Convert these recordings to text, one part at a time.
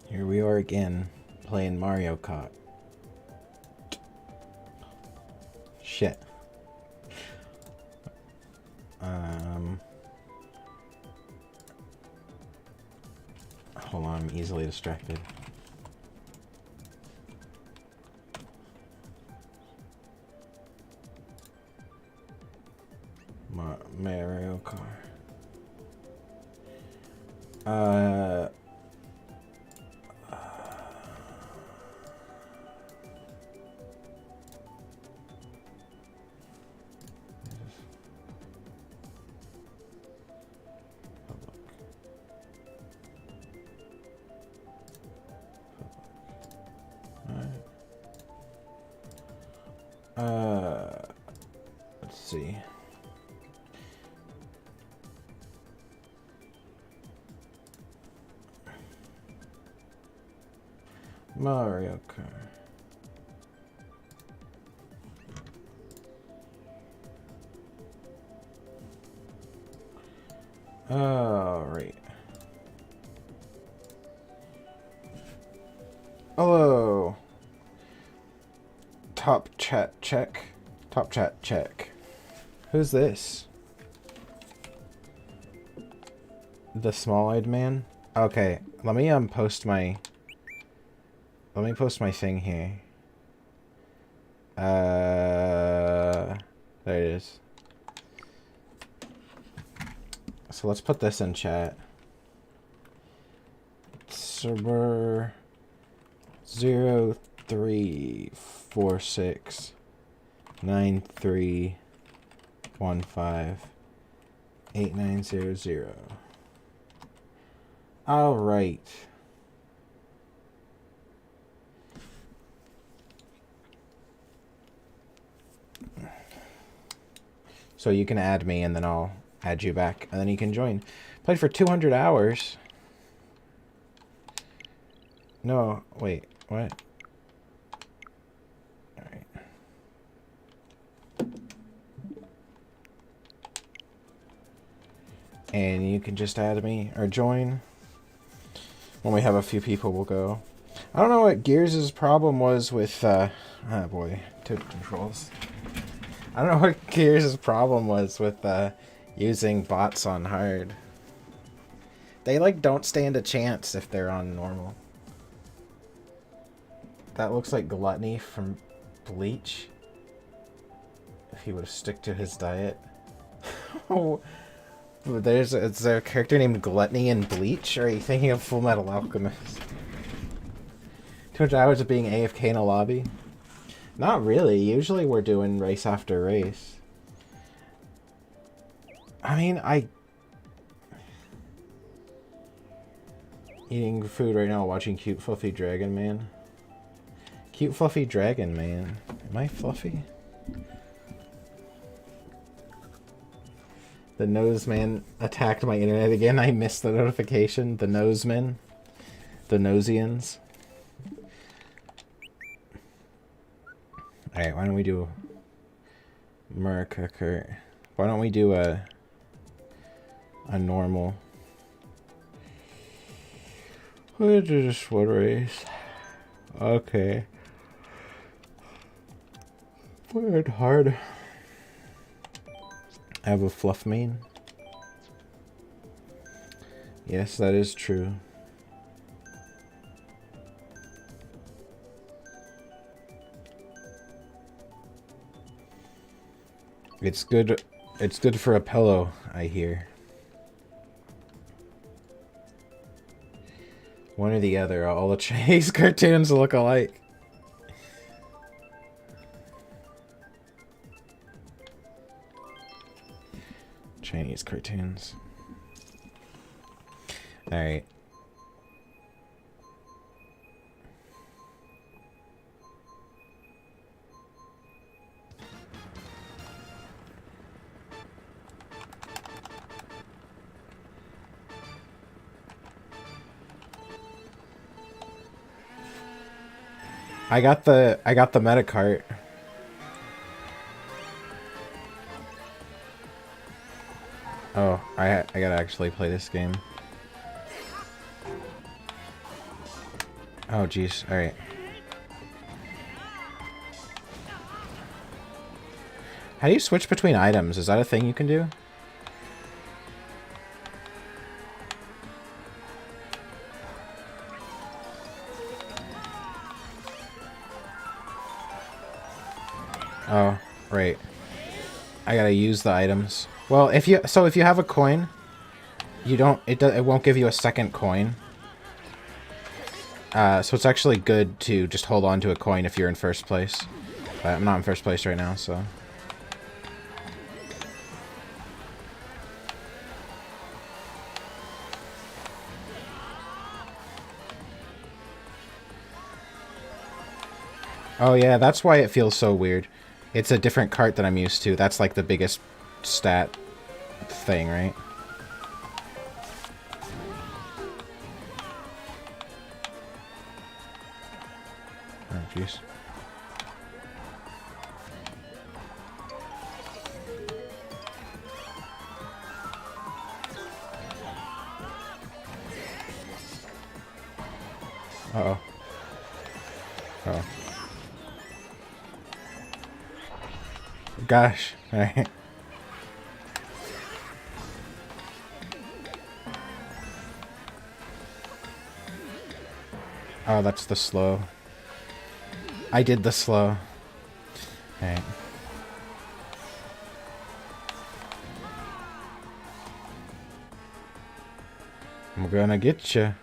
Here we are again, playing Mario Kart. Shit. Hold on, I'm easily distracted. Mario Kart. Let's see. Mario Kart. Alright. Hello. Top chat check. Top chat check. Who's this? The small-eyed man? Okay, let me post my thing here. There it is. So let's put this in chat. Server 0346 9315 8900. All right. So you can add me and then I'll add you back and then you can join. Played for 200 hours. No, wait, what? Alright. And you can just add me or join. When we have a few people, we'll go. I don't know what Gears' problem was with, oh boy, two controls. I don't know what Gears' problem was with, using bots on hard. They, like, don't stand a chance if they're on normal. That looks like Gluttony from Bleach. If he would stick to his diet. Oh, is there a character named Gluttony in Bleach? Or are you thinking of Full Metal Alchemist? 200 hours of being AFK in a lobby? Not really. Usually we're doing race after race. I mean, eating food right now, watching Cute Fluffy Dragon Man. Cute Fluffy Dragon Man. Am I fluffy? The Noseman attacked my internet again. I missed the notification. The Nosemen. The Nosians. Alright, why don't we do Murkaker? Why don't we do a normal? We'll do this one race. Okay. Weird hard. I have a fluff main. Yes, that is true. It's good for a pillow, I hear. One or the other. All the Chinese cartoons look alike. Chinese cartoons. Alright. I got the meta cart. Oh, I gotta actually play this game. Oh, jeez. Alright. How do you switch between items? Is that a thing you can do? Oh, right. I gotta use the items. Well, if you have a coin, you don't it won't give you a second coin. So it's actually good to just hold on to a coin if you're in first place. But I'm not in first place right now, so. Oh yeah, that's why it feels so weird. It's a different cart than I'm used to. That's like the biggest stat thing, right? Oh, jeez. Uh-oh. Oh. Gosh. Alright. Oh, that's the slow. I did the slow. Alright. I'm gonna get you.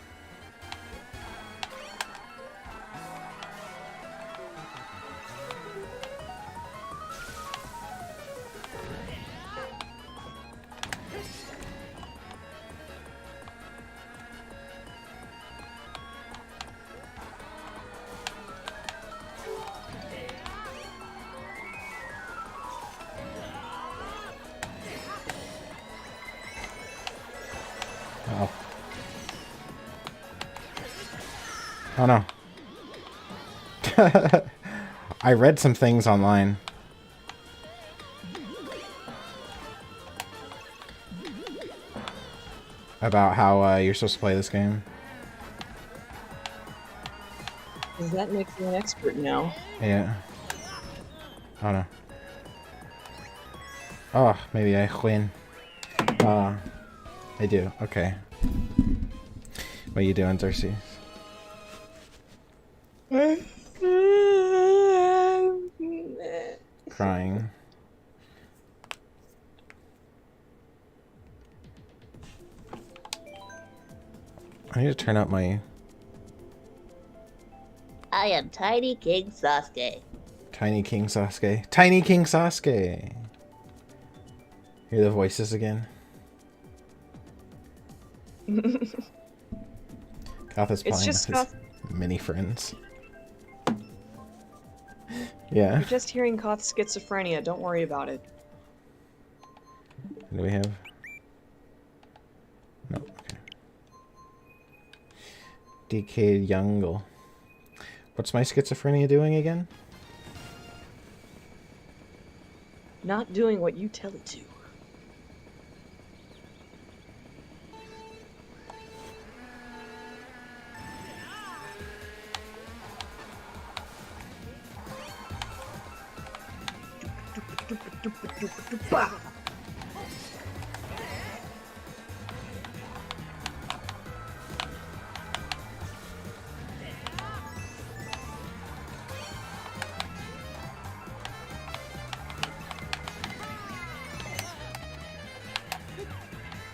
Oh. Oh no. I read some things online. About how you're supposed to play this game. Does that make you an expert now? Yeah. Oh no. Oh, maybe I win. I do. Okay. What are you doing, Darcy? Crying. I need to turn up my... I am Tiny King Sasuke. Tiny King Sasuke. Tiny King Sasuke! Hear the voices again? Goth is playing with his mini friends. Yeah. You're just hearing Koth's schizophrenia. Don't worry about it. Do we have... No, okay. Decayed Youngle. What's my schizophrenia doing again? Not doing what you tell it to.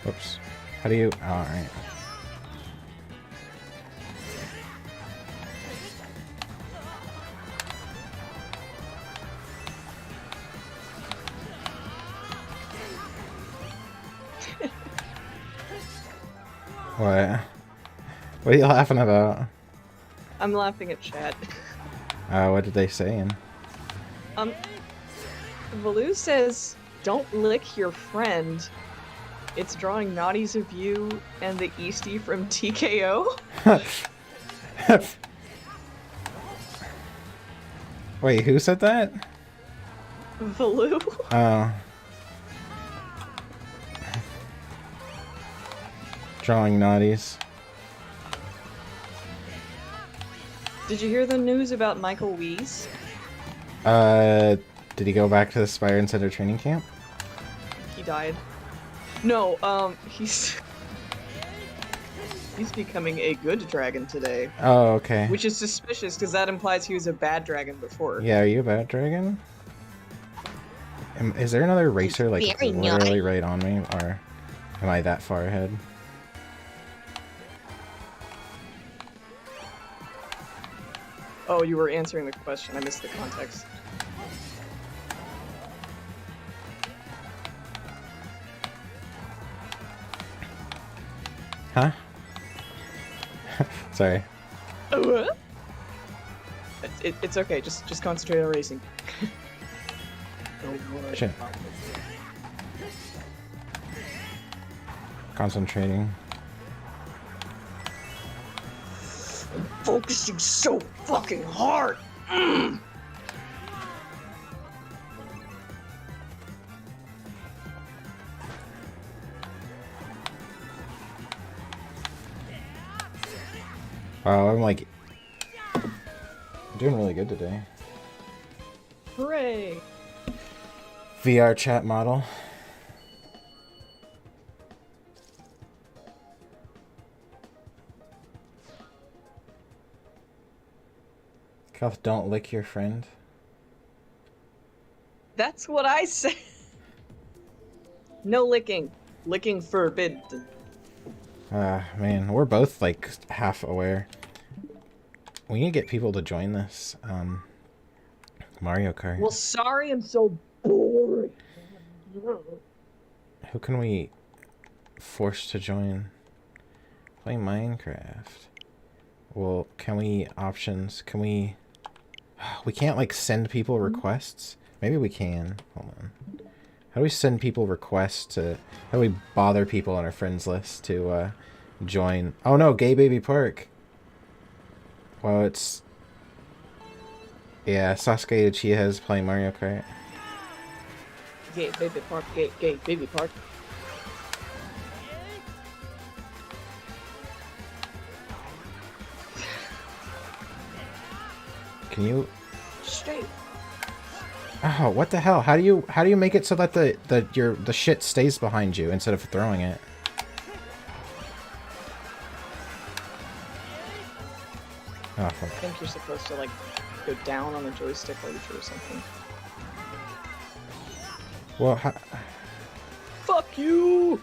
Whoops. How do you... Oh, alright. What? What are you laughing about? I'm laughing at chat. What did they say? Valoo says, don't lick your friend. It's drawing naughties of you and the Eastie from TKO. Wait, who said that? Valoo? Oh. Drawing naughties. Did you hear the news about Michael Weiss? Did he go back to the Spire and Center training camp? He died. No, he's becoming a good dragon today, Oh, okay. which is suspicious because that implies he was a bad dragon before. Yeah, are you a bad dragon? Is there another racer, like, Very literally naughty. right on me, or am I that far ahead? Oh, you were answering the question. I missed the context. Huh? Sorry. It's okay. Just concentrate on racing. Shit. Concentrating. Focusing so fucking hard. Wow, I'm like doing really good today. Hooray! VR chat model. Cuff, don't lick your friend. That's what I said. No licking. Licking forbidden. Man, we're both like half aware. We need to get people to join this Mario Kart. Well, sorry, I'm so bored. Who can we force to join? Play Minecraft. Well, can we options? Can we? We can't like send people requests. Maybe we can. Hold on. How do we send people requests to? How do we bother people on our friends list to join? Oh no, Gay Baby Park. Well, it's yeah, Sasuke Uchiha is playing Mario Kart. Gay baby park. Gay baby park. Can you? Straight. Oh, what the hell? How do you make it so that the shit stays behind you instead of throwing it? Oh, fuck. I think you're supposed to like go down on the joystick while you throw something. Well, Fuck you!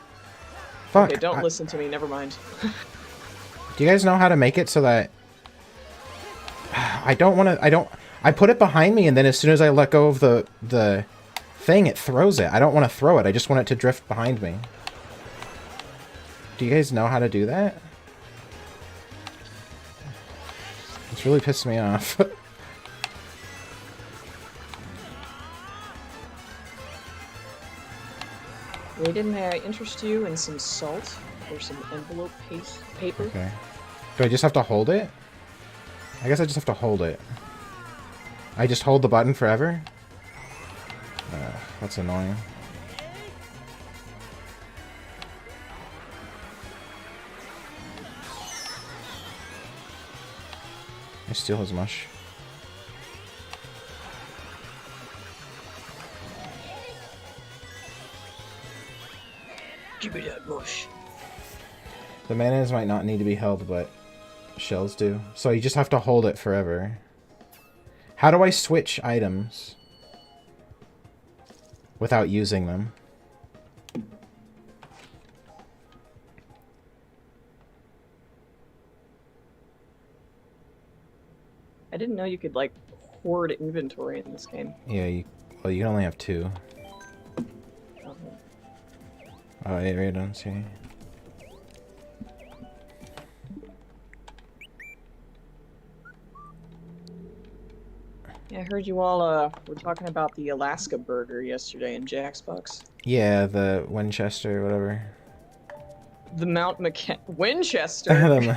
fuck. Okay, don't listen to me. Never mind. Do you guys know how to make it so that I don't want to? I put it behind me, and then as soon as I let go of the thing, it throws it. I don't want to throw it. I just want it to drift behind me. Do you guys know how to do that? It's really pissed me off. Wait, didn't I interest you in some salt or some envelope paper? Okay. Do I just have to hold it? I guess I just have to hold it. I just hold the button forever? That's annoying. I steal his mush. Give me that mush. The mayonnaise might not need to be held, but shells do. So you just have to hold it forever. How do I switch items without using them? I didn't know you could like hoard inventory in this game. Yeah, well, you can only have 2. Oh, yeah, right on, see. Yeah, I heard you all were talking about the Alaska burger yesterday in Jack's Box. Yeah, the Winchester, whatever. The Mount Winchester.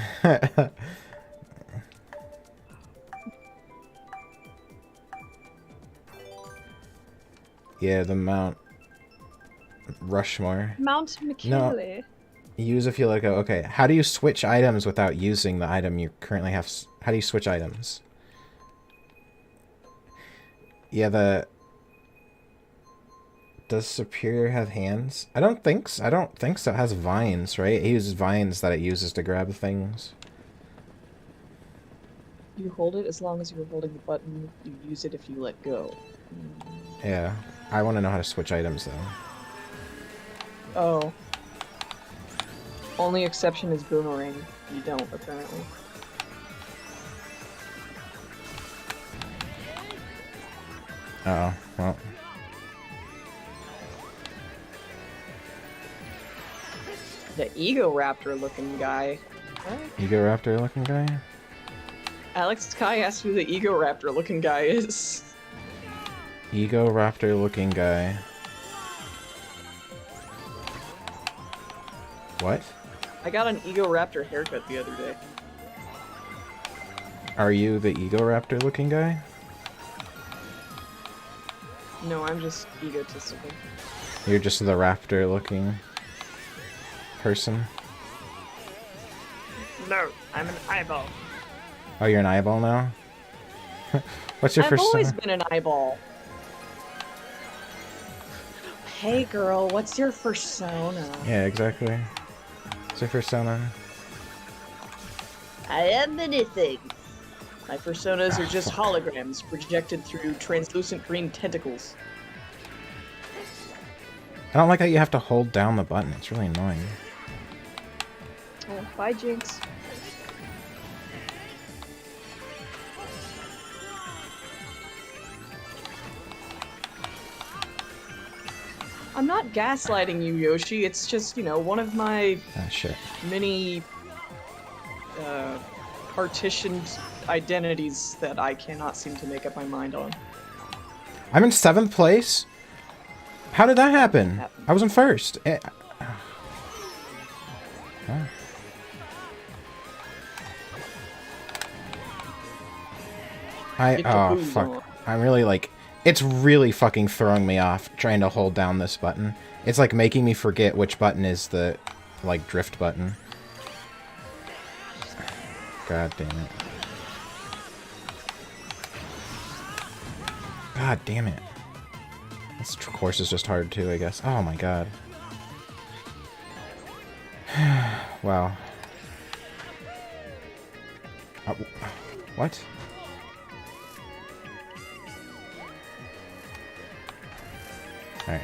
Yeah, the Mount Rushmore. Mount McKinley. Use if you let go. Okay, how do you switch items without using the item you currently have How do you switch items? Yeah, does Superior have hands? I don't think so. I don't think so. It has vines, right? It uses vines that it uses to grab things. You hold it as long as you're holding the button. You use it if you let go. Yeah. I want to know how to switch items, though. Oh. Only exception is boomerang. You don't, apparently. Uh-oh. Well. The Ego Raptor looking guy. What? Ego Raptor looking guy? Alex Kai asked who the Ego Raptor looking guy is. Ego Raptor looking guy. What? I got an Ego Raptor haircut the other day. Are you the Ego Raptor looking guy? No, I'm just egotistical. You're just the raptor looking person? No, I'm an eyeball. Oh, you're an eyeball now? What's your I've persona? always been an eyeball. Hey girl, what's your persona? Yeah, exactly. What's your persona? I am many things. My personas are just holograms projected through translucent green tentacles. I don't like that you have to hold down the button. It's really annoying. Oh, bye, Jinx. I'm not gaslighting you, Yoshi. It's just, you know, one of my Ah, shit. many partitioned identities that I cannot seem to make up my mind on. I'm in 7th place? How did that happen? I was in 1st. Huh. Get your Oh, booze fuck. on. I'm really, like... It's really fucking throwing me off trying to hold down this button. It's, like, making me forget which button is the, like, drift button. God damn it. God damn it. This course is just hard, too, I guess. Oh, my God. Wow. What? Alright.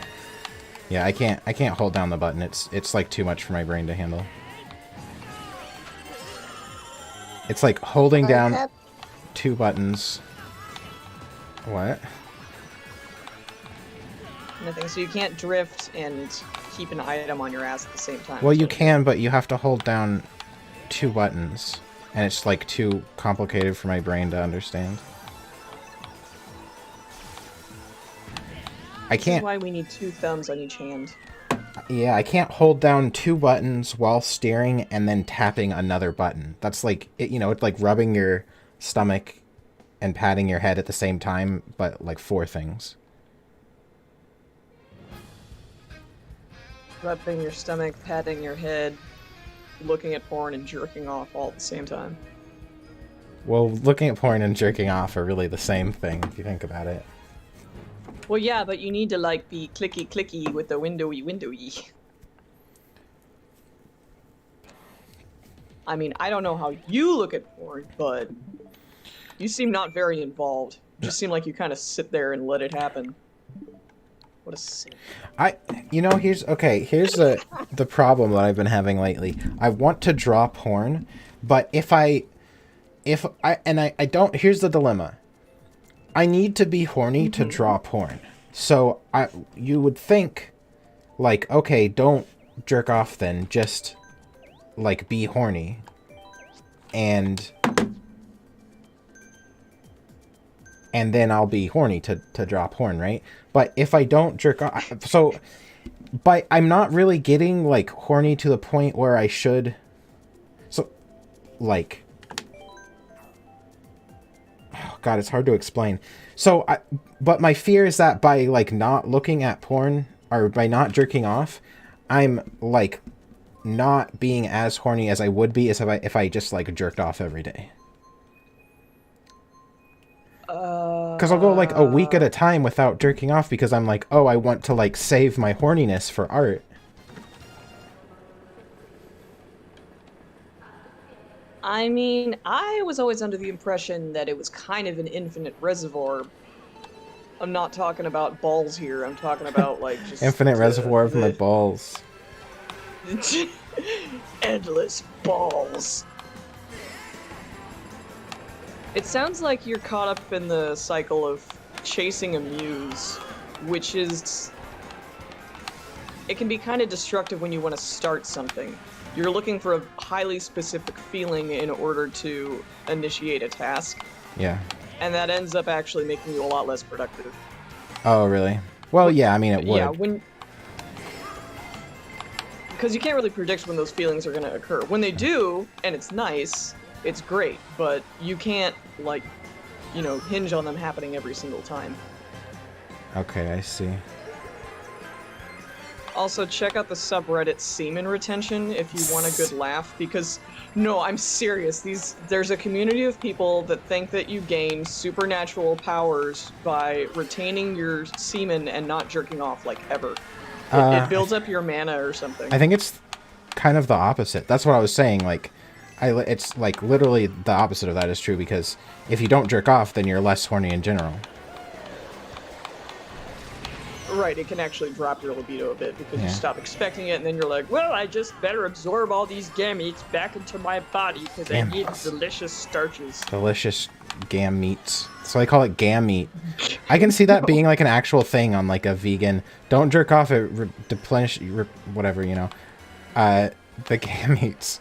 Yeah, I can't hold down the button. It's like too much for my brain to handle. It's like holding down 2 buttons. What? Nothing. So you can't drift and keep an item on your ass at the same time. Well, you so- can, but you have to hold down 2 buttons. And it's like too complicated for my brain to understand. I This is can't... why we need 2 thumbs on each hand. Yeah, I can't hold down 2 buttons while steering and then tapping another button. That's like, you know, it's like rubbing your stomach and patting your head at the same time, but like 4 things. Rubbing your stomach, patting your head, looking at porn, and jerking off all at the same time. Well, looking at porn and jerking off are really the same thing, if you think about it. Well, yeah, but you need to, like, be clicky-clicky with the windowy. I mean, I don't know how you look at porn, but you seem not very involved. You just seem like you kind of sit there and let it happen. What a sin. You know, here's the problem that I've been having lately. I want to draw porn, but if I don't, here's the dilemma. I need to be horny to draw porn. So you would think, like, okay, don't jerk off then, just, like, be horny. And then I'll be horny to draw porn, right? But if I don't jerk off, but I'm not really getting, like, horny to the point where I should, so, like, oh God, it's hard to explain. So, but my fear is that by, like, not looking at porn, or by not jerking off, I'm, like, not being as horny as I would be as if I just, like, jerked off every day. Because I'll go like a week at a time without jerking off because I'm like, oh, I want to like save my horniness for art. I mean, I was always under the impression that it was kind of an infinite reservoir. I'm not talking about balls here. I'm talking about like just Infinite reservoir of my balls. Endless balls. It sounds like you're caught up in the cycle of chasing a muse, which is... It can be kind of destructive when you want to start something. You're looking for a highly specific feeling in order to initiate a task. Yeah. And that ends up actually making you a lot less productive. Oh, really? Well, yeah, I mean, it would. Yeah, because you can't really predict when those feelings are going to occur. When they do, and it's nice, it's great, but you can't, like, you know, hinge on them happening every single time. Okay, I see. Also, check out the subreddit semen retention if you want a good laugh, because, no, I'm serious, there's a community of people that think that you gain supernatural powers by retaining your semen and not jerking off, like, ever. It builds up your mana or something. I think it's kind of the opposite. That's what I was saying, like, it's, like, literally the opposite of that is true, because if you don't jerk off, then you're less horny in general. Right, it can actually drop your libido a bit because you stop expecting it, and then you're like, well, I just better absorb all these gametes back into my body because I need delicious starches. Delicious gam meats. So I call it gam meat. I can see that being like an actual thing on like a vegan. Don't jerk off, it replenish, whatever, you know. The gam meats.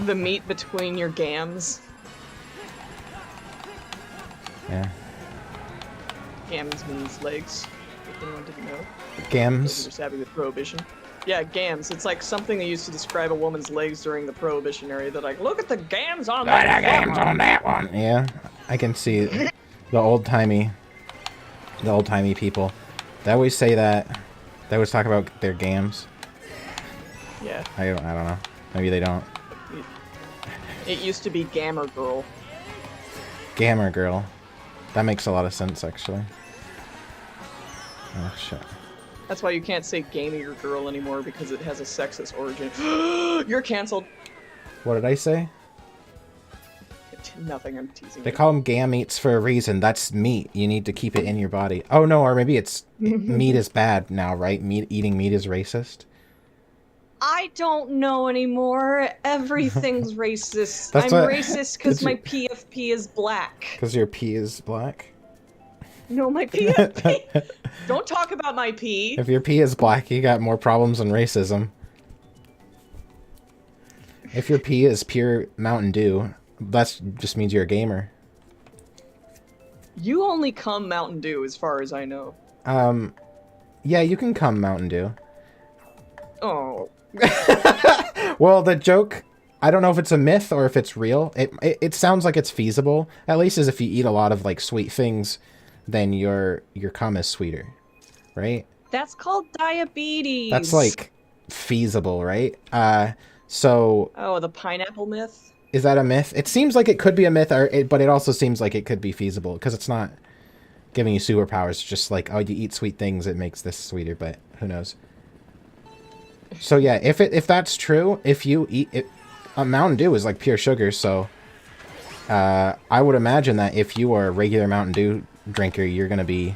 The meat between your gams. Yeah. Gams means legs, if anyone didn't know. Gams? Those are savvy with Prohibition. Yeah, gams. It's like something they used to describe a woman's legs during the Prohibition era. They're like, look at the gams on that gams on that one. Yeah, I can see the old-timey people. They always say that. They always talk about their gams. Yeah. I don't know. Maybe they don't. It used to be Gammer Girl. Gammer Girl. That makes a lot of sense, actually. Oh, shit. That's why you can't say Gamer Girl anymore, because it has a sexist origin. You're cancelled. What did I say? Nothing, I'm teasing They you. call them gametes for a reason. That's meat. You need to keep it in your body. Oh, no, or maybe it's... meat is bad now, right? Eating meat is racist? I don't know anymore. Everything's racist. I'm what- racist because my PFP is black. Because your pee is black? No, my PFP. Don't talk about my pee. If your pee is black, you got more problems than racism. If your pee is pure Mountain Dew, that just means you're a gamer. You only come Mountain Dew, as far as I know. Yeah, you can come Mountain Dew. Oh. Well, the joke, I don't know if it's a myth or if it's real. It sounds like it's feasible. At least as if you eat a lot of like sweet things, then your cum is sweeter, right? That's called diabetes. That's like feasible, right? So Oh, the pineapple myth? is that a myth? It seems like it could be a myth, but it also seems like it could be feasible because it's not giving you superpowers. It's just like, oh, you eat sweet things, it makes this sweeter, but who knows? So yeah, if that's true, if you eat it, Mountain Dew is like pure sugar, so I would imagine that if you are a regular Mountain Dew drinker, you're gonna be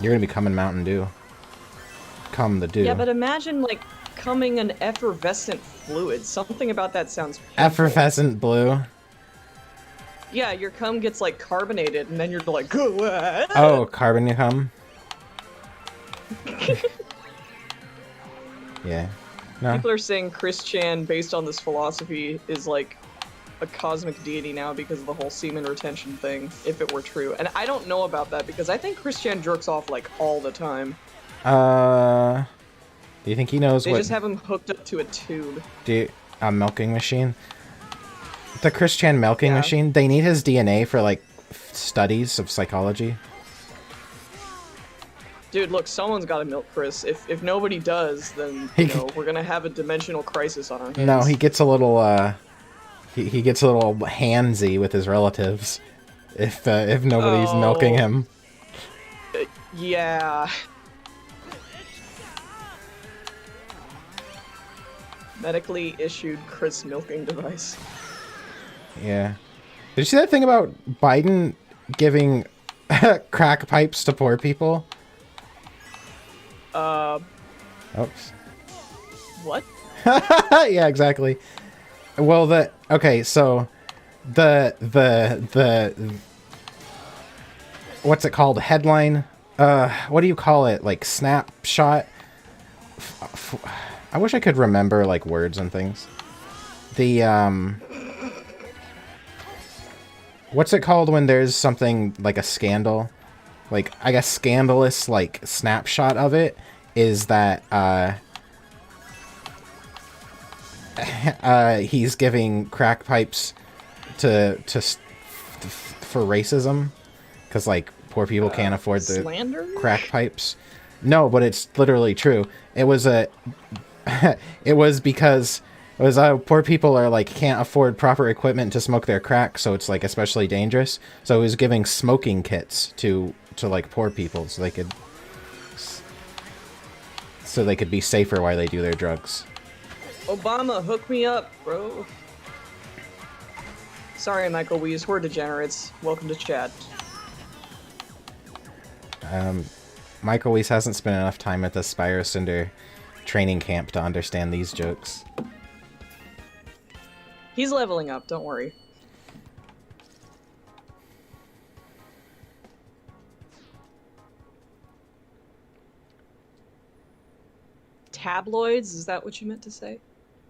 coming Mountain Dew. Come the dew. Yeah, but imagine like coming an effervescent fluid. Something about that sounds painful. Effervescent blue. Yeah, your cum gets like carbonated, and then you're like, what? Oh, carbon cum. Yeah. No. People are saying Chris Chan, based on this philosophy, is like a cosmic deity now because of the whole semen retention thing, if it were true. And I don't know about that because I think Chris Chan jerks off like all the time. Do you think he knows They what... just have him hooked up to a tube. A milking machine? The Chris Chan milking Yeah. machine? They need his DNA for, like, studies of psychology. Dude, look, someone's gotta milk Chris. If nobody does, then, He- you know, we're gonna have a dimensional crisis on our hands. No, he gets a little, He gets a little handsy with his relatives if nobody's milking Oh. him. Yeah. Medically issued Chris milking device. Yeah. Did you see that thing about Biden giving crack pipes to poor people? Oops. What? Yeah, exactly. Well, okay, so the what's it called? Headline? What do you call it? Like snapshot? I wish I could remember like words and things. The what's it called when there's something like a scandal? Like, I guess scandalous like snapshot of it is that he's giving crack pipes for racism because like poor people can't afford the Slander? crack pipes. No, but it's literally true. It was because poor people are like can't afford proper equipment to smoke their crack, so it's like especially dangerous. So he was giving smoking kits to like poor people so they could be safer while they do their drugs. Obama, hook me up, bro. Sorry, Michael Wees, we're degenerates. Welcome to chat. Michael Weiss hasn't spent enough time at the Spyro Cinder training camp to understand these jokes. He's leveling up, don't worry. Tabloids, is that what you meant to say?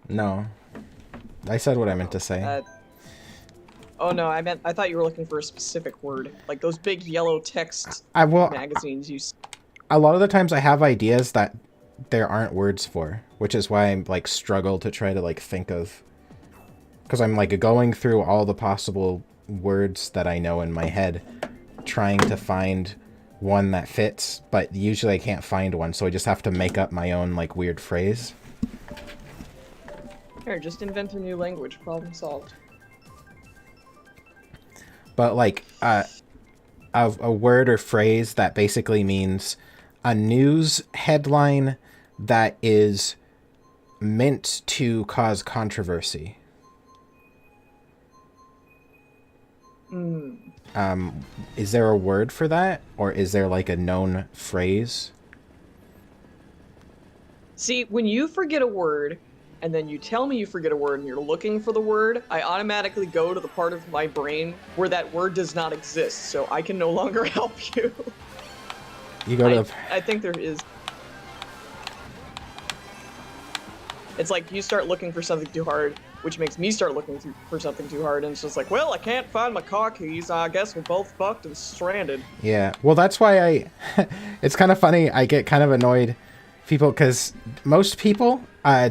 No. I said what I meant to say. Oh no, I thought you were looking for a specific word. Like those big yellow text magazines you a lot of the times I have ideas that there aren't words for, which is why I'm like struggle to try to like think of, because I'm like going through all the possible words that I know in my head, trying to find one that fits, but usually I can't find one, so I just have to make up my own like weird phrase. Here, just invent a new language. Problem solved. But like a word or phrase that basically means a news headline that is meant to cause controversy. Is there a word for that, or is there like a known phrase? See, when you forget a word, and then you tell me you forget a word and you're looking for the word, I automatically go to the part of my brain where that word does not exist, so I can no longer help you. You go to I think there is. It's like you start looking for something too hard, which makes me start looking for something too hard, and it's just like, well, I can't find my car keys, I guess we're both fucked and stranded. Yeah, well, that's why it's kind of funny, I get kind of annoyed people, because most people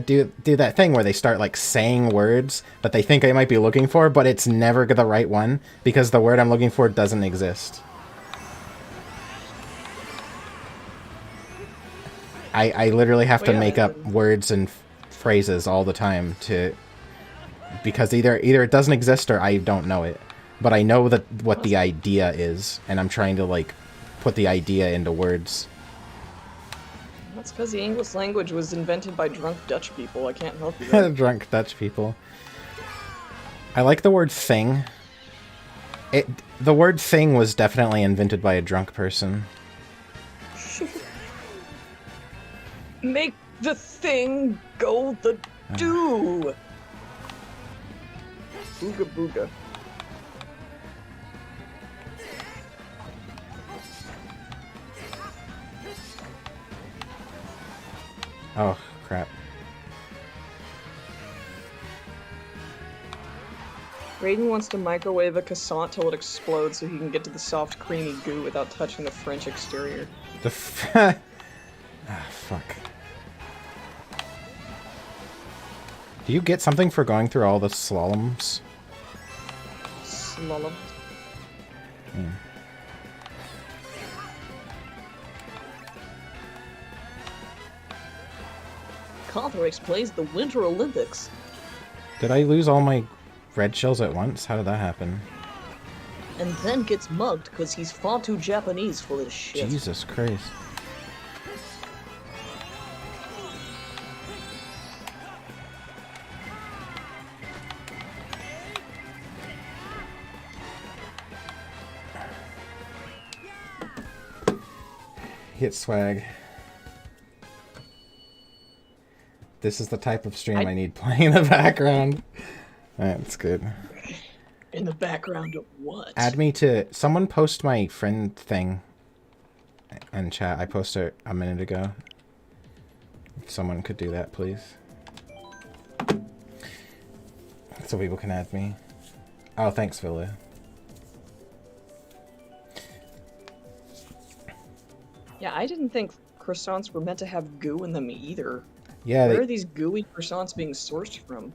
do that thing where they start like saying words that they think I might be looking for, but it's never the right one, because the word I'm looking for doesn't exist. I literally have to make up words and phrases all the time because either it doesn't exist or I don't know it. But I know what the idea is, and I'm trying to like put the idea into words. That's because the English language was invented by drunk Dutch people. I can't help you there. Drunk Dutch people. I like the word thing. The word thing was definitely invented by a drunk person. Make the thing go the do. Booga booga. Oh, crap. Raiden wants to microwave a croissant till it explodes so he can get to the soft, creamy goo without touching the French exterior. Ah, fuck. Do you get something for going through all the slaloms? Slalom. Conthrax plays the Winter Olympics. Did I lose all my red shells at once? How did that happen? And then gets mugged because he's far too Japanese for this shit. Jesus Christ. Hit swag. This is the type of stream I need playing in the background. That's good. In the background of what? Add me to... Someone post my friend thing in chat. I posted a minute ago. If someone could do that, please. So people can add me. Oh, thanks, Villa. Yeah, I didn't think croissants were meant to have goo in them either. Yeah, Where are these gooey croissants being sourced from?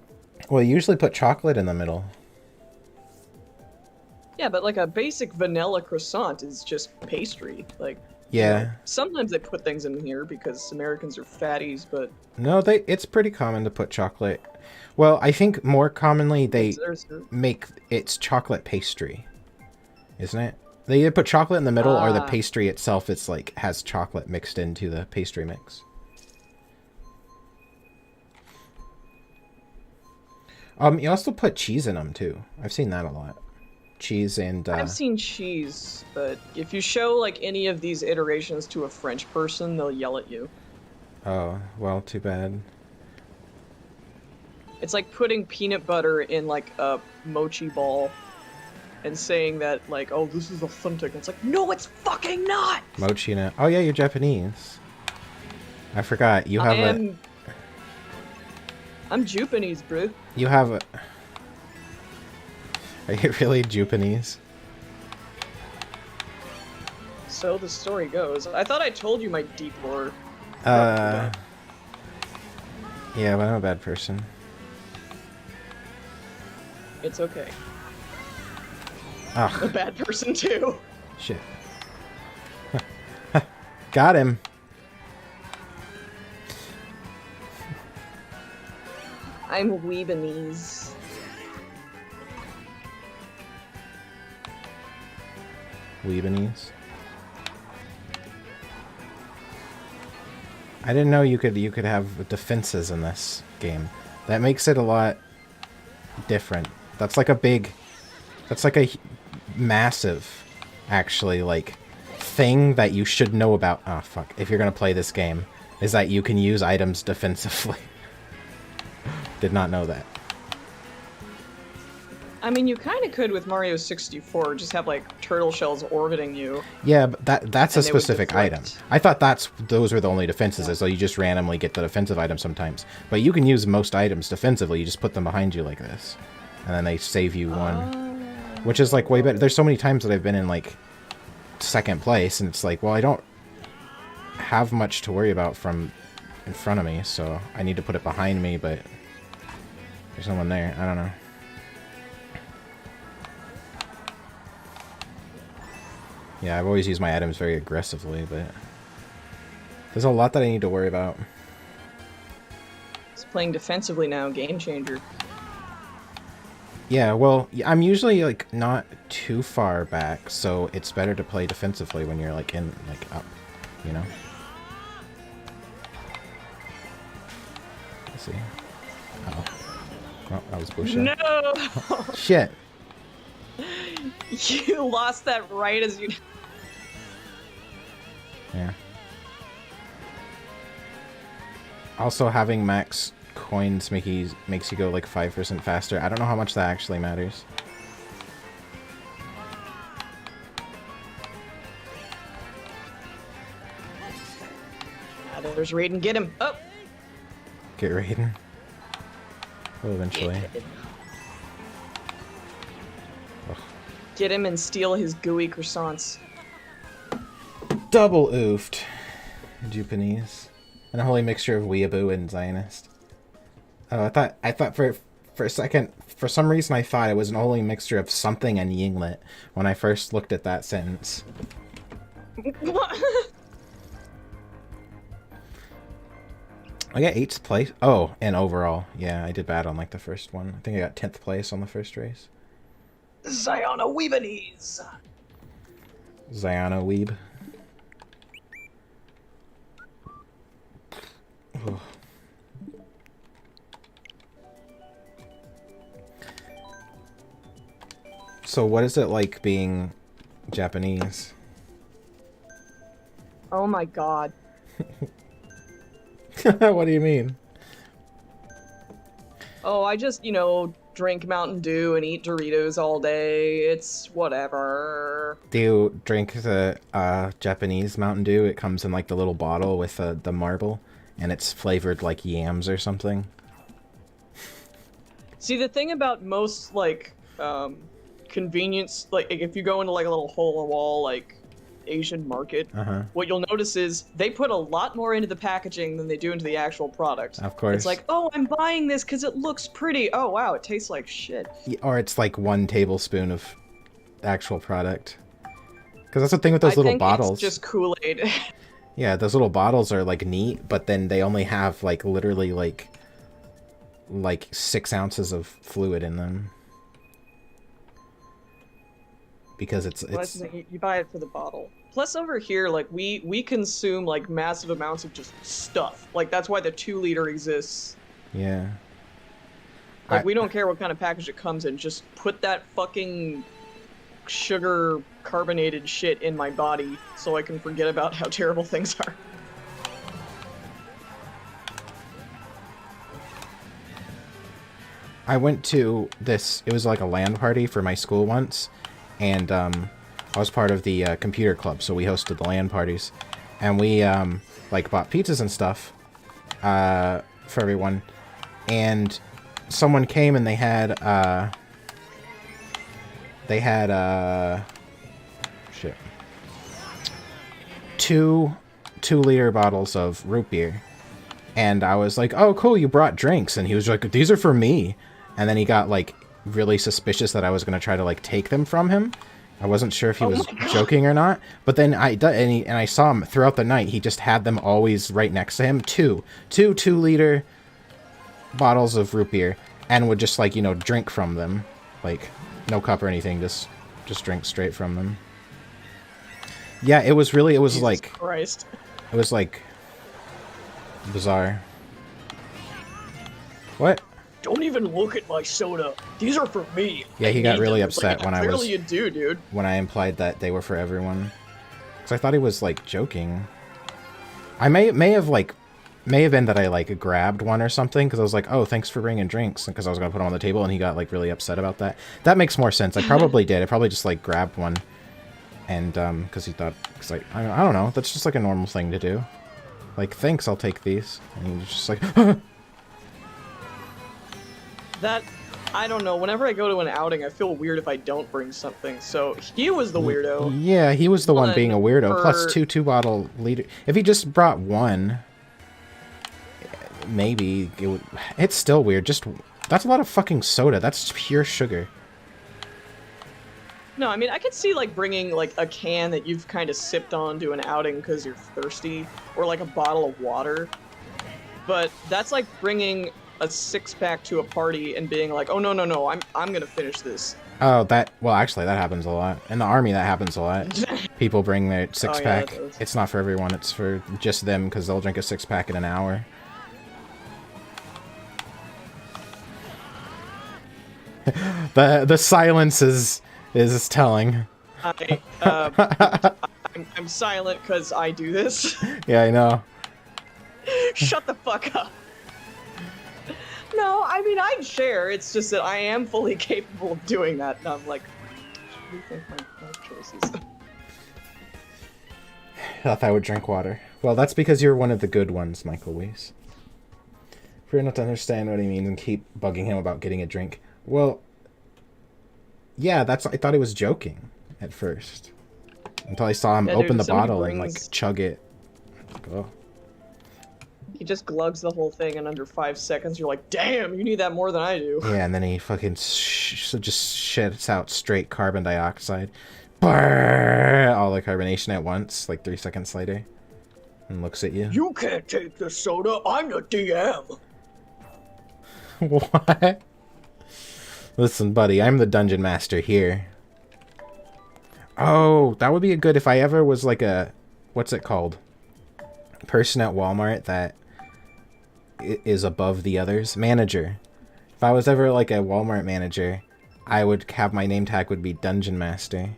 Well, you usually put chocolate in the middle. Yeah, but like a basic vanilla croissant is just pastry. Like, Yeah. you know, sometimes they put things in here because Americans are fatties, but No, it's pretty common to put chocolate. Well, I think more commonly they make it's chocolate pastry, isn't it? They either put chocolate in the middle or the pastry itself it's like has chocolate mixed into the pastry mix. You also put cheese in them too. I've seen that a lot. Cheese and I've seen cheese, but if you show like any of these iterations to a French person, they'll yell at you. Oh, well, too bad. It's like putting peanut butter in like a mochi ball and saying that like, oh, this is authentic. It's like, no, it's fucking not. Mochi na. Oh yeah, you're Japanese. I forgot. You have I'm Japanese, bro. You have a... Are you really Japanese? So the story goes. I thought I told you my deep lore. Yeah, but I'm a bad person. It's okay. Ugh. I'm a bad person too. Shit. Got him. I'm Weebanese. Weebanese. I didn't know you could have defenses in this game. That makes it a lot different. That's like a massive, actually, like, thing that you should know about. Oh, fuck. If you're gonna play this game, is that you can use items defensively. Did not know that. I mean, you kind of could with Mario 64, just have like turtle shells orbiting you. Yeah, but that's a specific item. I thought those were the only defenses, so you just randomly get the defensive item sometimes. But you can use most items defensively, you just put them behind you like this. And then they save you one. Which is like way better. There's so many times that I've been in like second place, and it's like, well, I don't have much to worry about from in front of me, so I need to put it behind me, but there's no one there. I don't know. Yeah, I've always used my items very aggressively, but there's a lot that I need to worry about. It's playing defensively now, game changer. Yeah, well, I'm usually like not too far back, so it's better to play defensively when you're like in like up, you know? Let's see. Uh-oh. Oh, that was bullshit. No! Shit. You lost that right as you... Yeah. Also, having max coins makes you go like 5% faster. I don't know how much that actually matters. There's Raiden, get him! Oh! Get Raiden. Well, eventually. Get him and steal his gooey croissants. Double oofed. Japanese. An holy mixture of weeaboo and Zionist. Oh, I thought for a second, for some reason I thought it was an holy mixture of something and Yinglet when I first looked at that sentence. What? I got 8th place. Oh, and overall. Yeah, I did bad on like the first one. I think I got 10th place on the first race. Ziona Weebanese. Ziona Weeb. Oh. So what is it like being Japanese? Oh my god. What do you mean? Oh, I just, drink Mountain Dew and eat Doritos all day. It's whatever. Do you drink the Japanese Mountain Dew? It comes in like the little bottle with the marble, and it's flavored like yams or something. See, the thing about most, convenience, like, if you go into, like, a little hole-in-the-wall, like, Asian market, what you'll notice is they put a lot more into the packaging than they do into the actual product. Of course. It's like, oh, I'm buying this because it looks pretty. Oh, wow, it tastes like shit. Or it's like 1 tablespoon of actual product. Because that's the thing with those little bottles. It's just Kool-Aid. Yeah, those little bottles are like neat, but then they only have like literally like 6 ounces of fluid in them. Because it's you buy it for the bottle. Plus over here, like we consume like massive amounts of just stuff. Like that's why the 2-liter exists. Yeah. Like we don't care what kind of package it comes in. Just put that fucking sugar carbonated shit in my body so I can forget about how terrible things are. I went to this, it was like a LAN party for my school once, and I was part of the computer club, so we hosted the LAN parties, and we like bought pizzas and stuff for everyone, and someone came and they had shit, 2-liter bottles of root beer, and I was like, oh cool, you brought drinks, and he was like, these are for me. And then he got, like, really suspicious that I was going to try to, like, take them from him. I wasn't sure if he was joking or not. But then I saw him throughout the night. He just had them always right next to him. Two 2-liter bottles of root beer. And would just, like, drink from them. Like, no cup or anything. Just drink straight from them. Yeah, it was Jesus like... Christ. It was, like... bizarre. What? Don't even look at my soda. These are for me. Yeah, he got really upset when I was... Clearly you do, dude. When I implied that they were for everyone. Because I thought he was, like, joking. I may have been that I, like, grabbed one or something, because I was like, oh, thanks for bringing drinks, because I was going to put them on the table, and he got, like, really upset about that. That makes more sense. I probably did. I probably just, like, grabbed one. And, because he thought... Because, like, I don't know. That's just, like, a normal thing to do. Like, thanks, I'll take these. And he was just like... That, I don't know, whenever I go to an outing, I feel weird if I don't bring something, so he was the weirdo. Yeah, he was the one being a weirdo, plus 2 liter. If he just brought one, maybe it would... It's still weird, that's a lot of fucking soda, that's pure sugar. No, I mean, I could see, like, bringing, like, a can that you've kind of sipped on to an outing because you're thirsty, or, like, a bottle of water, but that's like bringing a 6-pack to a party and being like, oh no, I'm gonna finish this. Oh, well, actually, that happens a lot. In the army, that happens a lot. People bring their 6-pack. Oh, yeah, it's not for everyone, it's for just them, because they'll drink a 6-pack in an hour. The silence is telling. I'm silent because I do this. Yeah, I know. Shut the fuck up. No, I mean, I'd share. It's just that I am fully capable of doing that. And I'm like, rethink my choices. I thought I would drink water. Well, that's because you're one of the good ones, Michael Weiss. For you not to understand what he means and keep bugging him about getting a drink. Well, yeah, I thought he was joking at first. Until I saw him open the bottle and, like, chug it. Like, oh. He just glugs the whole thing in under 5 seconds. You're like, damn, you need that more than I do. Yeah, and then he fucking just shits out straight carbon dioxide. Brrr! All the carbonation at once, like 3 seconds later. and looks at you. You can't take the soda. I'm the DM. What? Listen, buddy, I'm the dungeon master here. Oh, that would be good if I ever was like a, what's it called? Person at Walmart that is above the others. Manager. If I was ever like a Walmart manager, I would have my name tag would be Dungeon Master.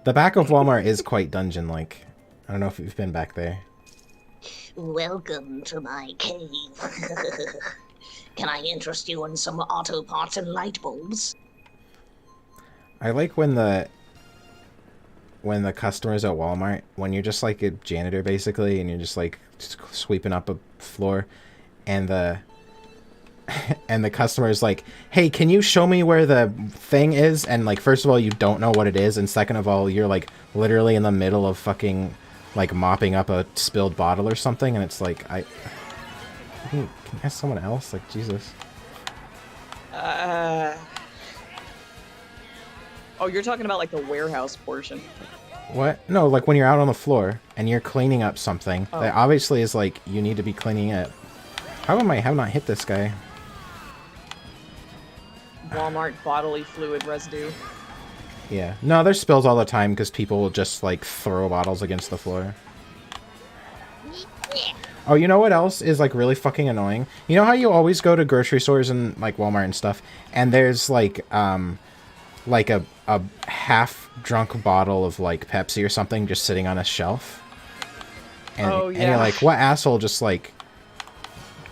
The back of Walmart is quite dungeon-like. I don't know if you've been back there. Welcome to my cave. Can I interest you in some auto parts and light bulbs? I like when the customers at Walmart, when you're just like a janitor basically, and you're just like sweeping up a floor, and the customer is like, hey, can you show me where the thing is? And like, first of all, you don't know what it is, and second of all, you're like literally in the middle of fucking like mopping up a spilled bottle or something, and it's like, can you ask someone else? Like, Jesus. Oh, you're talking about like the warehouse portion. What? No, like when you're out on the floor and you're cleaning up something that obviously is like you need to be cleaning it. How am I have not hit this guy? Walmart bodily fluid residue. Yeah. No, there's spills all the time because people will just like throw bottles against the floor. Oh, you know what else is like really fucking annoying? You know how you always go to grocery stores and like Walmart and stuff, and there's like a half drunk bottle of like Pepsi or something just sitting on a shelf. And, oh, yeah. And you're like, what asshole just like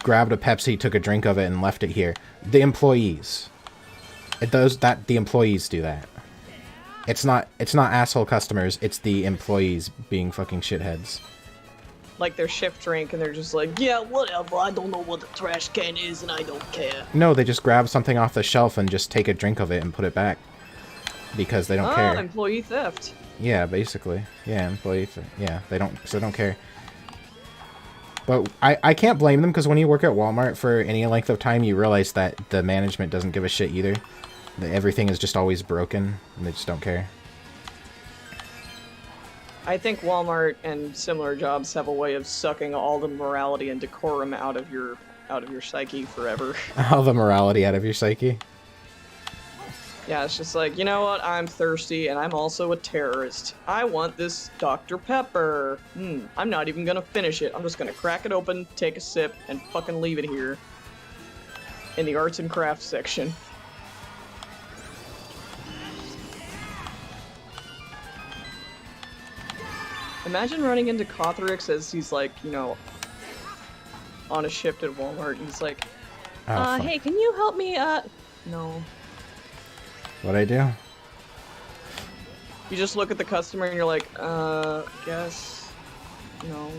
grabbed a Pepsi, took a drink of it, and left it here? The employees. The employees do that. It's not asshole customers, it's the employees being fucking shitheads. Like their shift drink, and they're just like, yeah, whatever, I don't know what the trash can is, and I don't care. No, they just grab something off the shelf and just take a drink of it and put it back. Because they don't care. Employee theft. Yeah, basically. Yeah, yeah, they don't care. But I can't blame them, because when you work at Walmart for any length of time, you realize that the management doesn't give a shit either. That everything is just always broken, and they just don't care. I think Walmart and similar jobs have a way of sucking all the morality and decorum out of your psyche forever. All the morality out of your psyche. Yeah, it's just like, you know what, I'm thirsty, and I'm also a terrorist. I want this Dr. Pepper. I'm not even gonna finish it. I'm just gonna crack it open, take a sip, and fucking leave it here. In the arts and crafts section. Imagine running into Cothrix as he's like, you know, on a shift at Walmart, and he's like, hey, can you help me, no. What'd I do? You just look at the customer and you're like, guess, no.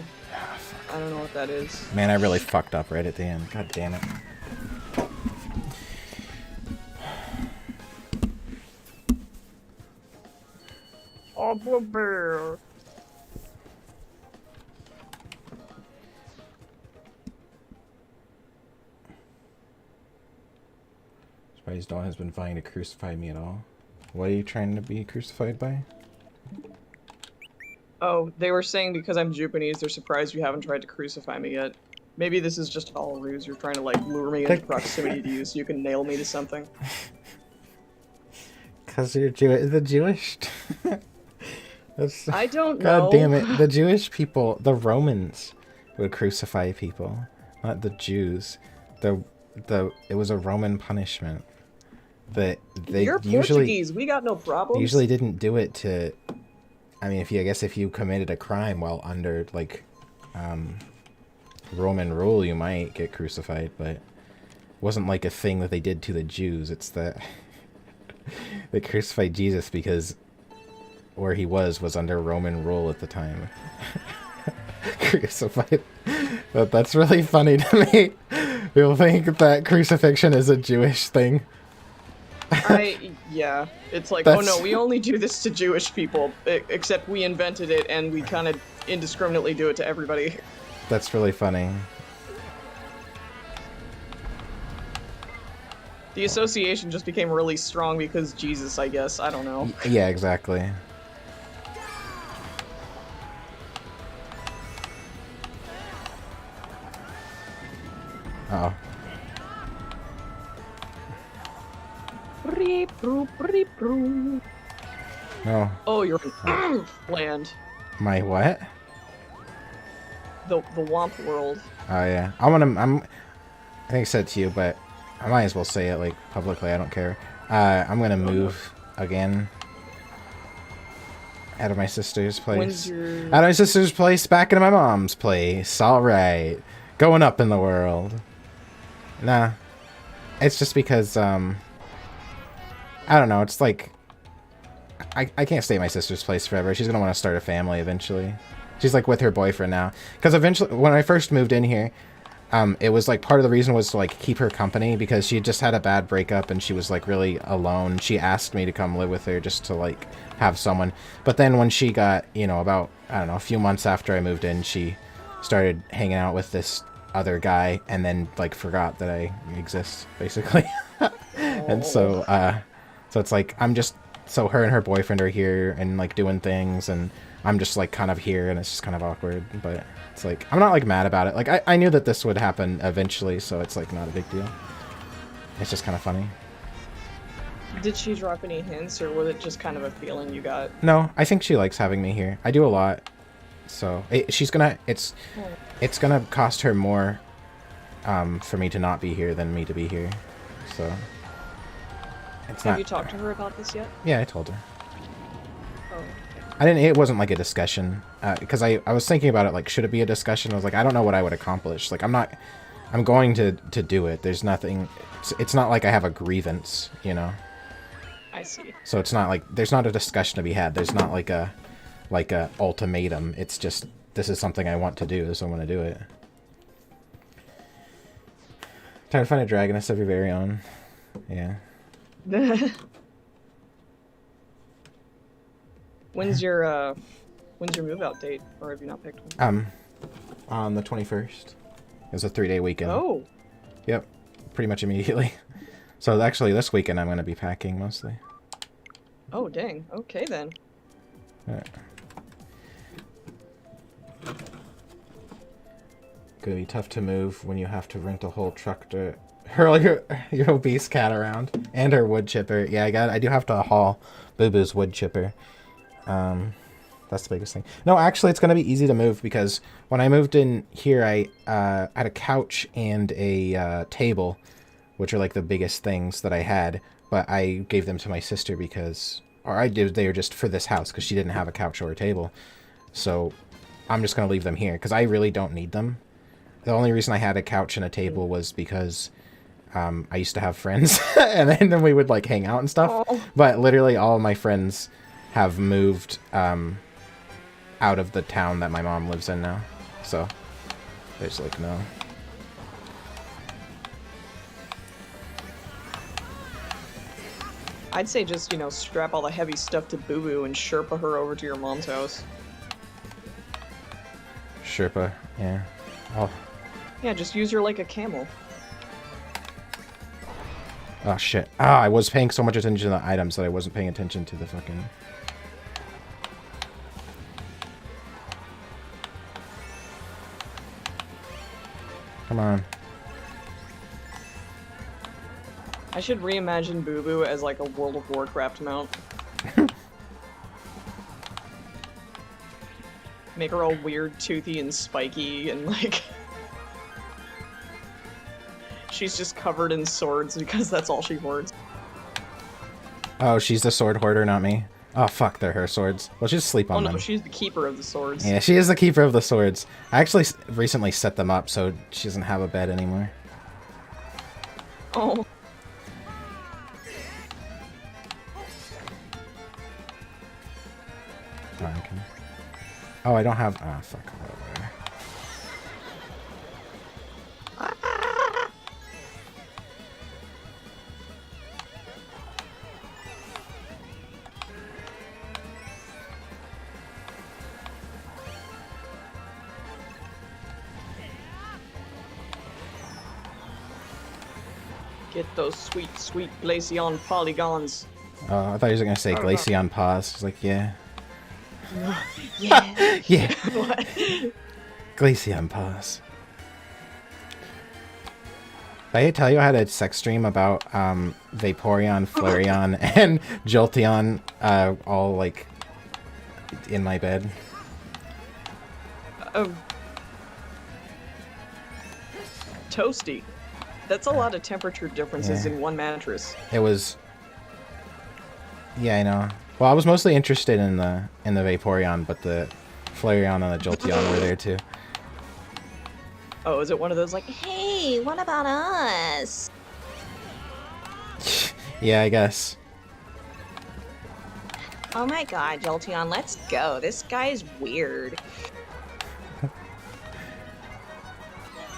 I don't know what that is. Man, I really fucked up right at the end. God damn it. Oh, bear. His dawn has been vying to crucify me at all. What are you trying to be crucified by? Oh, they were saying because I'm Japanese, they're surprised you haven't tried to crucify me yet. Maybe this is just all a ruse. You're trying to, like, lure me into proximity to you so you can nail me to something. Because you're the Jewish... I don't know. God damn it. The Jewish people, the Romans, would crucify people. Not the Jews. It was a Roman punishment. But they You're usually... Portuguese. We got no problems. They usually didn't do it to... I mean, I guess if you committed a crime while under, like, Roman rule, you might get crucified, but it wasn't like a thing that they did to the Jews. It's that they crucified Jesus because where he was under Roman rule at the time. Crucified. But that's really funny to me. People think that crucifixion is a Jewish thing. Yeah. It's like, oh no, we only do this to Jewish people, except we invented it and we kind of indiscriminately do it to everybody. That's really funny. The association just became really strong because Jesus, I guess. I don't know. Yeah, exactly. Uh Breep. oh. No. Oh, you're in land. My what? The Womp world. Oh yeah. I think I said it to you, but I might as well say it like publicly. I don't care. I'm gonna move again. Out of my sister's place. Out of my sister's place, back into my mom's place. Alright. Going up in the world. Nah. It's just because, I don't know, it's like... I can't stay at my sister's place forever. She's gonna want to start a family eventually. She's like with her boyfriend now. Because eventually, when I first moved in here, it was like part of the reason was to like keep her company because she just had a bad breakup and she was like really alone. She asked me to come live with her just to like have someone. But then when she got, you know, about, I don't know, a few months after I moved in, she started hanging out with this other guy and then like forgot that I exist basically. And so it's like so her and her boyfriend are here and like doing things and I'm just like kind of here and it's just kind of awkward, but it's like I'm not like mad about it. Like I knew that this would happen eventually, so it's like not a big deal. It's just kind of funny. Did she drop any hints or was it just kind of a feeling you got? No, I think she likes having me here. I do a lot. So it's gonna cost her more for me to not be here than me to be here. So Have you talked to her about this yet? Yeah, I told her. Oh. It wasn't like a discussion, because I was thinking about it, like, should it be a discussion? I was like, I don't know what I would accomplish. Like, I'm going to do it. There's nothing, it's not like I have a grievance, you know? I see. So it's not like, there's not a discussion to be had. There's not like a ultimatum. It's just, this is something I want to do, so I'm going to do it. Trying to find a dragoness of your very own. Yeah. When's your move out date, or have you not picked one? On the 21st. It was a 3-day weekend. Oh. Yep. Pretty much immediately. So actually this weekend I'm going to be packing mostly. Oh, dang. Okay then. Alright. Gonna be tough to move when you have to rent a whole truck to hurl your obese cat around. And her wood chipper. Yeah, I do have to haul Boo Boo's wood chipper. That's the biggest thing. No, actually, it's going to be easy to move because when I moved in here, I had a couch and a table, which are like the biggest things that I had. But I gave them to my sister because, they were just for this house because she didn't have a couch or a table. So I'm just going to leave them here because I really don't need them. The only reason I had a couch and a table was because I used to have friends and then we would like hang out and stuff. Oh. But literally all of my friends have moved out of the town that my mom lives in now. So there's like no... I'd say just, you know, strap all the heavy stuff to Boo Boo and Sherpa her over to your mom's house. Sherpa, yeah. Oh. Yeah, just use her like a camel. Oh shit. Ah, I was paying so much attention to the items that I wasn't paying attention to the fucking... Come on. I should reimagine Boo Boo as like a World of Warcraft mount. Make her all weird, toothy, and spiky, and like... She's just covered in swords because that's all she hoards. Oh, she's the sword hoarder, not me. Oh, fuck, they're her swords. Well, just sleep on them. Oh no, she's the keeper of the swords. Yeah, she is the keeper of the swords. I actually recently set them up so she doesn't have a bed anymore. Oh. Oh, okay. Oh, I don't have... Ah, fuck. Whatever. Get those sweet, sweet Glaceon polygons. Oh, I thought he was going to say Glaceon paws. I was like, yeah. Yeah. Yeah. What? Glaceon paws. I tell you I had a sex dream about Vaporeon, Flareon, and Jolteon all like in my bed. Oh. Toasty. That's a lot of temperature differences Yeah. in one mattress. It was. Yeah, I know. Well, I was mostly interested in the Vaporeon, but the Flareon and the Jolteon were there too. Oh, is it one of those like, hey, what about us? Yeah, I guess. Oh my god, Jolteon, let's go. This guy's weird.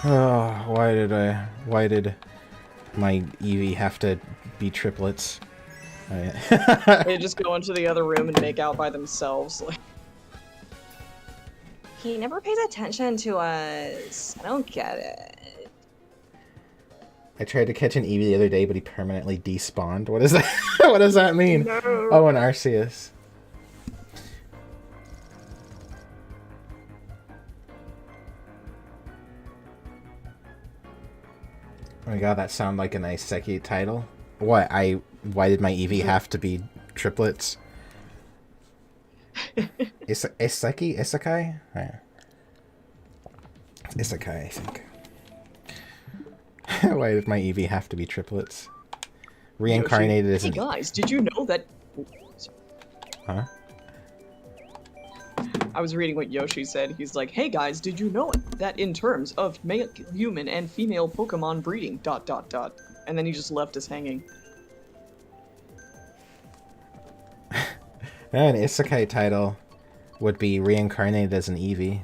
Oh, why did my Eevee have to be triplets? They just go into the other room and make out by themselves. Like, he never pays attention to us. I don't get it. I tried to catch an Eevee the other day, but he permanently despawned. What is that? What does that mean? No. Oh, an Arceus. Oh my god, that sound like a nice Seki title. What? Why did my Eevee have to be triplets? Iseki? Isekai? Yeah. Isekai, I think. Why did my Eevee have to be triplets? Reincarnated as Hey an... guys, did you know that... Huh? I was reading what Yoshi said. He's like, hey guys, did you know that in terms of male human and female Pokemon breeding, ... And then he just left us hanging. An Isekai title would be reincarnated as an Eevee.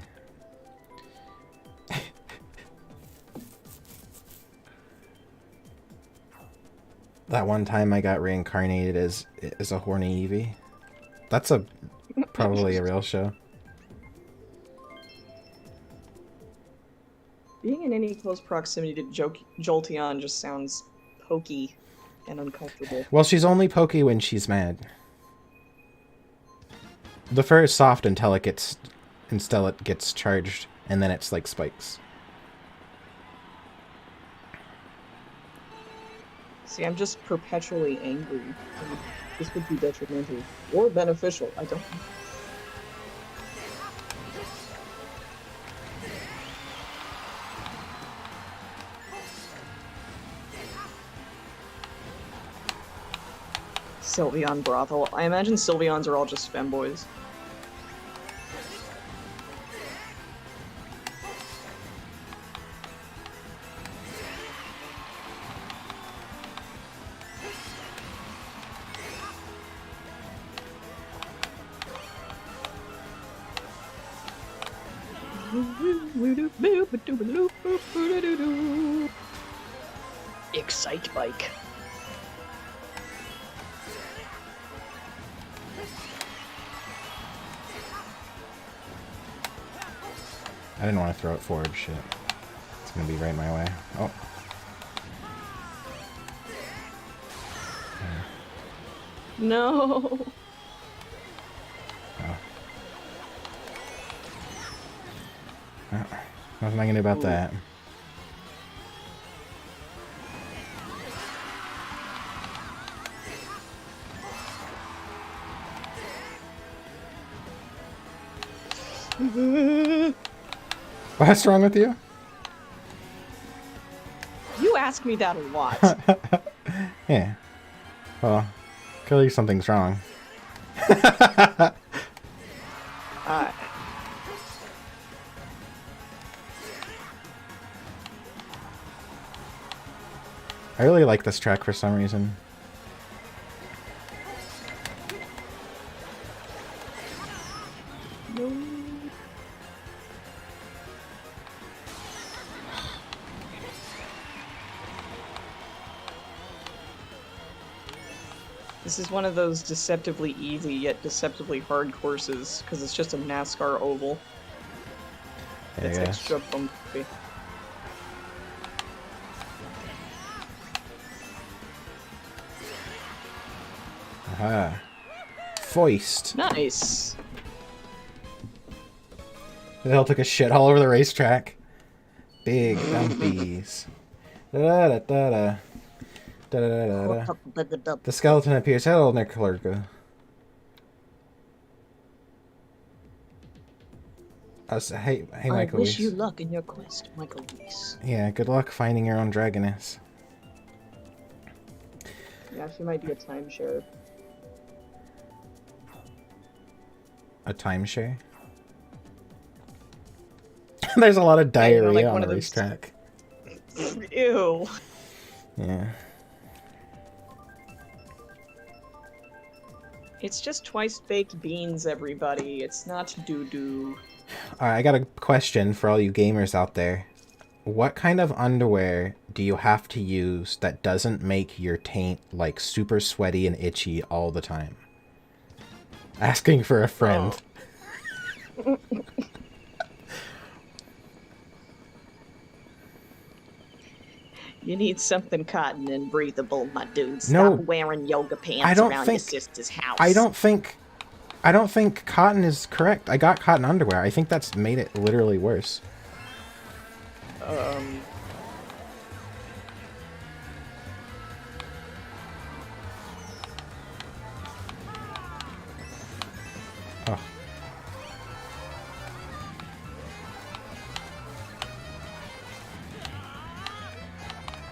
That one time I got reincarnated as a horny Eevee. That's probably a real show. Being in any close proximity to Jolteon just sounds pokey and uncomfortable. Well, she's only pokey when she's mad. The fur is soft until it gets charged, and then it's like spikes. See, I'm just perpetually angry. This would be detrimental or beneficial. I don't know. Sylveon brothel. I imagine Sylveons are all just femboys. Excite bike. I didn't want to throw it forward, shit. It's gonna be right my way. Oh. No. Oh. Nothing I can do about that. What's wrong with you? You ask me that a lot. Yeah. Well, clearly something's wrong. I really like this track for some reason. No. This is one of those deceptively easy yet deceptively hard courses because it's just a NASCAR oval. Yeah, It's I guess. extra bumpy. Aha. Foist. Nice. The hell took a shit all over the racetrack. Big dumpies. Da-da-da-da-da. Da-da-da-da-da. The skeleton appears. Hello, Nicolarga. Hey, Michael. I wish you luck in your quest, Michael Reese. Yeah, good luck finding your own dragoness. Yeah, she might be a timeshare. A timeshare? There's a lot of diarrhea like on one the of those- racetrack. Ew. Yeah. It's just twice baked beans, everybody. It's not doo-doo. Alright, I got a question for all you gamers out there. What kind of underwear do you have to use that doesn't make your taint, like, super sweaty and itchy all the time? Asking for a friend. Oh. You need something cotton and breathable, my dude. Stop No. wearing yoga pants I don't around think- your sister's house. I don't think cotton is correct. I got cotton underwear. I think that's made it literally worse. Oh.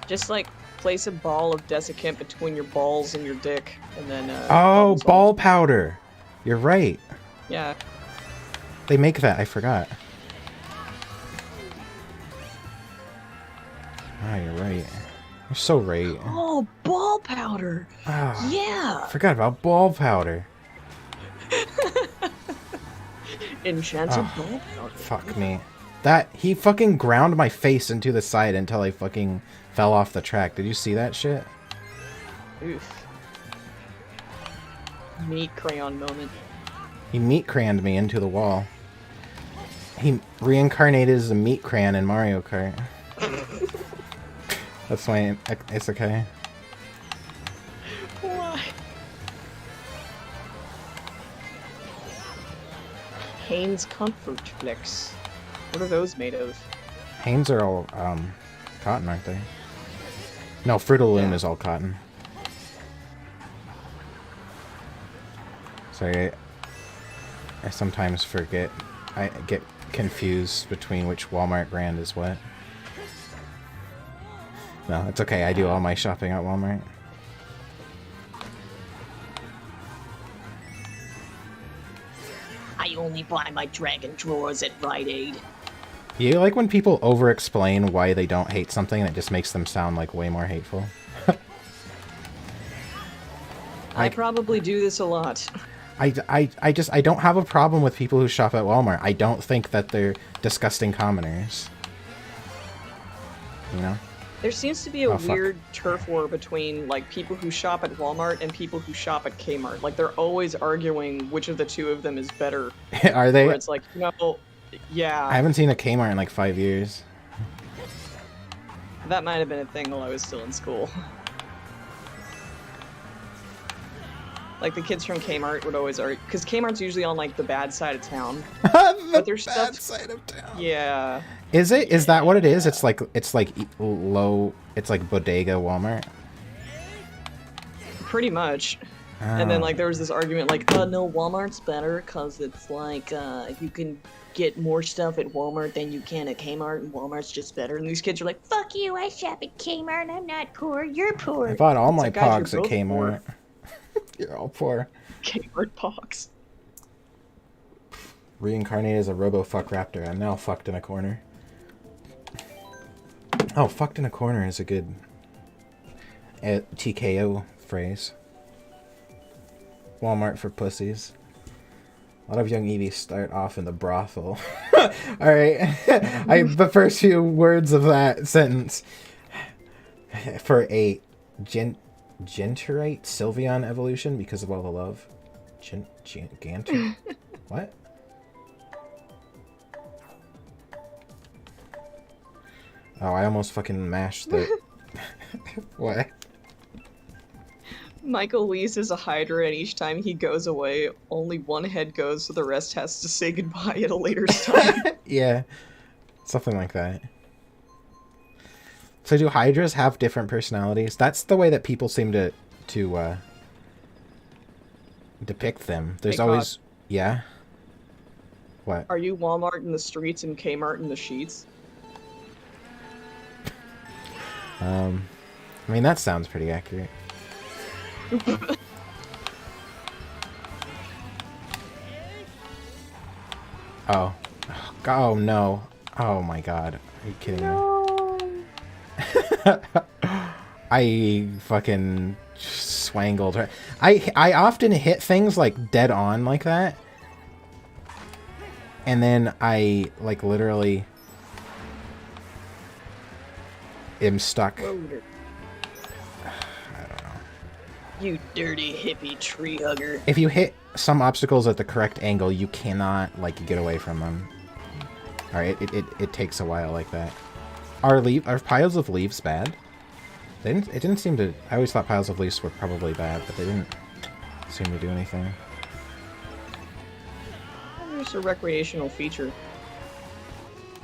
Just like place a ball of desiccant between your balls and your dick, and then. Oh, problem solved. ball powder. You're right. Yeah. They make that. I forgot. Oh, you're right. You're so right. Oh, ball powder. Ah, Yeah. I forgot about ball powder. Enchanted Ah, ball powder. Fuck me. He fucking ground my face into the side until I fucking fell off the track. Did you see that shit? Oof. Meat crayon moment. He meat crayoned me into the wall. He reincarnated as a meat crayon in Mario Kart. That's why it's okay. Why? Hanes Comfort Flicks. What are those made of? Hanes are all cotton, aren't they? No, Fruit of the Loom Yeah. is all cotton. Sorry, I sometimes forget. I get confused between which Walmart brand is what. No, it's okay. I do all my shopping at Walmart. I only buy my dragon drawers at Rite Aid. You like when people over-explain why they don't hate something and it just makes them sound like way more hateful? I probably do this a lot. I don't have a problem with people who shop at Walmart. I don't think that they're disgusting commoners. You know? There seems to be a Oh, fuck. weird turf war between like people who shop at Walmart and people who shop at Kmart. Like they're always arguing which of the two of them is better. Are they? Where it's like, yeah, I haven't seen a Kmart in like 5 years. that might have been a thing while I was still in school. Like the kids from Kmart would always argue because Kmart's usually on like the bad side of town. But there's stuff- side of town. Yeah, Is it? Is that what it is? It's like low. It's like bodega Walmart. pretty much. And then Oh. like there was this argument like, no, Walmart's better because it's like you can get more stuff at Walmart than you can at Kmart, and Walmart's just better. And these kids are like, Fuck you, I shop at Kmart. I'm not poor. You're I poor. bought all It's my like, guys, pogs you're at both Kmart. You're all poor. Kmart pox. Reincarnated as a robo-fuck raptor. I'm now fucked in a corner. Oh, fucked in a corner is a good TKO phrase. Walmart for pussies. A lot of young Eevees start off in the brothel. Alright. The first few words of that sentence. For a Genterite Sylveon evolution because of all the love. Ganter? What? Oh, I almost fucking mashed the... What? Michael Lees is a Hydra, and each time he goes away, only one head goes, so the rest has to say goodbye at a later time. Yeah. Something like that. So do hydras have different personalities? That's the way that people seem to depict them. There's Hey, always... Yeah? What? Are you Walmart in the streets and Kmart in the sheets? I mean, that sounds pretty accurate. Oh. Oh, no. Oh, my God. Are you kidding me? I fucking swangled her. I often hit things, like, dead on like that. And then I, like, literally am stuck. Whoa, I don't know. you dirty hippie tree hugger. If you hit some obstacles at the correct angle, you cannot, like, get away from them. Alright, it takes a while like that. Are piles of leaves bad? It didn't seem to... I always thought piles of leaves were probably bad, but they didn't seem to do anything. There's a recreational feature,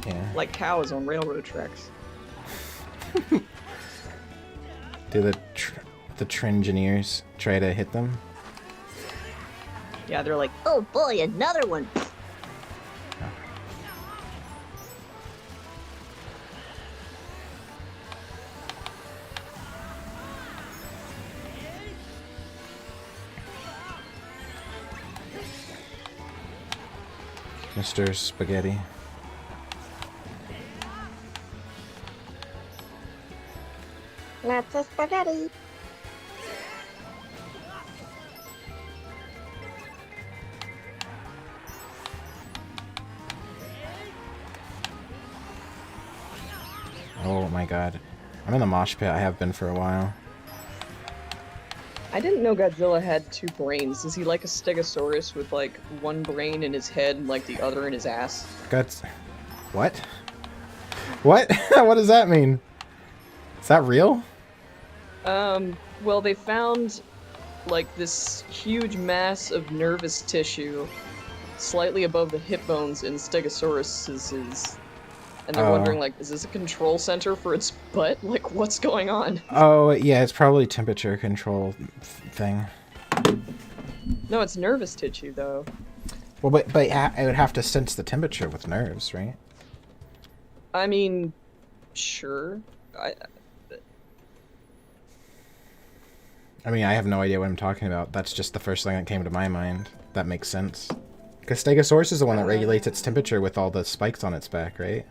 Yeah. like cows on railroad tracks. Do the Trengineers try to hit them? Yeah, they're like, Oh boy, another one. Mr. Spaghetti. Lots of spaghetti. Oh my god. I'm in the mosh pit. I have been for a while. I didn't know Godzilla had two brains. Is he like a Stegosaurus with like one brain in his head and like the other in his ass? Guts. What? What? What does that mean? Is that real? Well, they found like this huge mass of nervous tissue slightly above the hip bones in Stegosauruses. And they're wondering, like, is this a control center for its butt? Like, what's going on? Oh, yeah, it's probably temperature control thing. No, it's nervous tissue, though. Well, but it would have to sense the temperature with nerves, right? I mean, sure. I mean, I have no idea what I'm talking about. That's just the first thing that came to my mind. That makes sense. Because Stegosaurus is the one that regulates its temperature with all the spikes on its back, right?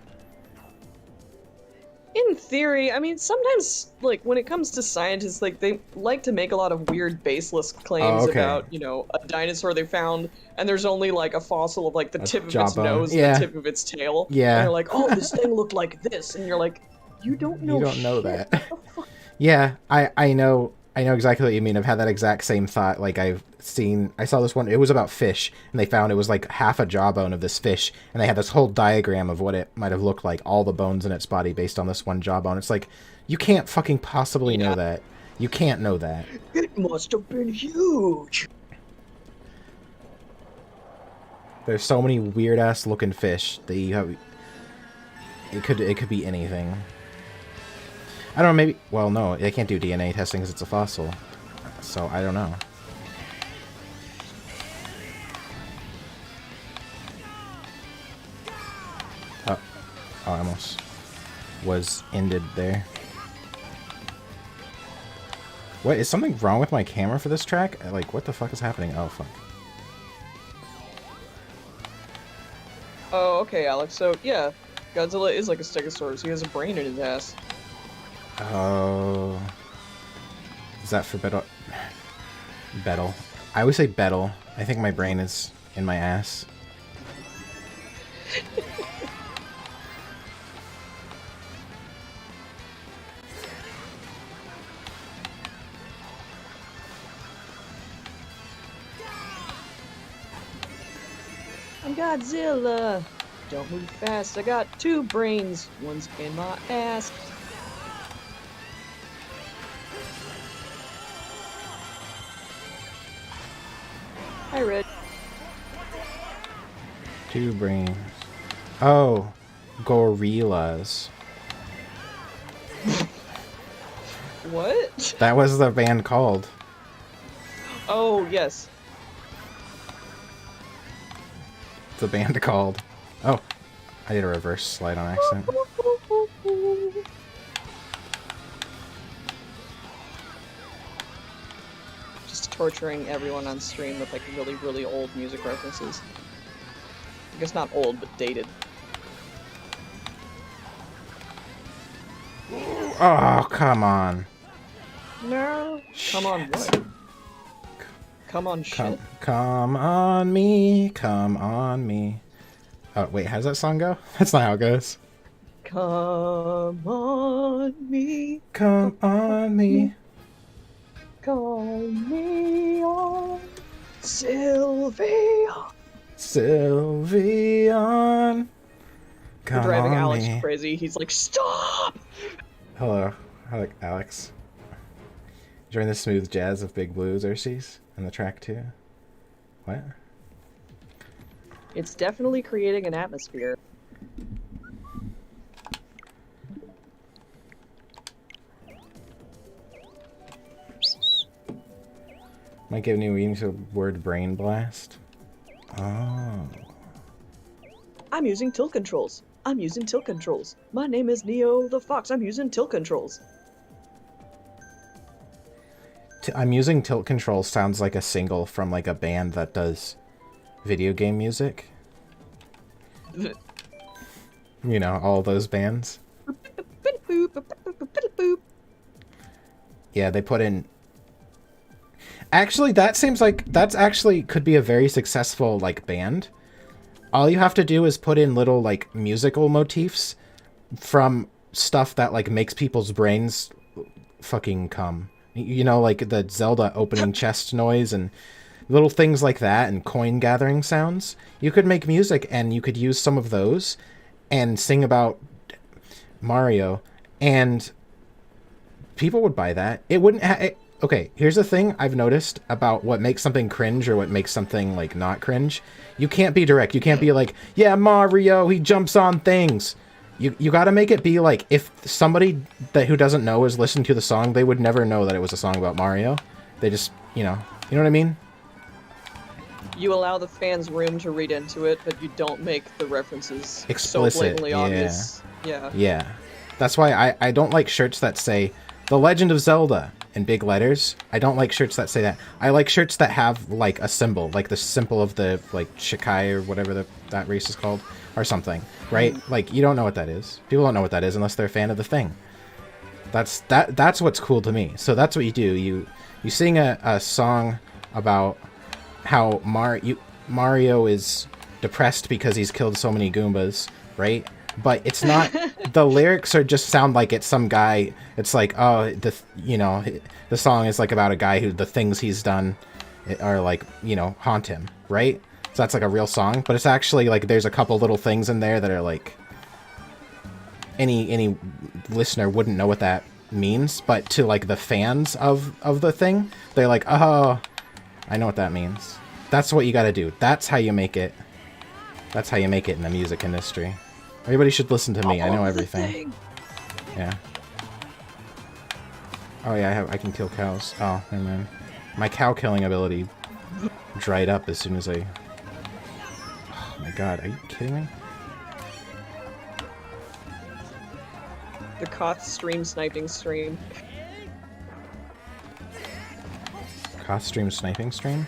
In theory, I mean, sometimes, like, when it comes to scientists, like, they like to make a lot of weird, baseless claims about, you know, a dinosaur they found, and there's only, like, a fossil of, like, the tip of its jawbone. nose Yeah. and the tip of its tail. Yeah. And they're like, oh, this thing looked like this. And you're like, you don't know You don't know shit. that. Yeah, I know exactly what you mean. I've had that exact same thought. Like, I saw this one, it was about fish, and they found it was like half a jawbone of this fish, and they had this whole diagram of what it might have looked like, all the bones in its body based on this one jawbone. It's like, you can't fucking possibly know that. You can't know that. It must have been huge. There's so many weird ass looking fish that you have. It could be anything. I don't know, maybe... Well, no, they can't do DNA testing because it's a fossil. So, I don't know. Oh, I almost was ended there. What, is something wrong with my camera for this track? Like, what the fuck is happening? Oh, fuck. Oh, okay, Alex. So, yeah, Godzilla is like a Stegosaurus. He has a brain in his ass. Oh. Is that for Betel? Betel. I always say Betel. I think my brain is in my ass. I'm Godzilla. Don't move fast. I got two brains. One's in my ass. Hi, Red. Two brains. Oh. Gorillas. What? That was the band called. Oh, yes. The band called. Oh, I did a reverse slide on accident. Just torturing everyone on stream with like really, really old music references. I guess not old, but dated. Oh, come on. No. Come on, what? Come on, shit. Come on me, come on me. Oh, wait, how does that song go? That's not how it goes. Come on me. Come on me. Call me on Sylvia. Sylveon. Come We're driving on Alex me. crazy. He's like, stop! Hello, Alex. Join the smooth jazz of Big Blues, Ursies, and the track too. What? It's definitely creating an atmosphere. Might give new meaning to the word brain blast. Oh. I'm using tilt controls. I'm using tilt controls. My name is Neo the Fox. I'm using tilt controls. I'm using tilt controls sounds like a single from like a band that does video game music. You know, all those bands. Yeah, they put in... Actually, that seems like... That's actually could be a very successful, like, band. All you have to do is put in little, like, musical motifs from stuff that, like, makes people's brains fucking come. You know, like the Zelda opening chest noise and little things like that and coin gathering sounds. You could make music and you could use some of those and sing about Mario and people would buy that. It wouldn't okay, here's the thing I've noticed about what makes something cringe or what makes something like not cringe. You can't be direct. You can't be like, yeah, Mario, he jumps on things. You gotta make it be like, if somebody who doesn't know is listening to the song, they would never know that it was a song about Mario. They just, you know what I mean? You allow the fans room to read into it, but you don't make the references Explicit, so blatantly yeah. obvious. Yeah. Yeah. That's why I don't like shirts that say, The Legend of Zelda, in big letters. I don't like shirts that say that. I like shirts that have, like, a symbol, like the symbol of the, like, Shikai or whatever that race is called, or something, right? Like, you don't know what that is. People don't know what that is unless they're a fan of the thing. That's what's cool to me. So that's what you do. You sing a song about how Mario is depressed because he's killed so many Goombas, right? But it's not, the lyrics are just sound like it's some guy, it's like, oh, the song is like about a guy who the things he's done are like, haunt him, right? So that's like a real song, but it's actually like, there's a couple little things in there that are like, any listener wouldn't know what that means, but to like the fans of the thing, they're like, oh, I know what that means. That's what you gotta do. That's how you make it. That's how you make it in the music industry. Everybody should listen to me. I know everything. Yeah. Oh yeah, I can kill cows. Oh, never mind. My cow killing ability dried up as soon as I... Oh my god, are you kidding me? The Koth stream sniping stream. Koth stream sniping stream?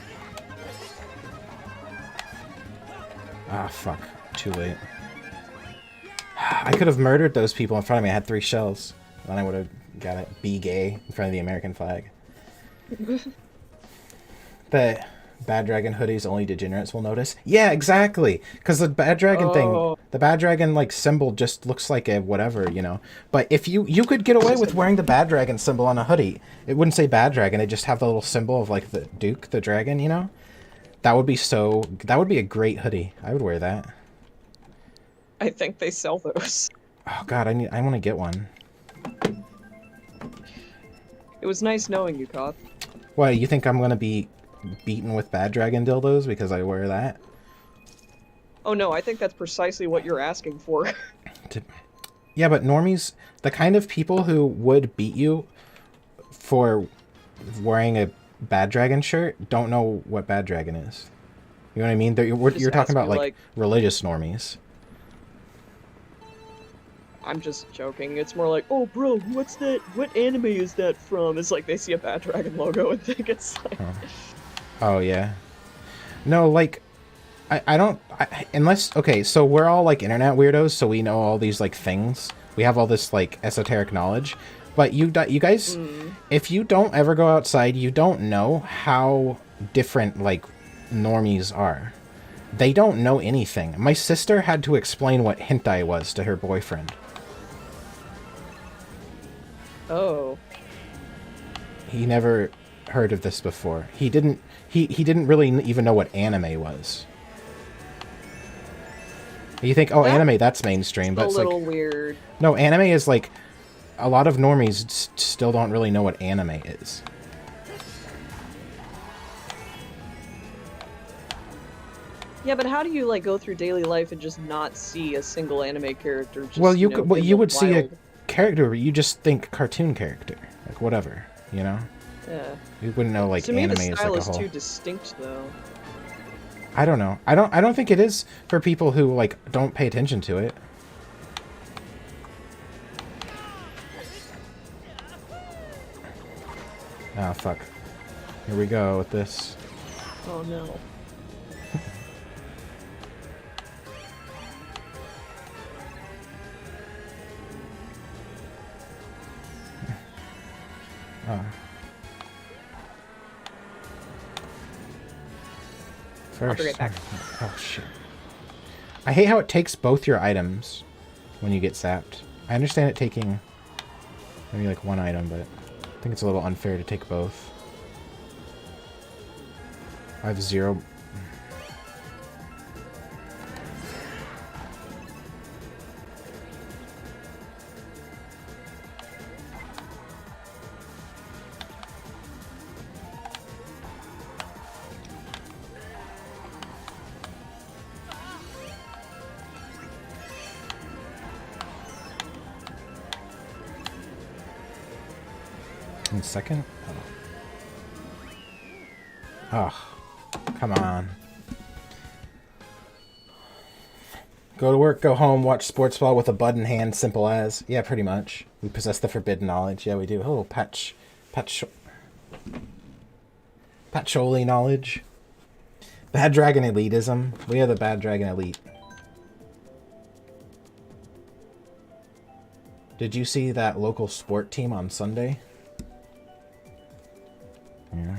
Ah, fuck. Too late. I could have murdered those people in front of me. I had 3 shells. Then I would have got it. Be gay in front of the American flag. The Bad Dragon hoodies only degenerates will notice. Yeah, exactly. Because the Bad Dragon thing, the Bad Dragon like symbol just looks like a whatever, But if you could get away with wearing the Bad Dragon symbol on a hoodie, it wouldn't say Bad Dragon. It'd just have the little symbol of like the Duke, the dragon, That would be a great hoodie. I would wear that. I think they sell those. Oh god, I want to get one. It was nice knowing you, Koth. Why, you think I'm going to be beaten with Bad Dragon dildos because I wear that? Oh no, I think that's precisely what you're asking for. Yeah, but normies, the kind of people who would beat you, for wearing a Bad Dragon shirt don't know what Bad Dragon is. You know what I mean? You're talking about like religious normies. I'm just joking. It's more like, oh, bro, what's that? What anime is that from? It's like they see a Bad Dragon logo and think it's like. Oh yeah. No, like, I don't. Unless okay, so we're all like internet weirdos, so we know all these like things. We have all this like esoteric knowledge, but you guys, if you don't ever go outside, you don't know how different like normies are. They don't know anything. My sister had to explain what hentai was to her boyfriend. Oh. He never heard of this before. He didn't really even know what anime was. You think, oh, anime, that's mainstream, but it's like... a little weird. No, anime is like... A lot of normies still don't really know what anime is. Yeah, but how do you like go through daily life and just not see a single anime character? Just, Well, you would see a wild... character, but you just think cartoon character, like whatever, you know? Yeah. You wouldn't know like to me, anime the is like style a is whole. too distinct, though. I don't know. I don't think it is for people who like don't pay attention to it. Oh fuck. Here we go with this. Oh no. First. I'll be right back. Oh shit. I hate how it takes both your items when you get zapped. I understand it taking maybe like one item, but I think it's a little unfair to take both. I have 0. In second? Oh, come on. Go to work, go home, watch sports ball with a bud in hand, simple as. Yeah, pretty much. We possess the forbidden knowledge. Yeah, we do. Oh, patchouli knowledge. Bad Dragon elitism. We are the Bad Dragon elite. Did you see that local sport team on Sunday? Yeah.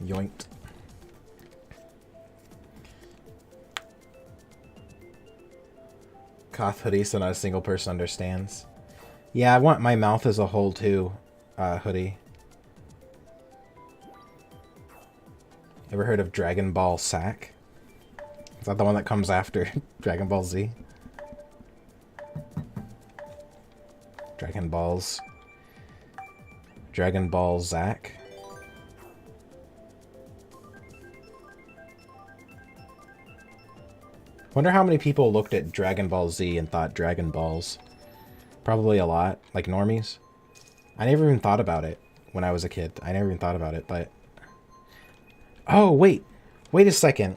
Yoinked. Cough hoodie so not a single person understands. Yeah, I want my mouth as a whole too, hoodie. Ever heard of Dragon Ball Sack? Is that the one that comes after Dragon Ball Z? Dragon Balls. Dragon Ball Zack. Wonder how many people looked at Dragon Ball Z and thought Dragon Balls. Probably a lot, like normies. I never even thought about it when I was a kid. I never even thought about it, but... Oh, wait. Wait a second.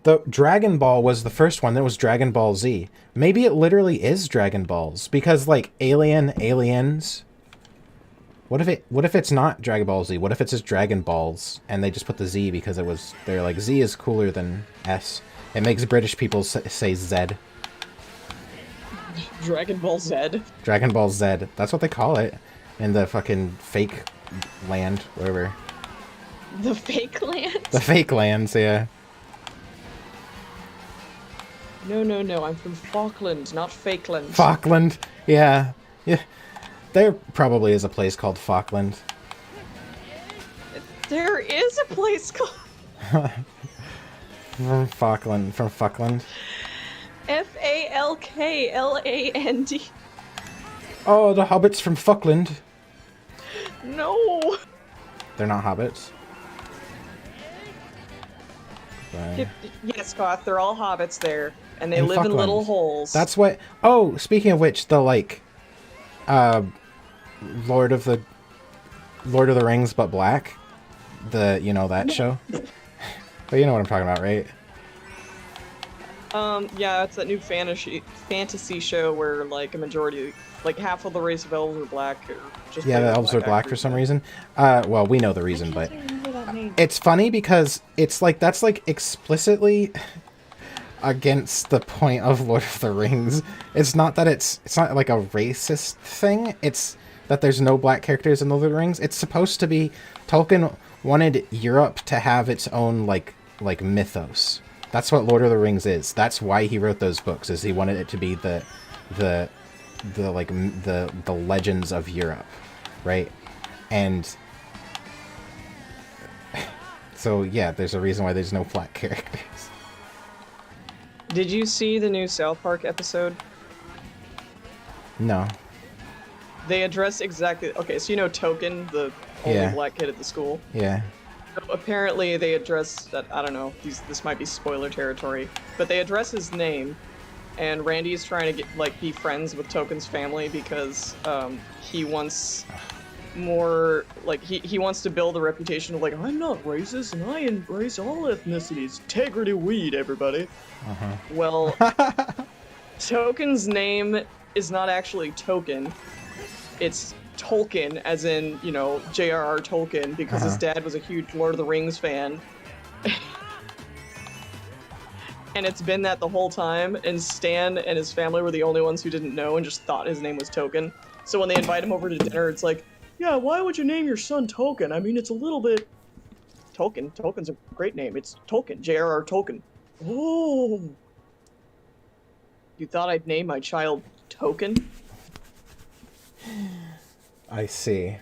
The Dragon Ball was the first one, then it was Dragon Ball Z. Maybe it literally is Dragon Balls, because, like, aliens... What if it's not Dragon Ball Z? What if it's just Dragon Balls, and they just put the Z because they're like, Z is cooler than S. It makes British people say Z. Dragon Ball Z. Dragon Ball Z. That's what they call it in the fucking fake land, wherever. The fake land? The fake lands, yeah. No, I'm from Falkland, not Fakeland. Falkland, yeah. Yeah. There probably is a place called Falkland. There is a place called... From Falkland. Falkland. Oh, the hobbits from Falkland. No! They're not hobbits. But... Yes, Goth, they're all hobbits there. And they live in little holes. That's what... Oh, speaking of which, the, like... Lord of the Rings, but black. You know, that show? But you know what I'm talking about, right? Yeah, it's that new fantasy show where, like, a majority... Like, half of the race of elves are black. Or just yeah, the elves are black for some reason. Well, we know the reason, but... It's funny because it's, like, that's, like, explicitly... against the point of Lord of the Rings. It's not that it's not like a racist thing. It's that there's no black characters in Lord of the Rings. It's supposed to be Tolkien wanted Europe to have its own like mythos. That's what Lord of the Rings is. That's why he wrote those books. Is he wanted it to be the legends of Europe, right? And so yeah, there's a reason why there's no black characters. Did you see the new South Park episode? No. They address exactly... Okay, so you know Token, the only black kid at the school? Yeah. So apparently they address that... I don't know, this might be spoiler territory, but they address his name, and Randy's trying to be friends with Token's family because he wants more... Like, he wants to build a reputation of, like, I'm not racist, and I embrace all ethnicities. Integrity weed, everybody. Uh-huh. Well, Token's name is not actually Token. It's Tolkien, as in, you know, J.R.R. Tolkien, because his dad was a huge Lord of the Rings fan. And it's been that the whole time, and Stan and his family were the only ones who didn't know and just thought his name was Token. So when they invite him over to dinner, it's like, yeah, why would you name your son Token? I mean, it's a little bit... Tolkien. Tolkien's a great name. It's Tolkien. J.R.R. Tolkien. Oh. You thought I'd name my child Token? I see.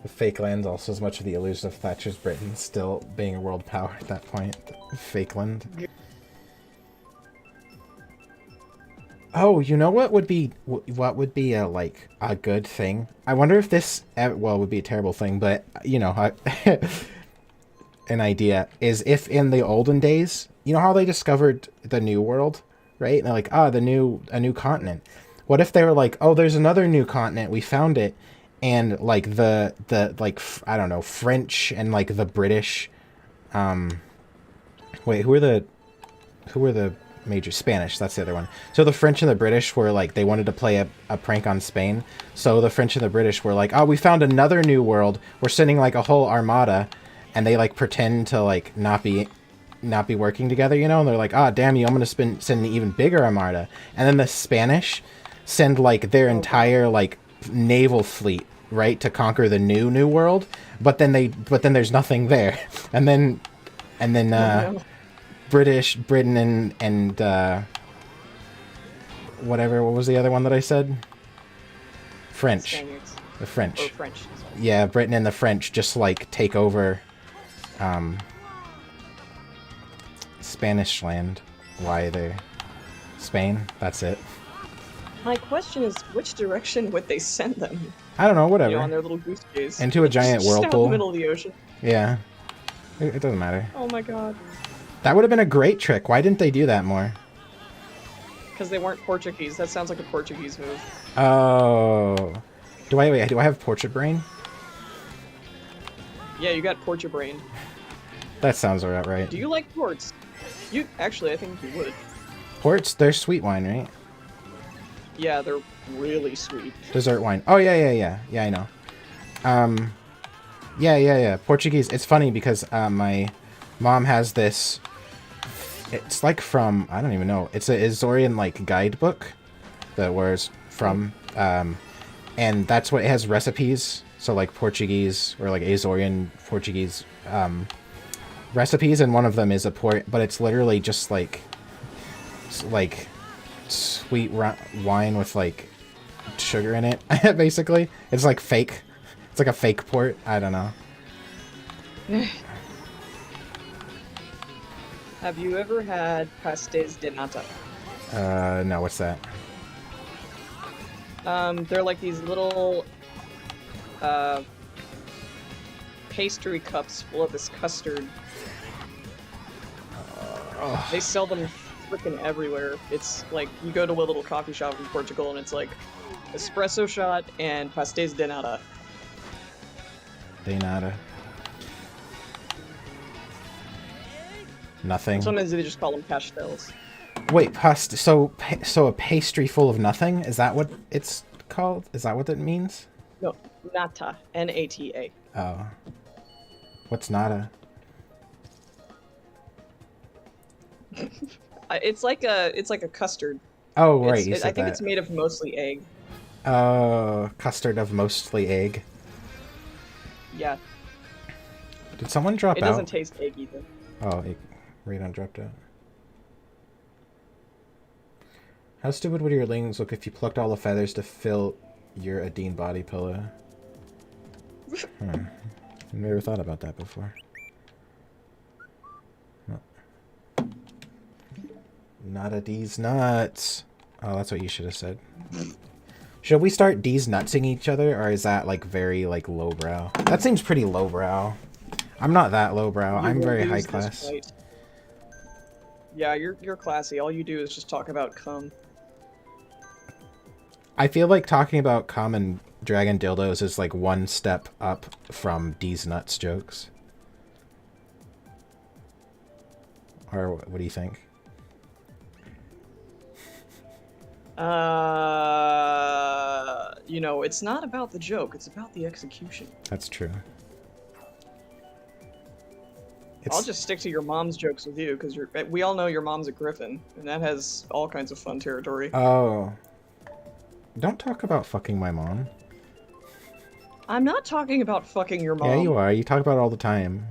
The fake land also as much of the illusion of Thatcher's Britain still being a world power at that point. Fake land. Oh, you know what would be a like a good thing? I wonder if this would be a terrible thing, but you know, an idea is if in the olden days, you know how they discovered the New World, right? And they're like, a new continent. What if they were like, oh, there's another new continent, we found it, and like the like I don't know, French and like the British, wait, who are the major Spanish, that's the other one. So the French and the British were like, they wanted to play a prank on Spain. So the French and the British were like, oh, we found another new world. We're sending like a whole armada, and they like pretend to like not be working together, you know? And they're like, ah, damn you, I'm gonna send an even bigger armada. And then the Spanish send like their entire like naval fleet, right, to conquer the new world. But then there's nothing there. And then Britain and whatever, what was the other one that I said? French. Spaniards. The French. Or French. Yeah, Britain and the French just like take over Spanish land. Why they're Spain, that's it. My question is, which direction would they send them? I don't know, whatever. You know, on their little goose chase. Into a giant Just out in whirlpool. the middle of the ocean. Yeah. It doesn't matter. Oh my god. That would have been a great trick. Why didn't they do that more? Because they weren't Portuguese. That sounds like a Portuguese move. Oh. Do I have portrait brain? Yeah, you got Portia brain. That sounds about right. Do you like ports? Actually, I think you would. Ports, they're sweet wine, right? Yeah, they're really sweet. Dessert wine. Oh, yeah, I know. Yeah. Portuguese. It's funny because my mom has this. It's like from, I don't even know. It's a Azorian like guidebook that was from, and that's what it has recipes. So like Portuguese or like Azorian Portuguese recipes, and one of them is a port, but it's literally just like sweet wine with like sugar in it. Basically, it's like fake. It's like a fake port. I don't know. Have you ever had pastéis de nata? No, what's that? They're like these little pastry cups full of this custard. They sell them freaking everywhere. It's like you go to a little coffee shop in Portugal and it's like espresso shot and pastéis de nata. De nada. Nothing. Sometimes they just call them pastels. Wait, so a pastry full of nothing? Is that what it's called? Is that what it means? No, nata. N-A-T-A. Oh. What's nata? It's like a custard. Oh, right, you said I think that. it's made of mostly egg. Oh, custard of mostly egg. Yeah. Did someone drop out? It doesn't taste eggy though. Oh, Radon dropped out. How stupid would your leggings look if you plucked all the feathers to fill your Adine body pillow? I've never thought about that before. No. Not a D's nuts. Oh, that's what you should have said. Should we start D's nutsing each other, or is that like very like lowbrow? That seems pretty lowbrow. I'm not that lowbrow. I'm very high class. Yeah, you're classy. All you do is just talk about cum. I feel like talking about cum and dragon dildos is like one step up from D's nuts jokes. Or what do you think? You know, it's not about the joke, it's about the execution. That's true. I'll just stick to your mom's jokes with you, because we all know your mom's a griffin, and that has all kinds of fun territory. Oh. Don't talk about fucking my mom. I'm not talking about fucking your mom. Yeah, you are. You talk about it all the time.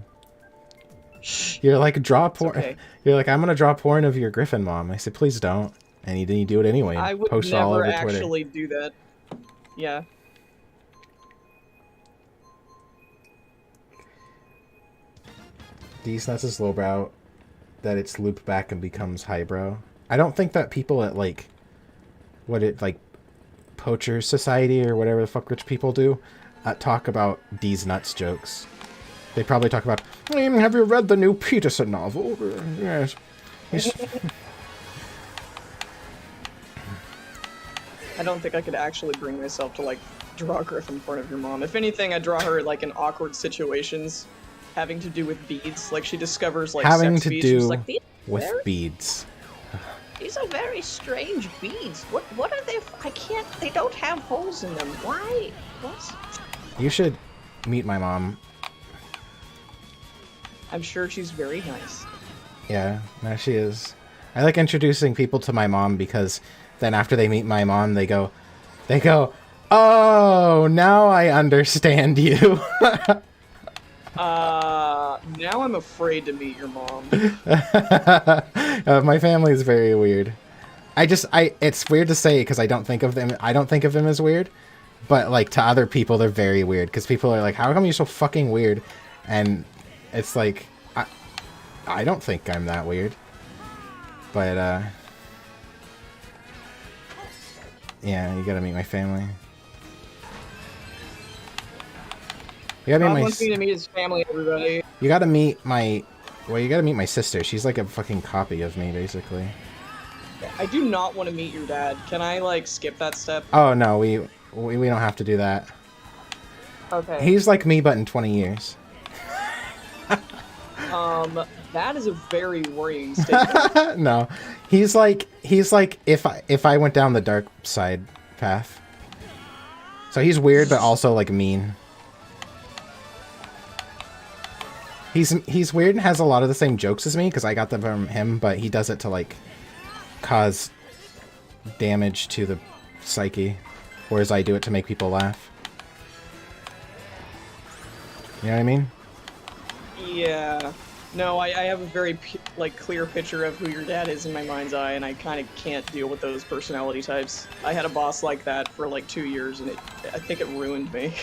Shh. You're like, draw porn. Okay. You're like, I'm gonna draw porn of your griffin mom. I said, please don't. And then you do it anyway. I would post it all never over Twitter. actually do that. Yeah. D's nuts is lowbrow, that it's looped back and becomes highbrow. I don't think that people at like, like, Poachers Society or whatever the fuck rich people do, talk about D's nuts jokes. They probably talk about, have you read the new Peterson novel? Yes. I don't think I could actually bring myself to, like, draw Griffin in front of your mom. If anything, I draw her, like, in awkward situations having to do with beads. Like, she discovers, like, having sex to beads. do She's like, with beads. These are very strange beads. What are they? I can't. They don't have holes in them. Why? What? You should meet my mom. I'm sure she's very nice. Yeah, no, she is. I like introducing people to my mom because then after they meet my mom, they go, oh, now I understand you. Now I'm afraid to meet your mom. My family is very weird. It's weird to say because I don't think of them as weird, but like to other people, they're very weird because people are like, how come you're so fucking weird? And it's like, I don't think I'm that weird, but yeah, you gotta meet my family. You gotta God wants me to meet his family, everybody. You gotta meet my sister. She's like a fucking copy of me, basically. I do not want to meet your dad. Can I, like, skip that step? Oh, no, we don't have to do that. Okay. He's like me, but in 20 years. That is a very worrying statement. No. He's like if I went down the dark side path. So he's weird, but also, like, mean. He's weird and has a lot of the same jokes as me, because I got them from him, but he does it to, like, cause damage to the psyche, whereas I do it to make people laugh. You know what I mean? Yeah. No, I have a very, like, clear picture of who your dad is in my mind's eye, and I kind of can't deal with those personality types. I had a boss like that for, like, 2 years, and I think it ruined me.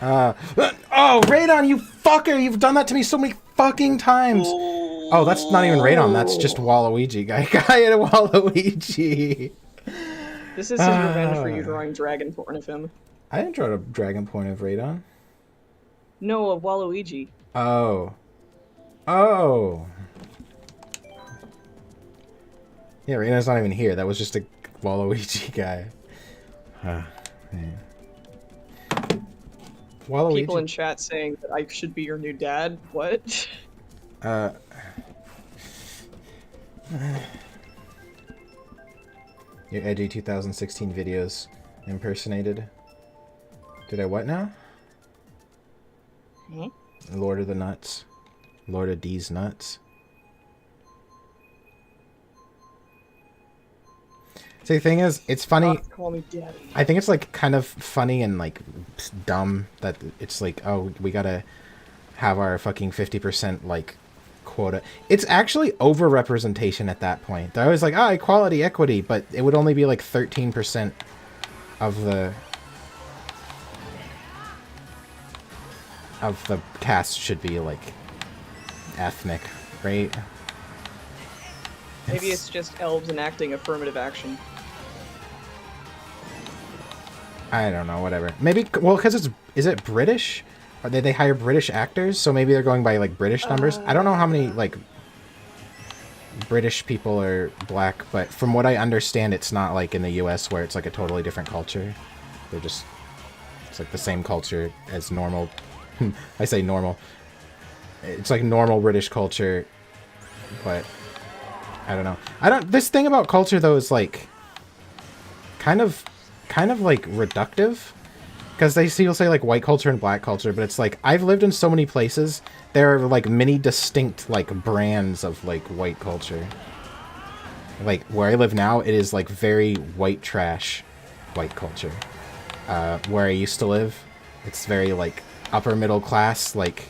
Oh, Radon, you fucker! You've done that to me so many fucking times! Oh, that's not even radon. That's just Waluigi. Guy at Waluigi. This is his revenge for you drawing dragon porn of him. I didn't draw a dragon point of radon. No, of Waluigi. Oh. Oh. Yeah, Reina's not even here. That was just a Waluigi guy. Waluigi. People in chat saying that I should be your new dad. What? Your edgy 2016 videos impersonated. Did I what now? Hmm? Lord of the Nuts. Lord of D's Nuts. See, the thing is, it's funny. Call me daddy. I think it's like kind of funny and like dumb that it's like, oh, we gotta have our fucking 50% like quota. It's actually over-representation at that point. They're always like, ah, equality, equity, but it would only be like 13% of the cast should be like ethnic, right? Maybe it's just elves enacting affirmative action. I don't know, whatever. Maybe, well, because is it British? Or they hire British actors, so maybe they're going by, like, British numbers? I don't know how many, like, British people are black, but from what I understand, it's not like in the US where it's, like, a totally different culture. They're just, it's, like, the same culture as normal. I say normal. It's, like, normal British culture, but I don't know. This thing about culture, though, is, like, kind of like reductive, because you'll say like white culture and black culture, but it's like I've lived in so many places. There are like many distinct like brands of like white culture. Like where I live now, it is like very white trash white culture. Where I used to live, it's very like upper middle class, like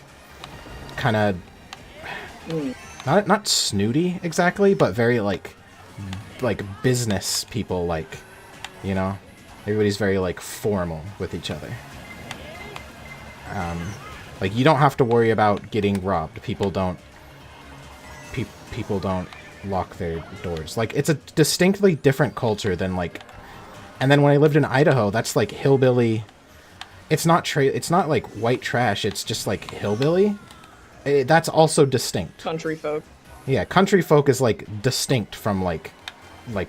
kind of not snooty exactly, but very like business people, like, you know. Everybody's very, like, formal with each other. Like, you don't have to worry about getting robbed. People don't lock their doors. Like, it's a distinctly different culture than, like... And then when I lived in Idaho, that's, like, hillbilly... It's not, like, white trash. It's just, like, hillbilly. That's also distinct. Country folk. Yeah, country folk is, like, distinct from, like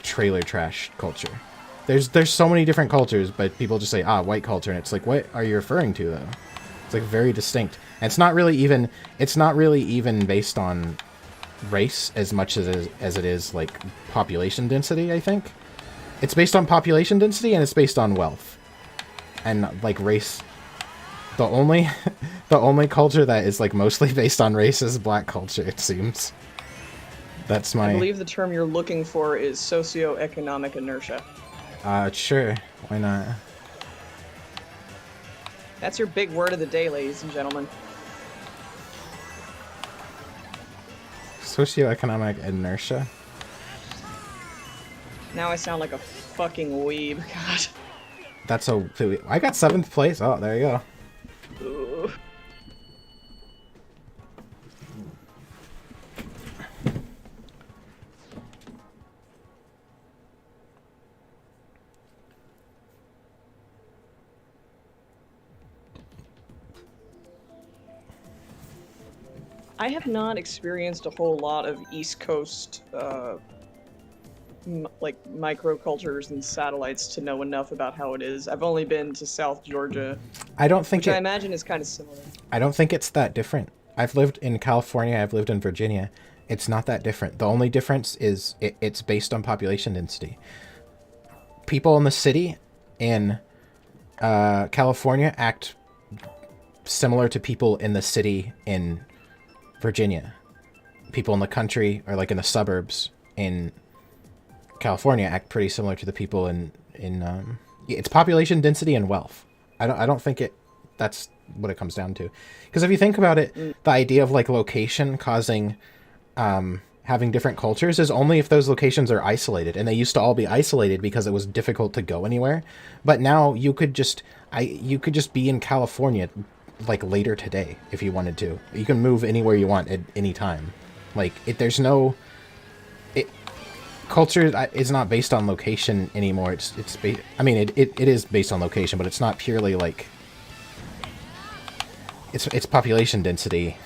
trailer trash culture. There's so many different cultures, but people just say, white culture, and it's like, what are you referring to, though? It's, like, very distinct. And it's not really even based on race as much as it is, like, population density, I think. It's based on population density, and it's based on wealth. And, like, race... The only culture that is, like, mostly based on race is black culture, it seems. That's my... I believe the term you're looking for is socioeconomic inertia. Sure. Why not? That's your big word of the day, ladies and gentlemen. Socioeconomic inertia? Now I sound like a fucking weeb. God. That's I got 7th place. Oh, there you go. Ugh. I have not experienced a whole lot of East Coast, like, microcultures and satellites to know enough about how it is. I've only been to South Georgia, I imagine is kind of similar. I don't think it's that different. I've lived in California, I've lived in Virginia. It's not that different. The only difference is it's based on population density. People in the city in California act similar to people in the city in Virginia. People in the country, or like in the suburbs in California, act pretty similar to the people in it's population density and wealth. I don't think that's what it comes down to. Because if you think about it, the idea of like location causing having different cultures is only if those locations are isolated, and they used to all be isolated because it was difficult to go anywhere. But now you could just be in California like later today if you wanted to. You can move anywhere you want at any time. Like, there's no... Culture is not based on location anymore. I mean, it is based on location, but it's not purely, like... It's population density.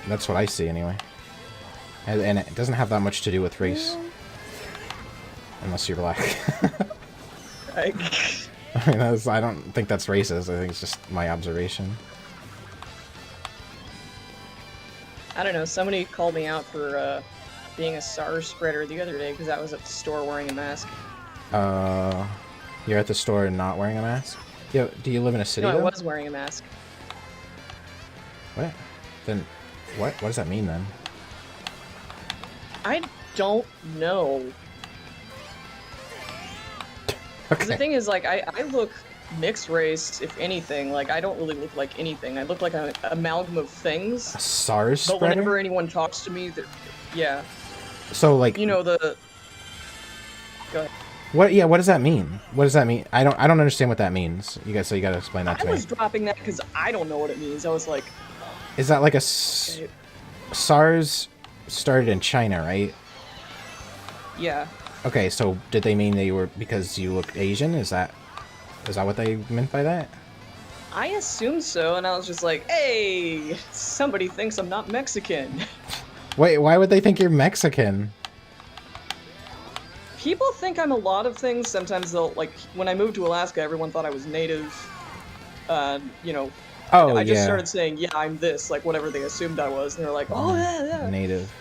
That's what I see, anyway. And it doesn't have that much to do with race. Unless you're black. I I mean, I don't think that's racist. I think it's just my observation. I don't know. Somebody called me out for being a SARS spreader the other day because I was at the store wearing a mask. You're at the store and not wearing a mask? Yo, do you live in a city, No, I though? was wearing a mask. What? Then, what does that mean, then? I don't know. Okay. The thing is, like, I look mixed race, if anything. Like, I don't really look like anything. I look like an amalgam of things. A SARS But spreader? whenever anyone talks to me, yeah. So, like... You know, the... Go ahead. What? Yeah, what does that mean? What does that mean? I don't understand what that means. So you gotta explain that to I me. was dropping that because I don't know what it means. I was like... Is that like a... Okay. SARS started in China, right? Yeah. Okay, so did they mean they were because you look Asian? Is that what they meant by that? I assumed so, and I was just like, hey, somebody thinks I'm not Mexican. Wait, why would they think you're Mexican? People think I'm a lot of things. Sometimes they'll, like, when I moved to Alaska, everyone thought I was native. You know, Oh, I just yeah. started saying, yeah, I'm this, like, whatever they assumed I was, and they're like, oh, yeah. Native.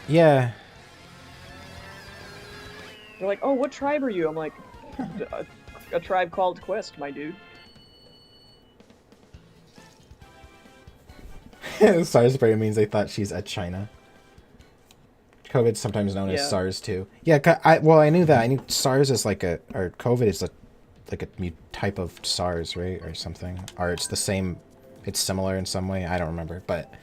Yeah. They're like, oh, what tribe are you? I'm like, a tribe called Quest, my dude. SARS spreader means they thought she's at China. COVID's sometimes known as Yeah. SARS too. Yeah, I knew that. I knew SARS is like or COVID is like a new type of SARS, right, or something. Or it's the same. It's similar in some way. I don't remember, but.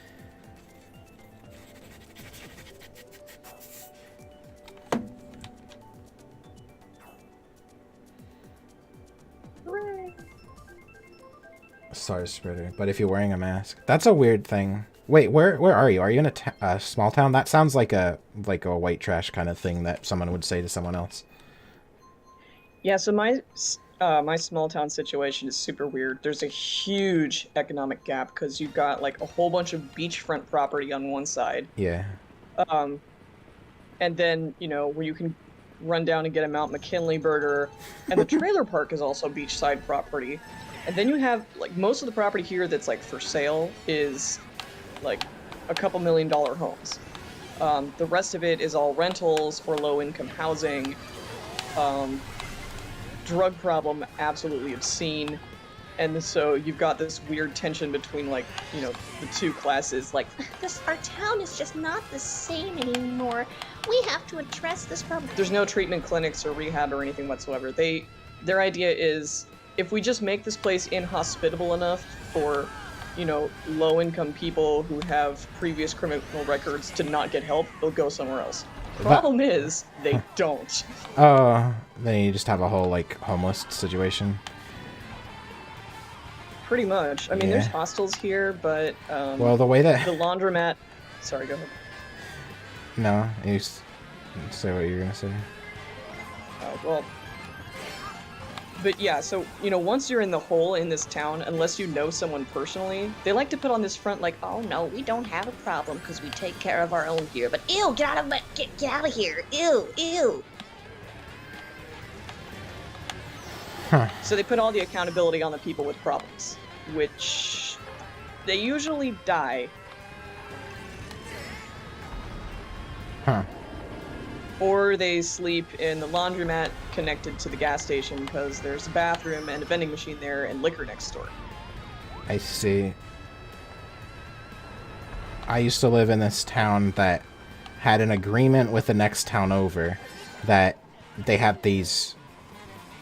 SARS spreader. But if you're wearing a mask, that's a weird thing. Wait, where are you? Are you in a small town? That sounds like a white trash kind of thing that someone would say to someone else. Yeah, so my small town situation is super weird. There's a huge economic gap because you've got like a whole bunch of beachfront property on one side, Yeah. and then you know where you can run down and get a Mount McKinley burger, and the trailer park is also beachside property, and then you have like most of the property here that's like for sale is like a couple $1 million homes. The rest of it is all rentals or low-income housing. Drug problem absolutely obscene, and so you've got this weird tension between like, you know, the two classes. Like, Our town is just not the same anymore. We have to address this problem. there's no treatment clinics or rehab or anything whatsoever. Their idea is if we just make this place inhospitable enough for, you know, low-income people who have previous criminal records to not get help, they'll go somewhere else. Problem is, they don't. Then you just have a whole like homeless situation. Pretty much. I mean, Yeah. there's hostels here, but Well, the way that the laundromat. Sorry, go ahead. no, you say what you're gonna say. Well, but yeah, so, you know, once you're in the hole in this town, unless you know someone personally, they like to put on this front like, Oh no, we don't have a problem because we take care of our own here. But ew, get out of get out of here. Ew, ew. so they put all the accountability on the people with problems, which they usually die, Huh. or they sleep in the laundromat connected to the gas station because there's a bathroom and a vending machine there and liquor next door. I see. I used to live in this town that had an agreement with the next town over that they had these,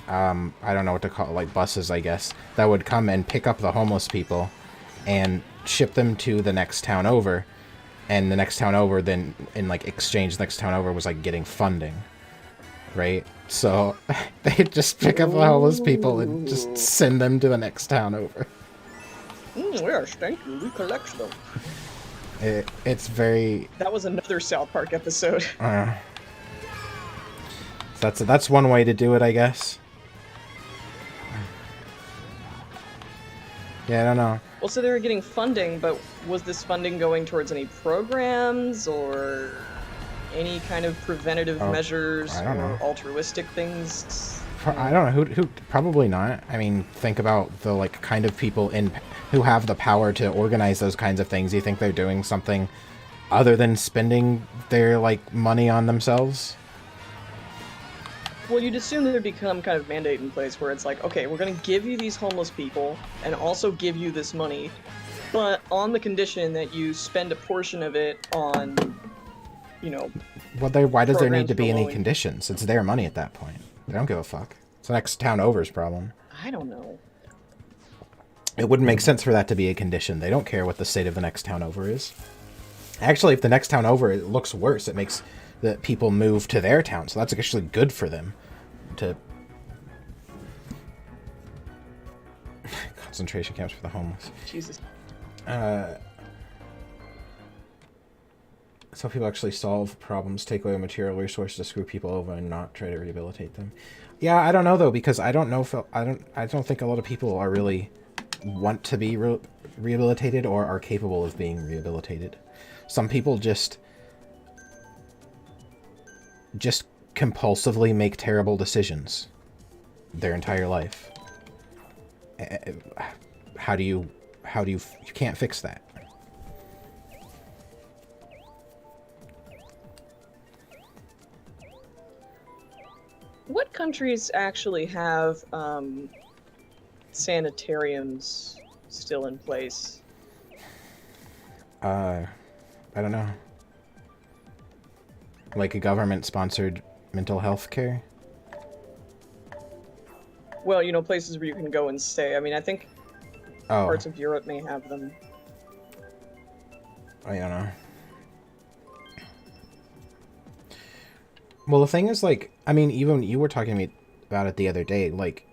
I don't know what to call it, like buses, I guess, that would come and pick up the homeless people and ship them to the next town over. And the next town over then, in like exchange, the next town over was like getting funding. Right? So they'd just pick up the homeless people and just send them to the next town over. Yes, thank you. We collect them. It's very. That was another South Park episode. That's one way to do it, I guess. Yeah, I don't know. Well, so they were getting funding, but was this funding going towards any programs or any kind of preventative measures I don't or know. altruistic things? I don't know who probably not. I mean, think about the like kind of people who have the power to organize those kinds of things. You think they're doing something other than spending their like money on themselves? Well, you'd assume there'd become kind of mandate in place where it's like, okay, we're going to give you these homeless people and also give you this money, but on the condition that you spend a portion of it on, you know. Well, why does there need to be any programs conditions? It's their money at that point. They don't give a fuck. It's the next town over's problem. I don't know. It wouldn't make sense for that to be a condition. They don't care what the state of the next town over is. Actually, if the next town over it looks worse, it makes the people move to their town. So that's actually good for them. To concentration camps for the homeless. Jesus. So people actually solve problems, take away material resources to screw people over, and not try to rehabilitate them. Yeah, I don't know though, because I don't know if I don't think a lot of people are really want to be rehabilitated or are capable of being rehabilitated. Some people just compulsively make terrible decisions their entire life. How do you can't fix that. What countries actually have sanitariums still in place? I don't know. Like a government-sponsored mental health care? Well, you know, places where you can go and stay. I mean, I think parts of Europe may have them. I don't know. Well, the thing is, like, I mean, even you were talking to me about it the other day. Like,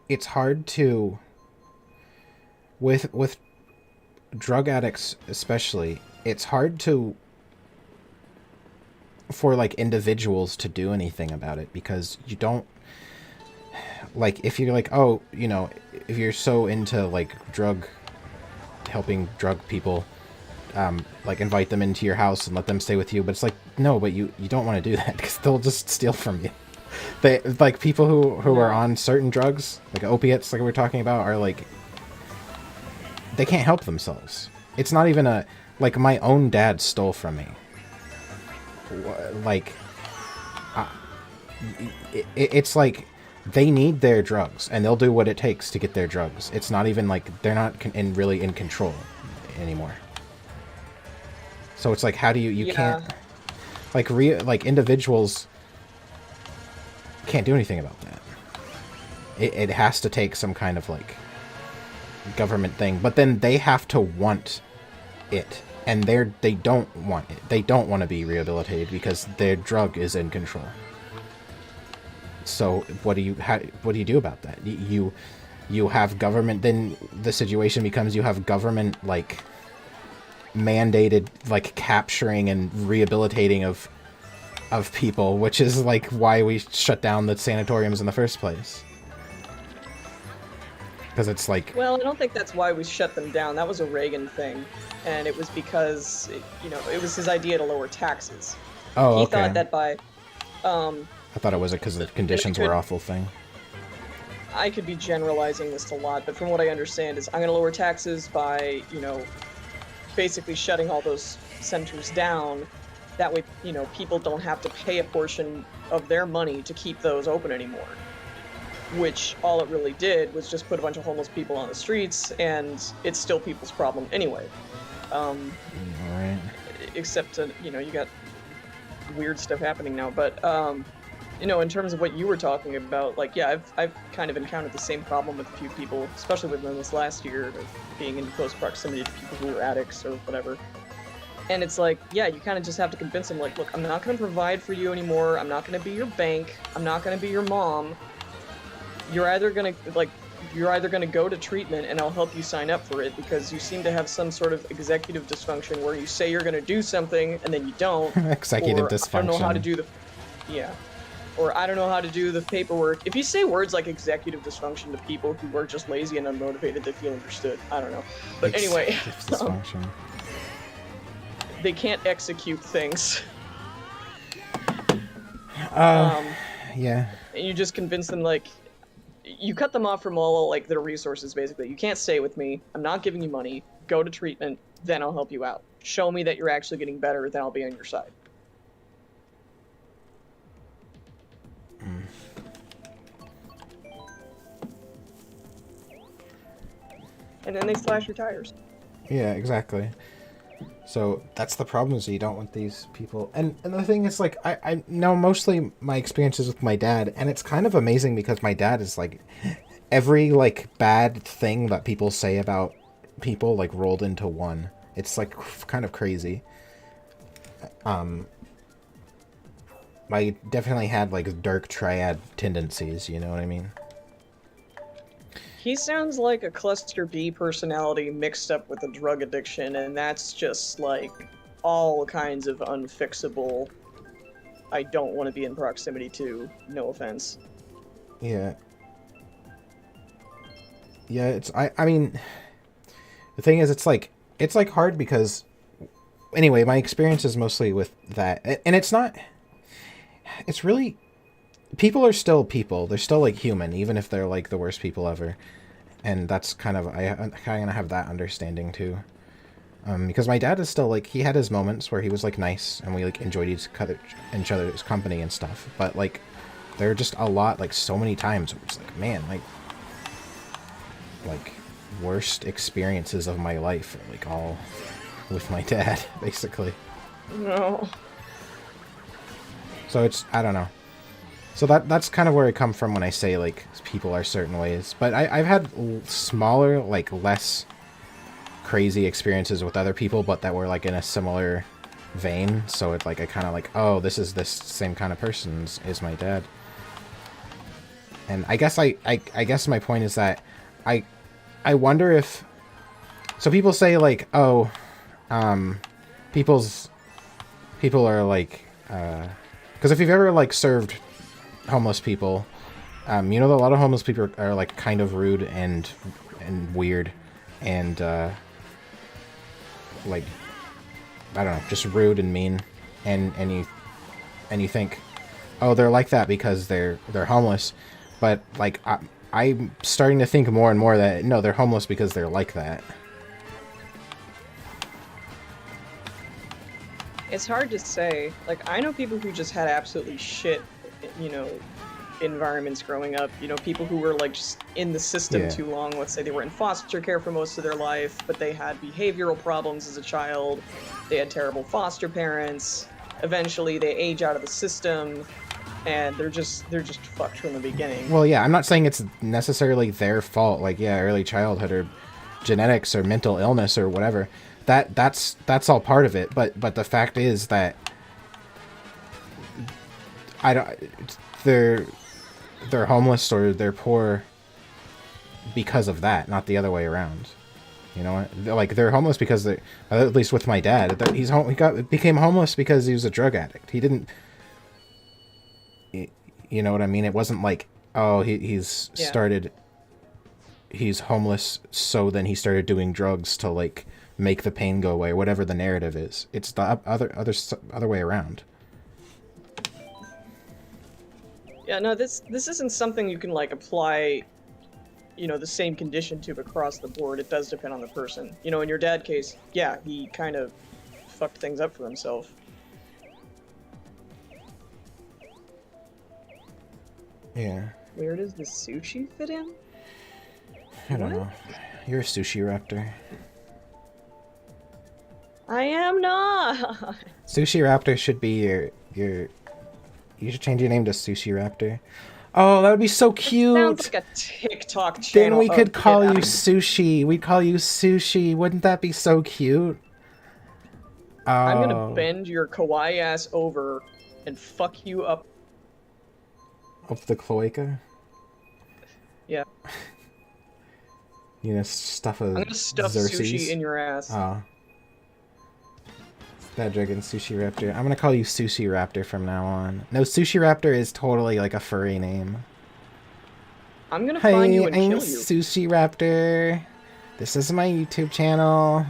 it's hard to, with drug addicts especially, it's hard for like individuals to do anything about it, because you don't, like, if you're like, oh, you know, if you're so into like helping drug people, like invite them into your house and let them stay with you, but it's like, no, but you don't want to do that because they'll just steal from you. They, like, people who are on certain drugs, like opiates, like we were talking about, are like, they can't help themselves. It's not even like, my own dad stole from me. Like, it's like, they need their drugs, and they'll do what it takes to get their drugs. It's not even like, they're not really in control anymore. So it's like, how do you can't, like, individuals can't do anything about that. It has to take some kind of, like, government thing, but then they have to want it, and they don't want it. They don't want to be rehabilitated because their drug is in control. So what do you do about that? You have government, then the situation becomes you have government, like, mandated, like, capturing and rehabilitating of people, which is like why we shut down the sanatoriums in the first place. Because it's like, well, I don't think that's why we shut them down. That was a Reagan thing, and it was because, you know, it was his idea to lower taxes. Oh, he okay. thought that by I thought it was because the conditions were awful thing. I could be generalizing this a lot, but from what I understand is I'm going to lower taxes by, you know, basically shutting all those centers down. That way, you know, people don't have to pay a portion of their money to keep those open anymore. Which all it really did was just put a bunch of homeless people on the streets, and it's still people's problem anyway. Alright. Except, you know, you got weird stuff happening now, but, you know, in terms of what you were talking about, like, yeah, I've kind of encountered the same problem with a few people, especially within this last year, of being in close proximity to people who are addicts or whatever. And it's like, yeah, you kind of just have to convince them, like, look, I'm not going to provide for you anymore. I'm not going to be your bank. I'm not going to be your mom. You're either going to, like, you're either going to go to treatment and I'll help you sign up for it because you seem to have some sort of executive dysfunction where you say you're going to do something and then you don't. Executive or dysfunction. I don't know how to do the... Yeah. Or I don't know how to do the paperwork. If you say words like executive dysfunction to people who are just lazy and unmotivated, they feel understood. I don't know. But anyway... Executive dysfunction. They can't execute things. Yeah. And you just convince them, like... You cut them off from all, like, their resources, basically. You can't stay with me. I'm not giving you money. Go to treatment, then I'll help you out. Show me that you're actually getting better, then I'll be on your side. And then they slash your tires. Yeah, exactly. So that's the problem, is you don't want these people. And the thing is, like, I know mostly my experiences with my dad, and it's kind of amazing because my dad is like every like bad thing that people say about people like rolled into one. It's like kind of crazy. I definitely had like dark triad tendencies, you know what I mean? He sounds like a cluster B personality mixed up with a drug addiction, and that's just like all kinds of unfixable. I don't want to be in proximity to. No offense. Yeah. Yeah, I mean, the thing is, it's like hard because, anyway, my experience is mostly with that, and it's not, it's really, people are still people. They're still like human, even if they're like the worst people ever. And that's kind of, I kind of have that understanding too. Because my dad is still like, he had his moments where he was like nice and we like enjoyed each other's company and stuff. But like, there are just a lot, like so many times where it's like, man, like worst experiences of my life are like all with my dad, basically. No. So it's, I don't know. So that's kind of where I come from when I say, like, people are certain ways. But I've had smaller, like, less crazy experiences with other people, but that were, like, in a similar vein. So it's like, I kind of like, oh, this same kind of person is my dad. And I guess I guess my point is that I wonder if... So people say, like, oh, people are, like... Because if you've ever, like, served... homeless people, you know, a lot of homeless people are like kind of rude and weird and like, I don't know, just rude and mean, and you think, oh, they're like that because they're homeless, but like I'm starting to think more and more that no, they're homeless because they're like that. It's hard to say. Like, I know people who just had absolutely shit, you know, environments growing up. You know, people who were like just in the system too long. Let's say they were in foster care for most of their life, but they had behavioral problems as a child. They had terrible foster parents. Eventually they age out of the system and they're just fucked from the beginning. Well, yeah, I'm not saying it's necessarily their fault, like, yeah, early childhood or genetics or mental illness or whatever. That's all part of it, but the fact is that they're homeless or they're poor because of that, not the other way around. You know, like, they're homeless because they, at least with my dad, he became homeless because he was a drug addict. He didn't, you know what I mean? It wasn't like, oh, he's homeless, so then he started doing drugs to like make the pain go away, or whatever the narrative is. It's the other way around. Yeah, no, this isn't something you can like apply, you know, the same condition to across the board. It does depend on the person. You know, in your dad's case, yeah, he kind of fucked things up for himself. Yeah. Where does the sushi fit in? I don't know. You're a sushi raptor. I am not. Sushi Raptor should be your... You should change your name to Sushi Raptor. Oh, that would be so cute! Sounds like a TikTok channel. Then we could call you Sushi. We'd call you Sushi. Wouldn't that be so cute? Oh. I'm gonna bend your kawaii ass over and fuck you up. Up the cloaca? Yeah. You know, stuff a I'm gonna stuff Xerxes. sushi in your ass. Oh. Bad Dragon Sushi Raptor. I'm gonna call you Sushi Raptor from now on. No, Sushi Raptor is totally like a furry name. I'm gonna Hi, find you and I'm kill you. Sushi Raptor. This is my YouTube channel.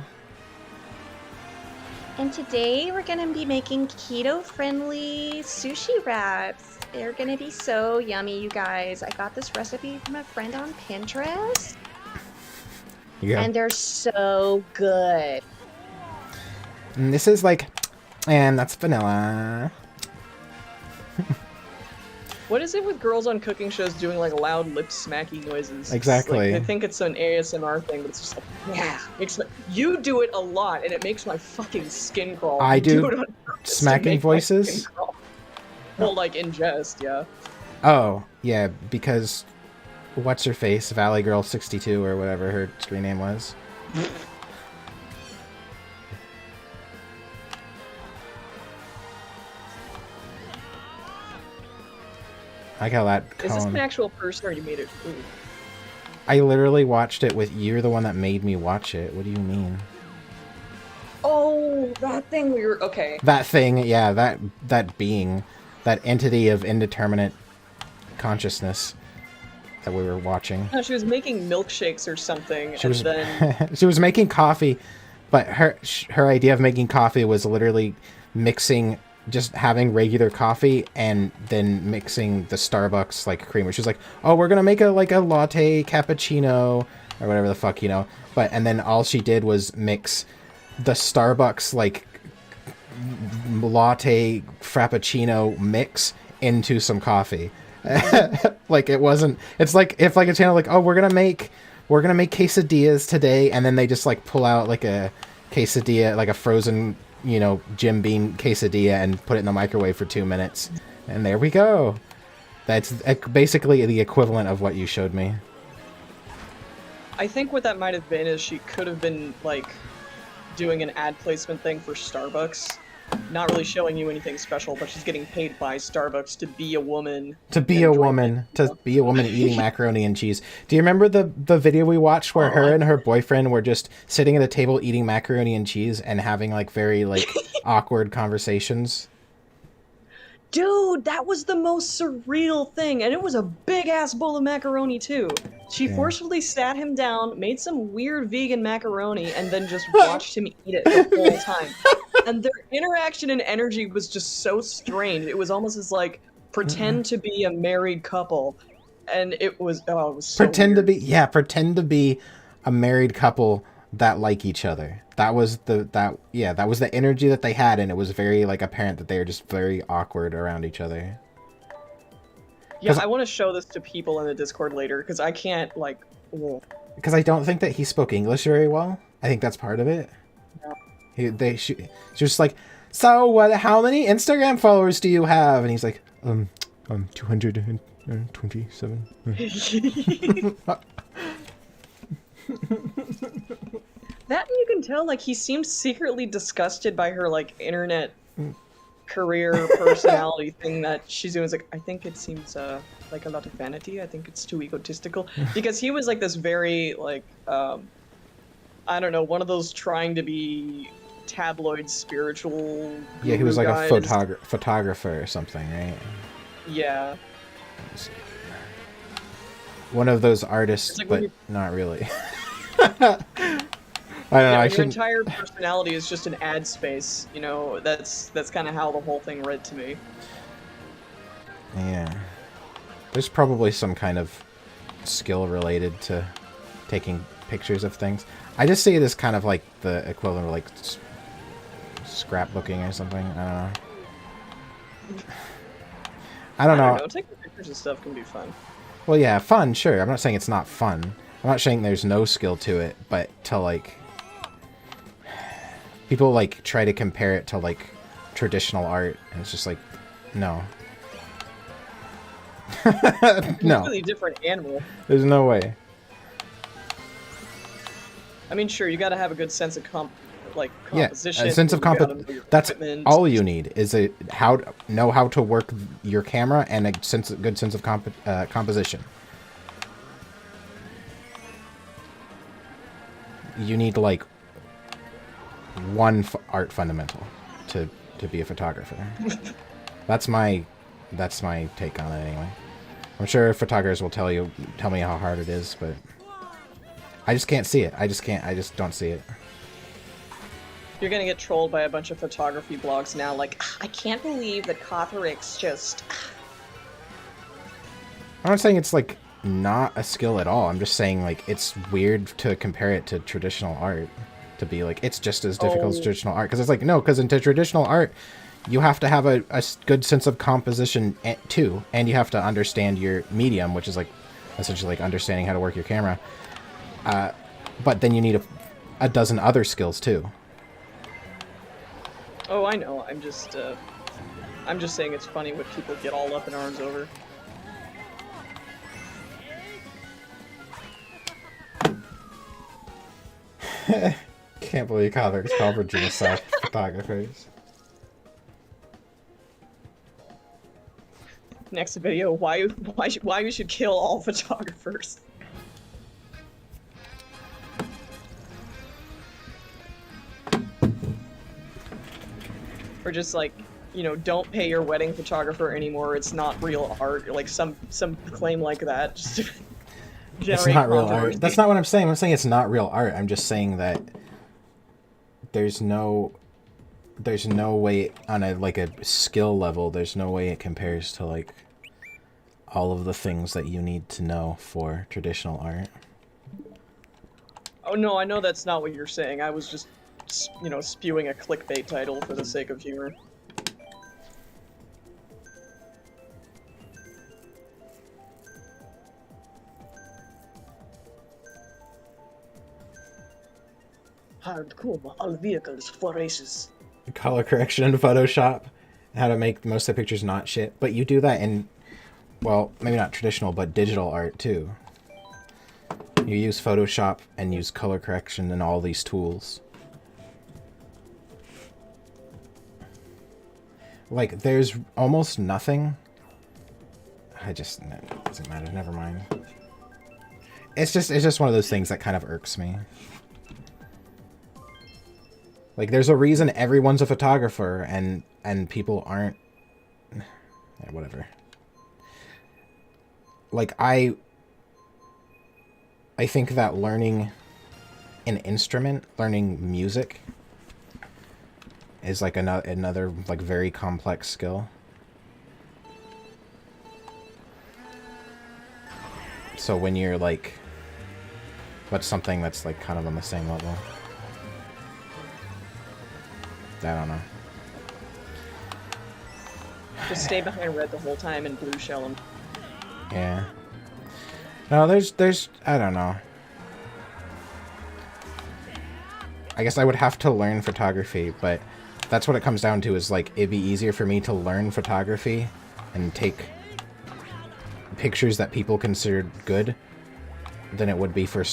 And today we're gonna be making keto-friendly sushi wraps. They're gonna be so yummy, you guys. I got this recipe from a friend on Pinterest, Yeah. and they're so good. And this is like, and that's vanilla. What is it with girls on cooking shows doing like loud lip smacky noises? Exactly. Like, they think it's an ASMR thing, but it's just like, yeah. You do it a lot, and it makes my fucking skin crawl. I You do it on purpose to smacking make my voices? skin crawl. Well, like in jest, yeah. Oh, yeah, because what's her face? Valley Girl 62 or whatever her screen name was. I got that cone. Is this an actual person, or you made it? Ooh. I literally watched it with you're the one that made me watch it. What do you mean? Oh, that thing we were okay. That thing, yeah, that being, that entity of indeterminate consciousness that we were watching. No, she was making milkshakes or something, She and was then she was making coffee, but her idea of making coffee was literally mixing, just having regular coffee and then mixing the Starbucks like creamer. She was like, "Oh, we're gonna make a latte cappuccino or whatever the fuck, you know." But and then all she did was mix the Starbucks like latte frappuccino mix into some coffee. Like it wasn't. It's like if like a channel like, "Oh, we're gonna make quesadillas today," and then they just like pull out like a quesadilla, like a frozen, you know, Jim Beam quesadilla and put it in the microwave for 2 minutes, and there we go. That's basically the equivalent of what you showed me. I think what that might have been is she could have been like doing an ad placement thing for Starbucks, not really showing you anything special, but she's getting paid by Starbucks to be a woman. To be a woman eating macaroni and cheese. Do you remember the video we watched where her and her boyfriend were just sitting at a table eating macaroni and cheese and having like very like awkward conversations? Dude, that was the most surreal thing, and it was a big-ass bowl of macaroni, too. She forcefully sat him down, made some weird vegan macaroni, and then just watched him eat it the whole time. And their interaction and energy was just so strange. It was almost as like, pretend to be a married couple. And it was so Pretend weird. to be a married couple that like each other. That was that was the energy that they had, and it was very like apparent that they were just very awkward around each other. Yeah, I want to show this to people in the Discord later, because I can't, like... Ugh. Because I don't think that he spoke English very well. I think that's part of it. Yeah. She was like, "So what? How many Instagram followers do you have?" And he's like, 227. That you can tell, like, he seemed secretly disgusted by her, like, internet career personality thing that she's doing. It's like, I think it seems, like a lot of vanity. I think it's too egotistical. Because he was, like, this very, like, I don't know, one of those trying to be tabloid spiritual Yeah, he was like guys. a photographer or something, right? Yeah. One of those artists, like but when not really. I don't know. I Your shouldn't. entire personality is just an ad space. You know, that's kind of how the whole thing read to me. Yeah. There's probably some kind of skill related to taking pictures of things. I just see it as kind of like the equivalent of like scrapbooking or something. I don't know. I don't know. Taking pictures of stuff can be fun. Well, yeah, fun, sure. I'm not saying it's not fun. I'm not saying there's no skill to it, but to like... People like try to compare it to like traditional art, and it's just like, no. No. Completely different animal. There's no way. I mean, sure, you gotta have a good sense of composition. Yeah, a sense of that's equipment. all you need is know how to work your camera and a good sense of composition. you need like one art fundamental to be a photographer. That's my take on it anyway. I'm sure photographers will tell me how hard it is, but I just can't see it. I just don't see it. You're gonna get trolled by a bunch of photography blogs now, like, I can't believe that Cotherix just... I'm not saying it's like not a skill at all. I'm just saying like it's weird to compare it to traditional art, to be like it's just as difficult as traditional art, because it's like no, because into traditional art you have to have a good sense of composition too, and you have to understand your medium, which is like essentially like understanding how to work your camera. But then you need a dozen other skills too. Oh, I know. I'm just saying it's funny what people get all up in arms over. Can't believe Cotherix called for genocide photographers. Next video, why you should kill all photographers. Or just like, you know, don't pay your wedding photographer anymore. It's not real art. Or like some claim like that. Just to It's not real art. That's not what I'm saying. I'm saying it's not real art. I'm just saying that there's no way on a skill level. There's no way it compares to like all of the things that you need to know for traditional art. Oh no, I know that's not what you're saying. I was just, you know, spewing a clickbait title for the sake of humor. Hardcore, all vehicles for races. Color correction in Photoshop, how to make most of the pictures not shit. But you do that in, well, maybe not traditional, but digital art too. You use Photoshop and use color correction and all these tools. Like, there's almost nothing. It doesn't matter, never mind. It's just one of those things that kind of irks me. Like, there's a reason everyone's a photographer and people aren't. Yeah, whatever. Like, I think that learning an instrument, learning music, is like another like very complex skill. So when you're like, what's something that's like kind of on the same level? I don't know. Just stay behind red the whole time and blue shell him. Yeah. No, there's I don't know. I guess I would have to learn photography, but that's what it comes down to, is like it'd be easier for me to learn photography and take pictures that people considered good than it would be for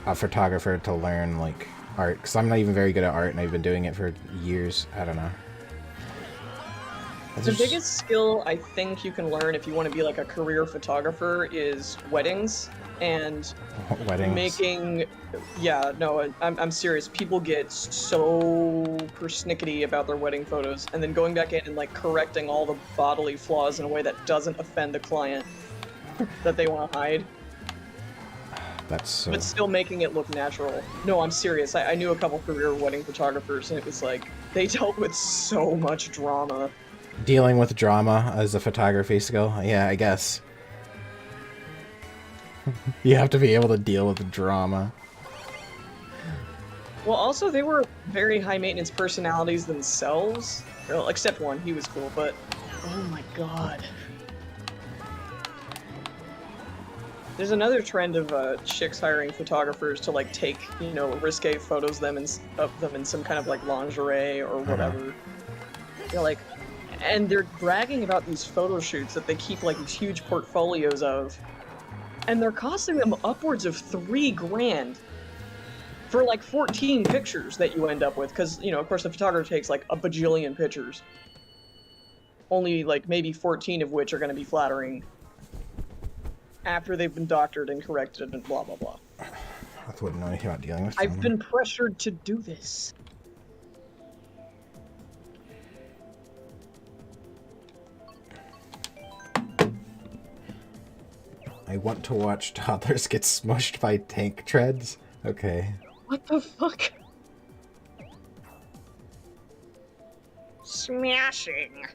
a photographer to learn like art, because I'm not even very good at art and I've been doing it for years. I don't know. The biggest skill I think you can learn if you want to be like a career photographer is weddings and making. Yeah, no, I'm serious. People get so persnickety about their wedding photos, and then going back in and like correcting all the bodily flaws in a way that doesn't offend the client that they want to hide. That's so... But still making it look natural. No, I'm serious. I knew a couple career wedding photographers, and it was like they dealt with so much drama. Dealing with drama as a photography skill? Yeah, I guess. You have to be able to deal with drama. Well, also, they were very high-maintenance personalities themselves. Well, except one. He was cool, but... Oh my god. There's another trend of chicks hiring photographers to, like, take, you know, risque photos of them in some kind of, like, lingerie or whatever. They're like... And they're bragging about these photo shoots that they keep, like, these huge portfolios of. And they're costing them upwards of $3,000 for, like, 14 pictures that you end up with. Because, you know, of course, the photographer takes, like, a bajillion pictures. Only, like, maybe 14 of which are going to be flattering after they've been doctored and corrected and blah, blah, blah. I wouldn't know anything about dealing with I've trauma. been pressured to do this. I want to watch toddlers get smushed by tank treads. Okay. What the fuck? Smashing.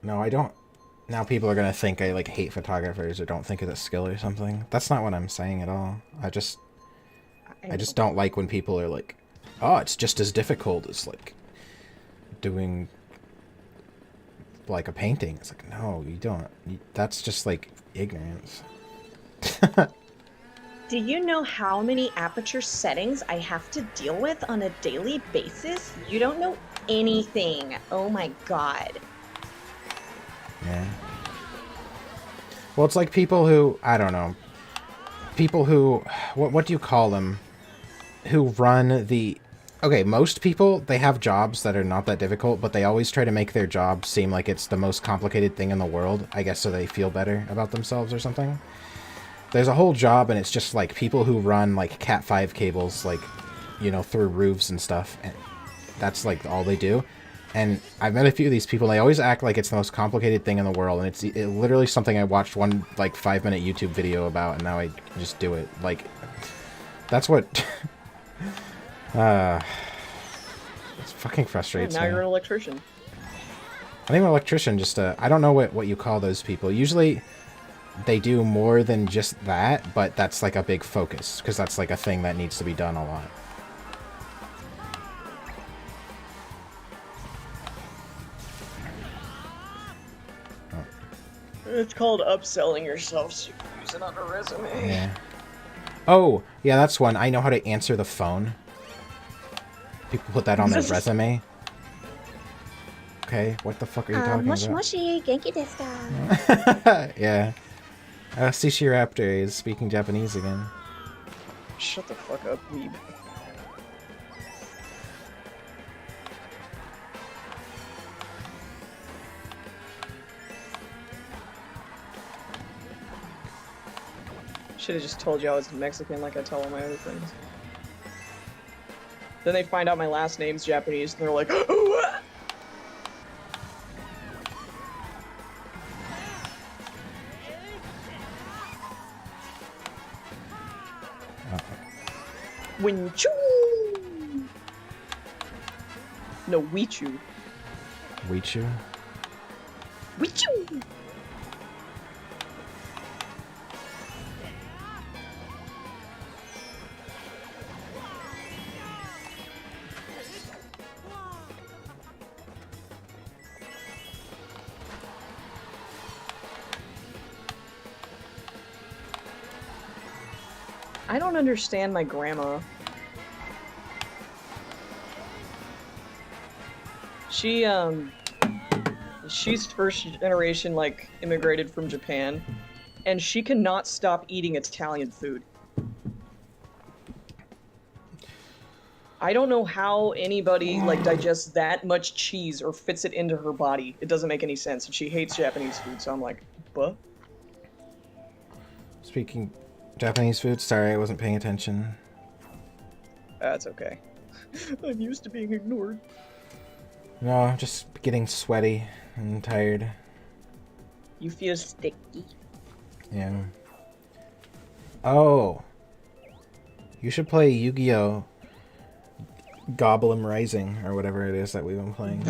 No, I don't. Now people are gonna think I like hate photographers or don't think it's a skill or something. That's not what I'm saying at all. I just don't like when people are like, oh, it's just as difficult as like doing like a painting. It's like, no, you don't. That's just like ignorance. Do you know how many aperture settings I have to deal with on a daily basis? You don't know anything. Oh my god. Yeah. Well, it's like people who, I don't know. People who, what do you call them? Who run the... Okay, most people, they have jobs that are not that difficult, but they always try to make their job seem like it's the most complicated thing in the world, I guess so they feel better about themselves or something. There's a whole job, and it's just, like, people who run, like, Cat5 cables, like, you know, through roofs and stuff, and that's, like, all they do. And I've met a few of these people, and they always act like it's the most complicated thing in the world, and it's literally something I watched one, like, 5-minute YouTube video about, and now I just do it. Like, that's what... it fucking frustrates now me. you're an electrician. I think an electrician just, I don't know what you call those people. Usually, they do more than just that, but that's, like, a big focus, because that's, like, a thing that needs to be done a lot. It's called upselling yourself, so you can use it on a resume. Yeah. Oh, yeah, that's one. I know how to answer the phone. People put that on their resume. Okay, what the fuck are you talking Moshi about? moshi, genki desu ka? Yeah. Sushi Raptor is speaking Japanese again. Shut the fuck up, weeb. Should have just told you I was Mexican like I tell all my other friends. Then they find out my last name's Japanese and they're like, what? Winchu. No, Wichu. Wichu? Wichu. I don't understand my grandma. She's first generation, like, immigrated from Japan, and she cannot stop eating Italian food. I don't know how anybody, like, digests that much cheese or fits it into her body. It doesn't make any sense, and she hates Japanese food, so I'm like, what? Speaking Japanese food? Sorry, I wasn't paying attention. That's okay. I'm used to being ignored. No, I'm just getting sweaty and tired. You feel sticky. Yeah. Oh. You should play Yu-Gi-Oh! Goblin Rising, or whatever it is that we've been playing.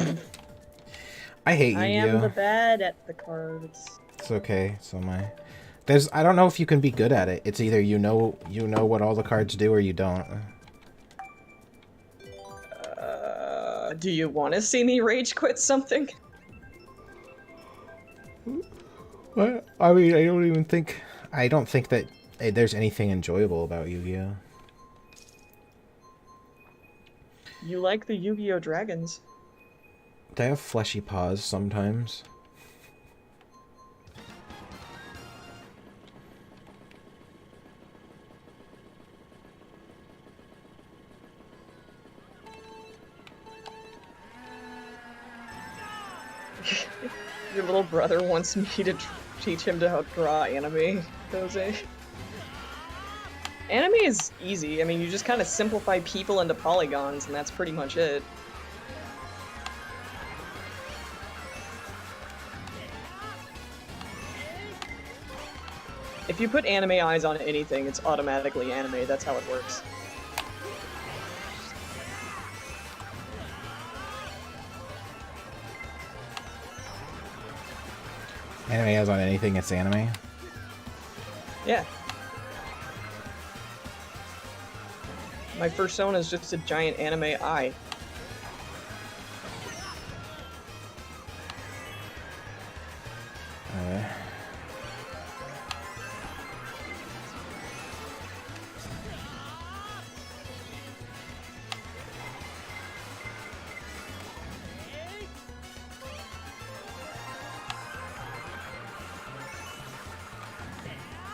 I hate Yu-Gi-Oh! I am the bad at the cards. It's okay, so am I. I don't know if you can be good at it. It's either you know what all the cards do or you don't. Do you want to see me rage quit something? What? I mean, I don't think that there's anything enjoyable about Yu-Gi-Oh! You like the Yu-Gi-Oh! Dragons. They have fleshy paws sometimes. Your little brother wants me to teach him to draw anime, Jose. Anime is easy. I mean, you just kind of simplify people into polygons, and that's pretty much it. If you put anime eyes on anything, it's automatically anime. That's how it works. Anime has on anything, it's anime. Yeah. My persona is just a giant anime eye.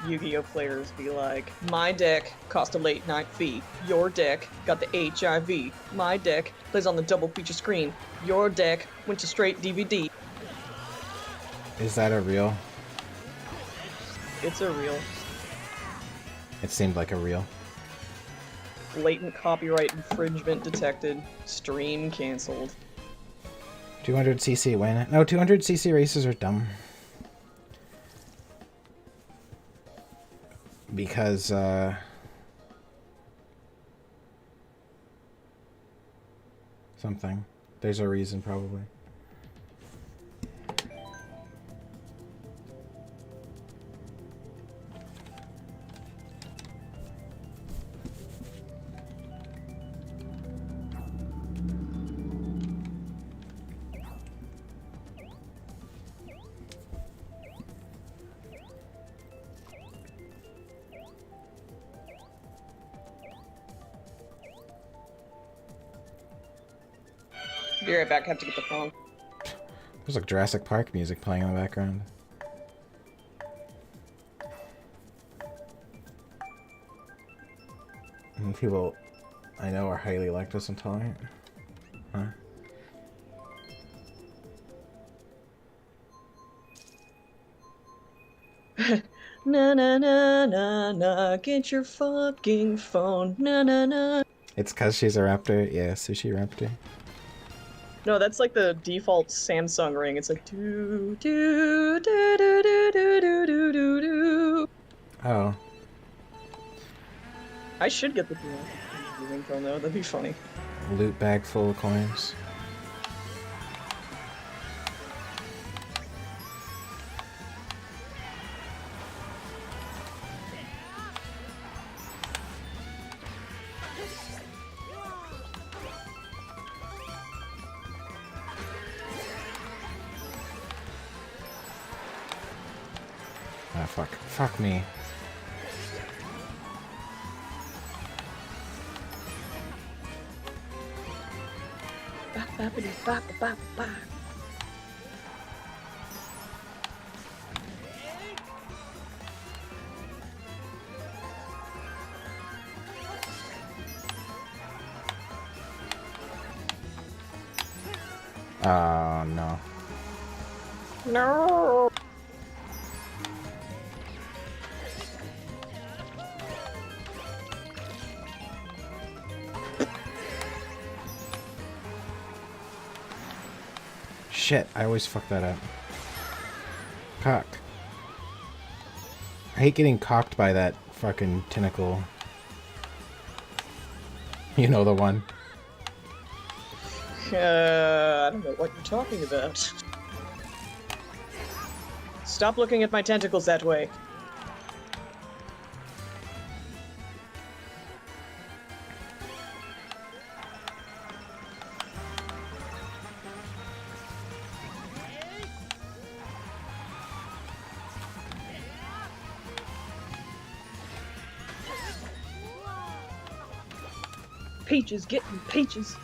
Yu-Gi-Oh players be like, my deck cost a late night fee. Your deck got the HIV. My deck plays on the double feature screen. Your deck went to straight DVD. Is that a real? It's a real It seemed like a real. blatant copyright infringement detected. Stream canceled. 200cc win. No, 200cc races are dumb. Because, something. There's a reason, probably. Be right back, have to get the phone. There's like Jurassic Park music playing in the background. And people I know are highly lactose intolerant. Huh? Na na na na na, get your fucking phone. Na na na. It's cause she's a raptor. Yeah, sushi raptor. No, that's like the default Samsung ring. It's like do do do do do do do do do do. Oh. I should get the ringtone though. That'd be funny. Loot bag full of coins. Ah, fuck. Fuck me. Bop, boppity, bop, bop, bop. Oh, no. No. Shit, I always fuck that up. Cock. I hate getting cocked by that fucking tentacle. You know the one. I don't know what you're talking about. Stop looking at my tentacles that way. Peaches, get me peaches.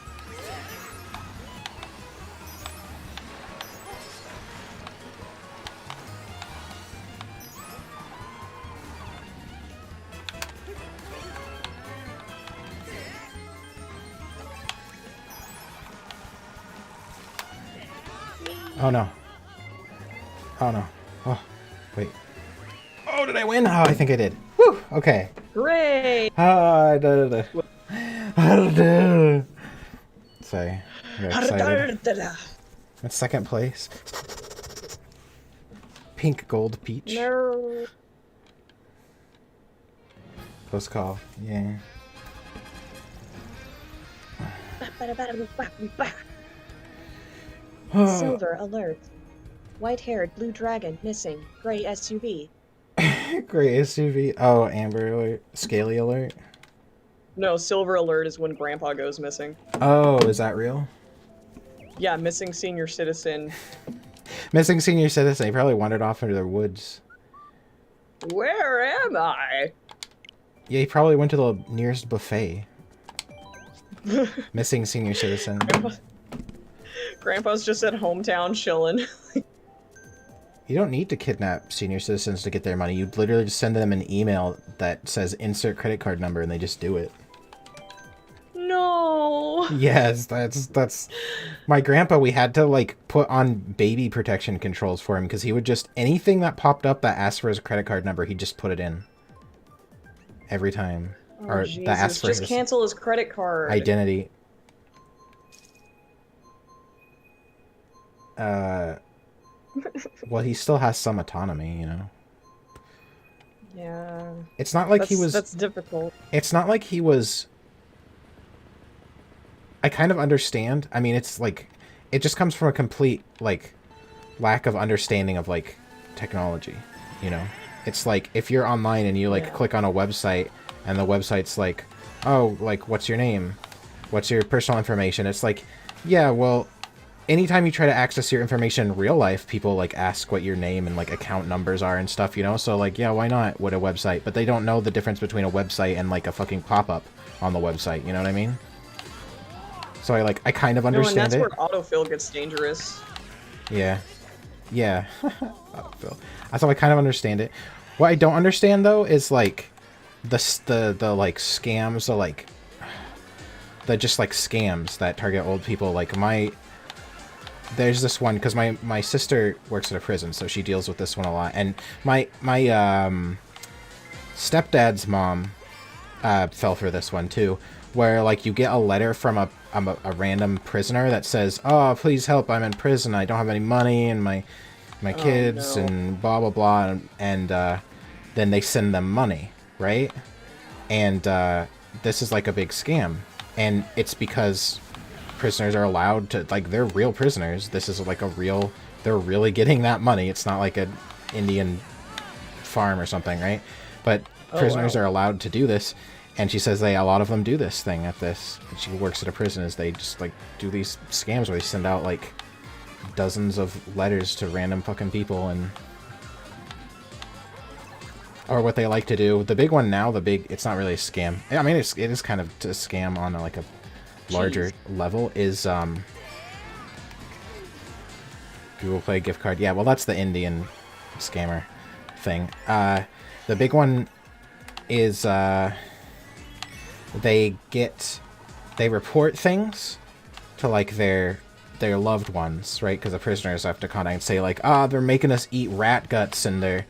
Oh no. Oh no. Oh, wait. Oh, did I win? Oh, I think I did. Woo! Okay. Hooray! Ah, Sorry. I got excited. In second place. Pink gold peach. No. Close call. Yeah. Silver alert. White-haired blue dragon missing. Gray SUV. Great SUV. Oh, amber alert. Scaly alert. No, silver alert is when Grandpa goes missing. Oh, is that real? Yeah, missing senior citizen. Missing senior citizen. He probably wandered off into the woods. Where am I? Yeah, he probably went to the nearest buffet. Missing senior citizen. Grandpa's just at hometown chilling. You don't need to kidnap senior citizens to get their money. You literally just send them an email that says insert credit card number and they just do it. No. Yes, that's my grandpa. We had to like put on baby protection controls for him because he would just anything that popped up that asked for his credit card number, he'd just put it in every time. Oh, or Jesus. that asked for Just his cancel his credit card. identity. Well, he still has some autonomy, you know. Yeah. It's not like he was. That's difficult. It's not like he was. I kind of understand. I mean, it's like, it just comes from a complete like lack of understanding of like technology, you know. It's like if you're online and you like click on a website and the website's like, oh, like what's your name? What's your personal information? It's like, yeah, well, anytime you try to access your information in real life, people like ask what your name and like account numbers are and stuff, you know? So like, yeah, why not with a website? But they don't know the difference between a website and like a fucking pop-up on the website, you know what I mean? So I kind of understand no, and that's it. where autofill gets dangerous. Yeah. Yeah. Autofill. So I kind of understand it. What I don't understand though is like the like scams, the just like scams that target old people. Like there's this one because my sister works at a prison, so she deals with this one a lot. And my stepdad's mom fell for this one too, where like you get a letter from a random prisoner that says, "Oh, please help! I'm in prison. I don't have any money, and my kids and blah blah blah," and then they send them money, right? And this is like a big scam, and it's because prisoners are allowed to, like, they're real prisoners. This is like they're really getting that money. It's not like an Indian farm or something, right? But prisoners are allowed to do this. And she says a lot of them do this thing at this. She works at a prison, is they just like do these scams where they send out like dozens of letters to random fucking people, and or what they like to do. The big one now, it's not really a scam. I mean, it is kind of a scam on like a larger level. Is Google Play gift card. Yeah, well, that's the Indian scammer thing. The big one is they report things to like their loved ones, right? Because the prisoners have to contact and say like, they're making us eat rat guts, and they're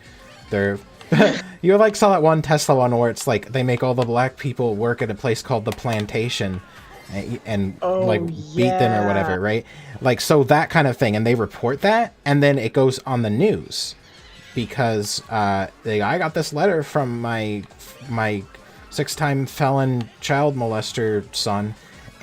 you like saw that one Tesla one where it's like they make all the black people work at a place called the Plantation and like beat them or whatever, right? Like, so that kind of thing, and they report that, and then it goes on the news because I got this letter from my 6-time felon child molester son,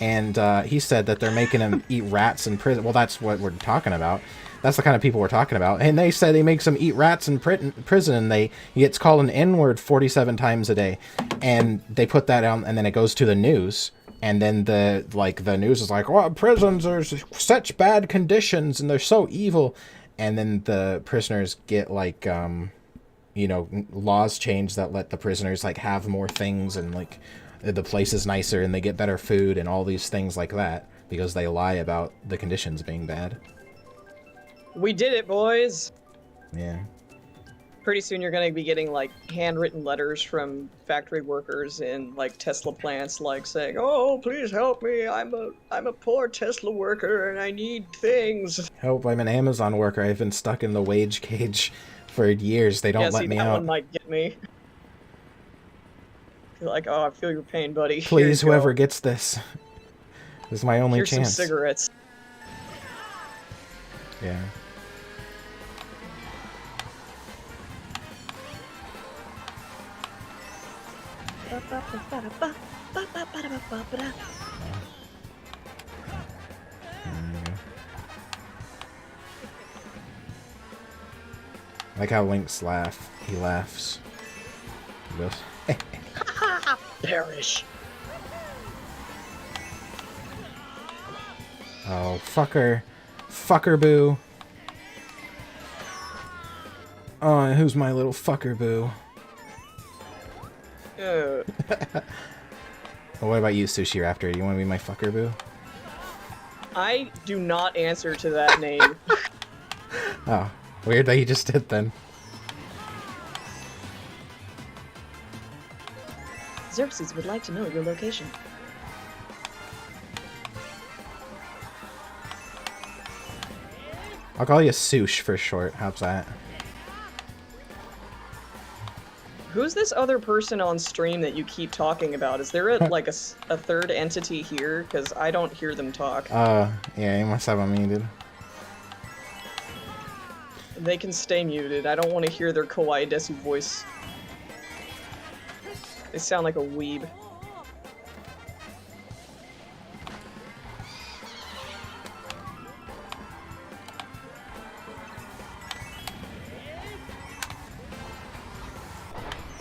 and he said that they're making him eat rats in prison. Well, that's what we're talking about. That's the kind of people we're talking about. And they said he makes them eat rats in prison, and he gets called an N-word 47 times a day. And they put that on, and then it goes to the news. And then the news is like, well, prisons are such bad conditions, and they're so evil. And then the prisoners get like, laws change that let the prisoners like have more things, and like the place is nicer, and they get better food and all these things like that because they lie about the conditions being bad. We did it, boys. Yeah. Pretty soon you're gonna be getting like handwritten letters from factory workers in like Tesla plants, like saying, "Oh, please help me. I'm a poor Tesla worker and I need things." Help, I'm an Amazon worker. I've been stuck in the wage cage for years. They don't Yeah, let see, me that out. one might get me. You're like, "Oh, I feel your pain, buddy. Here Please, you go. whoever gets this. This is my only Here's chance. some cigarettes." Yeah. I like how Link's laugh. He laughs. He goes, Perish. oh, fucker. Fucker boo. Oh, who's my little fucker boo? Uh, Well, what about you, Sushi Raptor? You want to be my fucker boo? I do not answer to that name. Oh, weird that you just did then. Xerxes would like to know your location. I'll call you Sush for short. How's that? Who's this other person on stream that you keep talking about? Is there like a third entity here? Because I don't hear them talk. Yeah, you must have them muted. They can stay muted. I don't want to hear their kawaii desu voice. They sound like a weeb.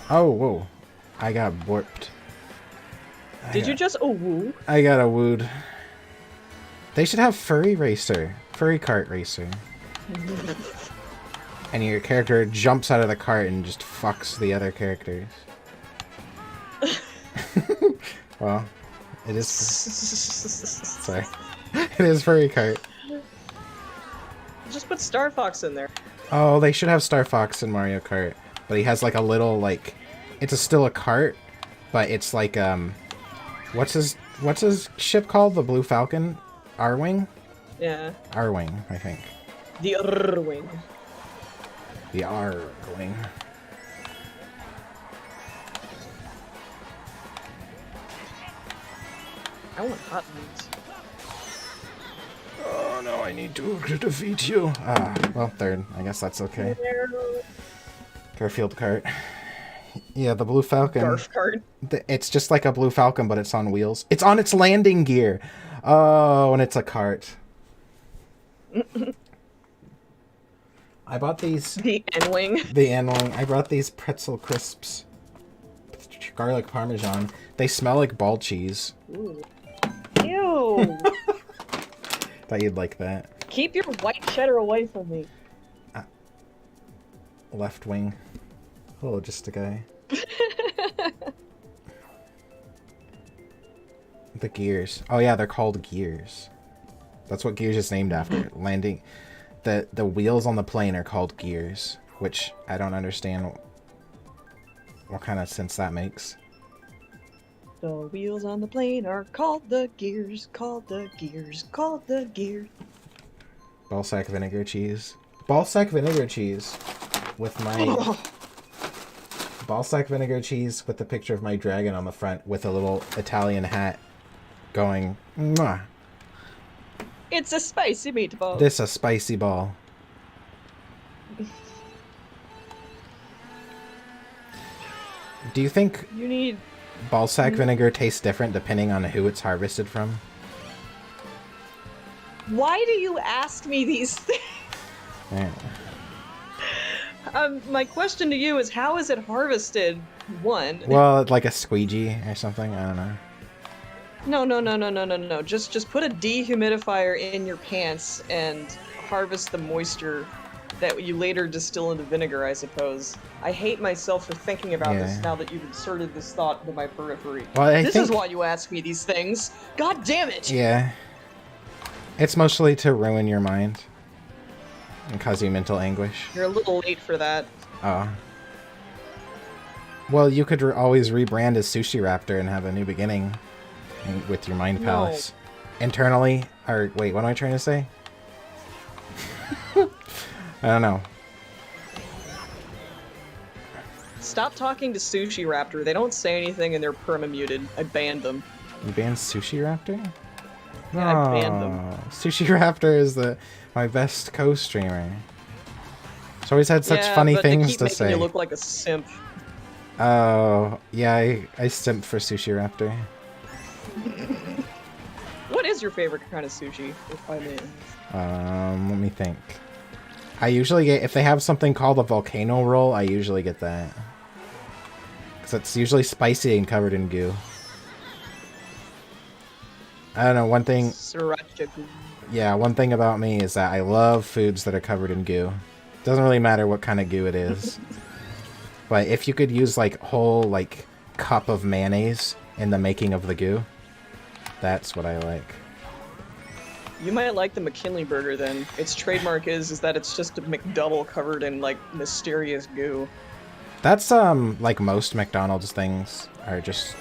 Oh, whoa. I got warped. Did you just woo? I got a wooed. They should have Furry Racer. Furry Cart Racer. And your character jumps out of the cart and just fucks the other characters. Well, it is... Sorry. It is Furry Cart. Just put Star Fox in there. Oh, they should have Star Fox in Mario Kart. But he has like a little, like... It's still a cart, but it's like, What's his ship called? The Blue Falcon? R-Wing? Yeah. R-Wing, I think. The R-Wing. The R-Wing. I want hot wings. Oh no, I need to defeat you. Ah, well, third. I guess that's okay. Garfield cart. Yeah, the Blue Falcon. Garf cart. It's just like a Blue Falcon, but it's on wheels. It's on its landing gear. Oh, and it's a cart. I bought these. The N-Wing. The N-Wing. I brought these pretzel crisps. Garlic parmesan. They smell like ball cheese. Ooh. Ew. Thought you'd like that. Keep your white cheddar away from me. Left wing. Oh, just a guy. The gears. Oh yeah, they're called gears. That's what Gears is named after. Landing. The wheels on the plane are called gears, which I don't understand what kind of sense that makes. The wheels on the plane are called the gears, called the gears, called the gears. Ballsack vinegar cheese. Ballsack vinegar cheese with my ballsack vinegar cheese with the picture of my dragon on the front with a little Italian hat going mwah. It's a spicy meatball. This a spicy ball. Do you think You need... ballsack vinegar tastes different depending on who it's harvested from? Why do you ask me these things? Yeah. My question to you is, how is it harvested? One. Well, like a squeegee or something. I don't know. No. Just put a dehumidifier in your pants and harvest the moisture that you later distill into vinegar, I suppose. I hate myself for thinking about this now that you've inserted this thought into my periphery. Well, This is why you ask me these things. God damn it! Yeah. It's mostly to ruin your mind and cause you mental anguish. You're a little late for that. Oh. Well, you could always rebrand as Sushi Raptor and have a new beginning with your Mind No. Palace. Internally, or wait, what am I trying to say? I don't know. Stop talking to Sushi Raptor. They don't say anything and they're perma-muted. I banned them. You banned Sushi Raptor? Yeah, I banned them. Aw, Sushi Raptor is my best co-streamer. She's always had such Yeah, funny but they things keep to making say. you look like a simp. Oh, yeah, I simp for Sushi Raptor. What is your favorite kind of sushi, if I may? Let me think. I usually get, if they have something called a volcano roll, I usually get that. Because it's usually spicy and covered in goo. I don't know, one thing... Sriracha goo. Yeah, one thing about me is that I love foods that are covered in goo. Doesn't really matter what kind of goo it is. But if you could use, like, whole, like, cup of mayonnaise in the making of the goo, that's what I like. You might like the McKinley burger then. Its trademark is that it's just a McDouble covered in, like, mysterious goo. That's, like most McDonald's things are just,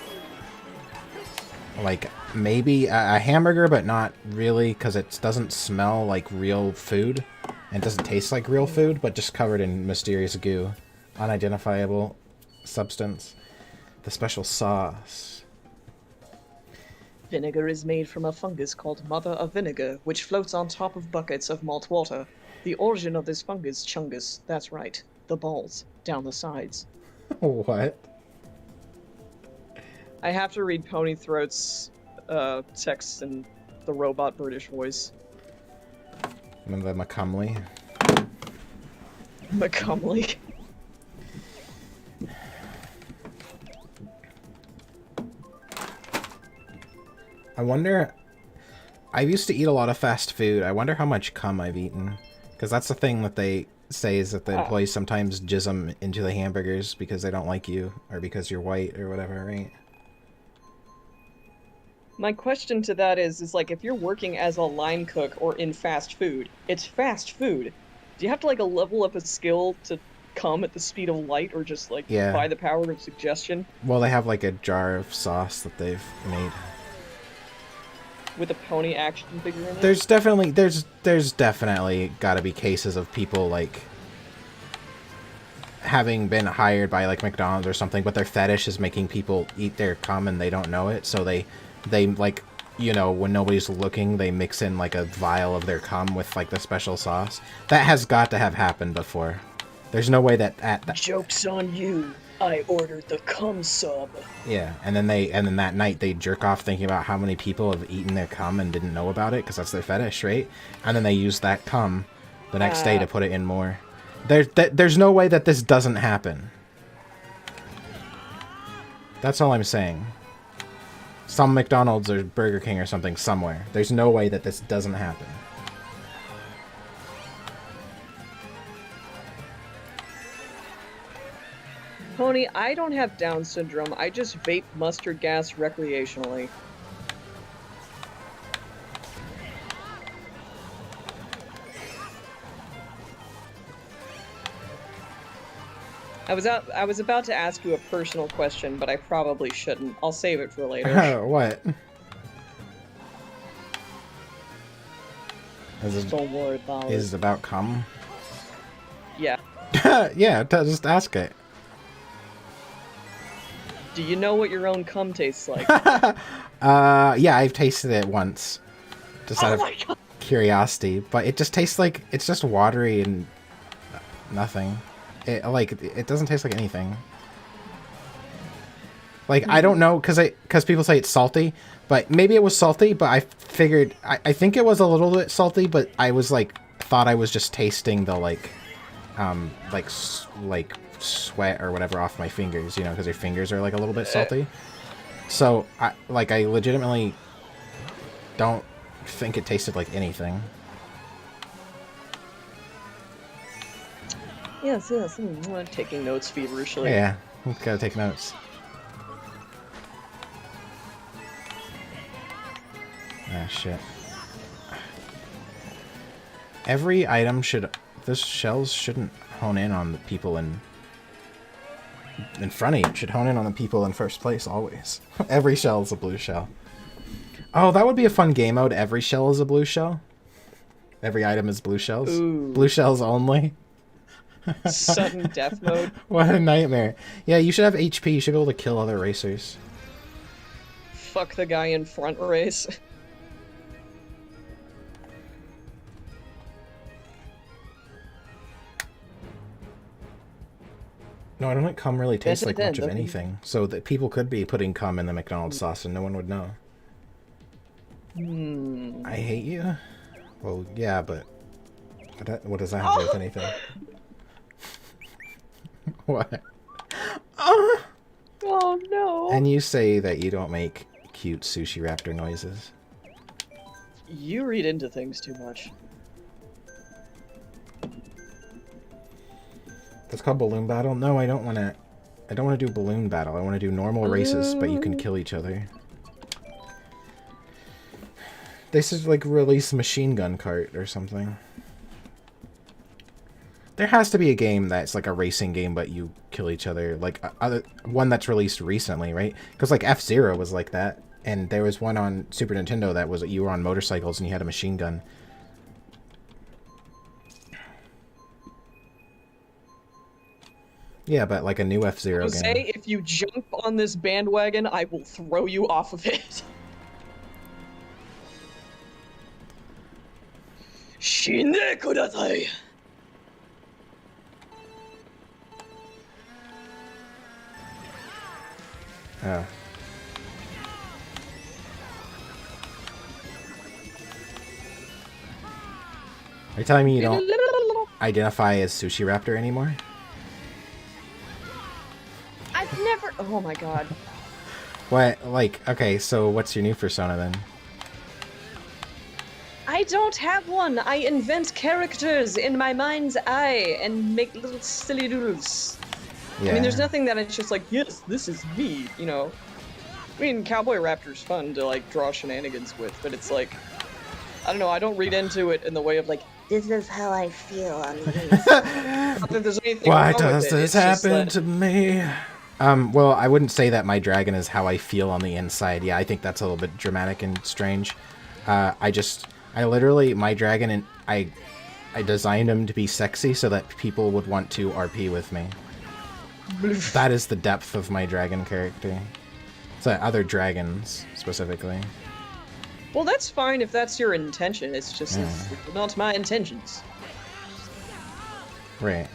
like, maybe a hamburger, but not really, because it doesn't smell like real food, and it doesn't taste like real food, but just covered in mysterious goo. Unidentifiable substance. The special sauce. Vinegar is made from a fungus called mother of vinegar, which floats on top of buckets of malt water. The origin of this fungus, chungus, that's right, the balls, down the sides. What? I have to read Pony Throat's text in the robot British voice. And the McCumley. McCumley. I wonder... I used to eat a lot of fast food. I wonder how much cum I've eaten. Because that's the thing that they say is that the employees sometimes jizz them into the hamburgers because they don't like you. Or because you're white or whatever, right? My question to that is like, if you're working as a line cook or in fast food, it's fast food. Do you have to, like, level up a skill to come at the speed of light or just, like, Yeah. by the power of suggestion? Well, they have like a jar of sauce that they've made. With a pony action figure in it? There's definitely got to be cases of people like having been hired by like McDonald's or something, but their fetish is making people eat their cum and they don't know it, so they like, you know, when nobody's looking, they mix in like a vial of their cum with like the special sauce. That has got to have happened before. There's no way that Joke's on you. I ordered the cum sub. yeah, and then that night they jerk off thinking about how many people have eaten their cum and didn't know about it because that's their fetish, right? And then they use that cum the next day to put it in more. There's no way that this doesn't happen. That's all I'm saying. Some McDonald's or Burger King or something somewhere. There's no way that this doesn't happen. Pony, I don't have Down syndrome. I just vape mustard gas recreationally. I was about to ask you a personal question, but I probably shouldn't. I'll save it for later. What? Is Don't worry about it. it about cum? Yeah. Yeah, just ask it. Do you know what your own cum tastes like? Yeah, I've tasted it once. Just out Oh of my god! curiosity, but it just tastes like it's just watery and nothing. It doesn't taste like anything. Like, I don't know, because people say it's salty, but maybe it was salty, but I figured, I think it was a little bit salty, but I was like, thought I was just tasting the like sweat or whatever off my fingers, you know, because your fingers are like a little bit salty. So I legitimately don't think it tasted like anything. Yes, I'm taking notes feverishly. Yeah, gotta take notes. Ah, shit. Every item should... This shells shouldn't hone in on the people in front of you. It should hone in on the people in first place always. Every shell is a blue shell. Oh, that would be a fun game mode. Every shell is a blue shell. Every item is blue shells. Ooh. Blue shells only. Sudden death mode. What a nightmare. Yeah, you should have HP. You should be able to kill other racers. Fuck the guy in front race. No, I don't think cum really tastes like much of anything. So that people could be putting cum in the McDonald's sauce and no one would know. I hate you? Well, yeah, but what does that have to do with anything? What? Oh no. And you say that you don't make cute sushi raptor noises. You read into things too much. That's called balloon battle? No, I don't want to do balloon battle. I want to do normal races, but you can kill each other. They should, like, release Machine Gun Kart or something. There has to be a game that's like a racing game, but you kill each other. Like, one that's released recently, right? Because, like, F-Zero was like that. And there was one on Super Nintendo that was you were on motorcycles and you had a machine gun. Yeah, but like a new F-Zero game. Say, if you jump on this bandwagon, I will throw you off of it. Shinde kudasai. Oh. Are you telling me you don't identify as Sushi Raptor anymore? I've never. Oh my god. What? Like, okay, so what's your new persona then? I don't have one. I invent characters in my mind's eye and make little silly doodles. Yeah. I mean, there's nothing that it's just like, yes, this is me, you know. I mean, Cowboy Raptor's fun to, like, draw shenanigans with, but it's like, I don't know, I don't read into it in the way of, like, This is how I feel on the inside. not that there's anything Why wrong does with it. this It's just happen that- to me? Well, I wouldn't say that my dragon is how I feel on the inside. Yeah, I think that's a little bit dramatic and strange. I literally, my dragon, and I designed him to be sexy so that people would want to RP with me. That is the depth of my dragon character. So other dragons, specifically. Well, that's fine if that's your intention. It's just Yeah. it's not my intentions. Right.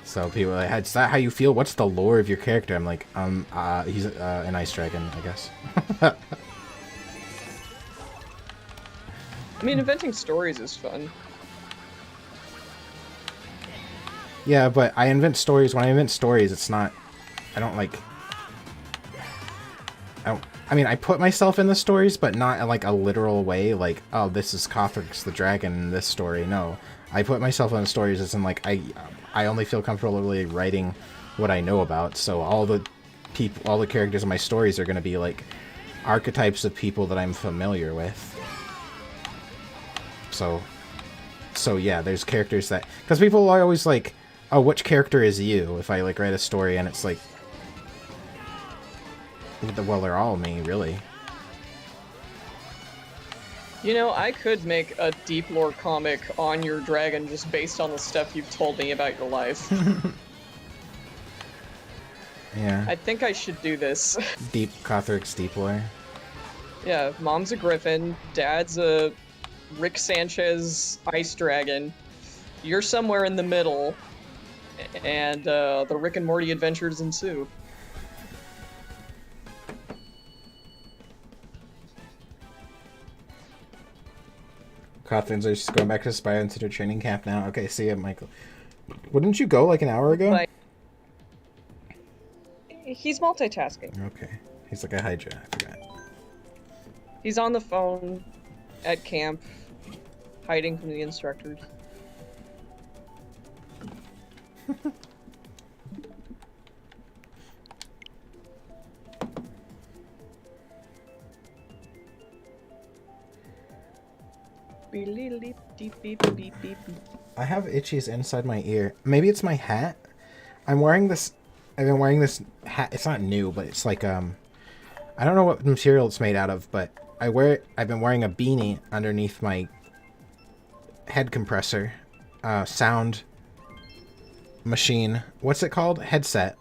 So people are like, is that how you feel? What's the lore of your character? I'm like, he's an ice dragon, I guess. I mean, inventing stories is fun. Yeah, but I invent stories. When I invent stories, it's not... I don't, like... I mean, I put myself in the stories, but not in, like, a literal way. Like, oh, this is Cothrix the Dragon in this story. No. I put myself in the stories as in, like, I only feel comfortable really writing what I know about. So all the characters in my stories are going to be, like, archetypes of people that I'm familiar with. So yeah, there's characters that... Because people are always like, oh, which character is you? If I, like, write a story and it's like... Well, they're all me, really. You know, I could make a deep lore comic on your dragon just based on the stuff you've told me about your life. Yeah. I think I should do this. Deep Cothrix Deep Lore. Yeah, mom's a griffin, dad's a Rick Sanchez ice dragon. You're somewhere in the middle, and the Rick and Morty adventures ensue. Cothrin's are just going back to Spy Center training camp now. Okay, see ya, Michael. Wouldn't you go like an hour ago? Like, he's multitasking. Okay. He's like a Hydra, I forgot. He's on the phone at camp, hiding from the instructors. I have itchies inside my ear. Maybe it's my hat. I'm wearing this. I've been wearing this hat. It's not new, but it's like I don't know what material it's made out of, but I've been wearing a beanie underneath my head compressor, sound machine. What's it called? Headset.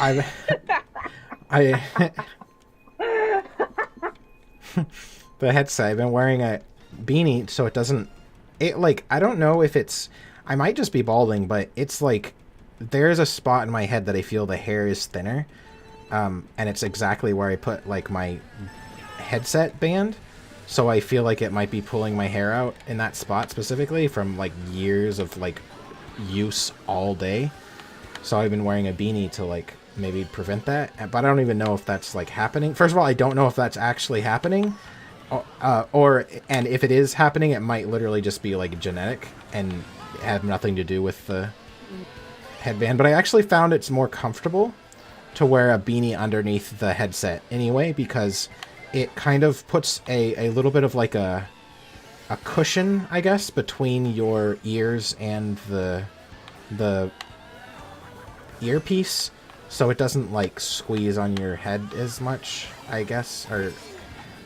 I the headset. I've been wearing a beanie so it doesn't. It like I don't know if it's. I might just be balding, but it's like there's a spot in my head that I feel the hair is thinner, and it's exactly where I put like my headset band. So I feel like it might be pulling my hair out in that spot specifically from like years of like use all day. So I've been wearing a beanie to like maybe prevent that, but I don't even know if that's like happening. First of all, I don't know if that's actually happening, and if it is happening, it might literally just be like genetic and have nothing to do with the headband. But I actually found it's more comfortable to wear a beanie underneath the headset anyway, because it kind of puts a little bit of like a cushion, I guess, between your ears and the earpiece, so it doesn't like squeeze on your head as much, I guess, or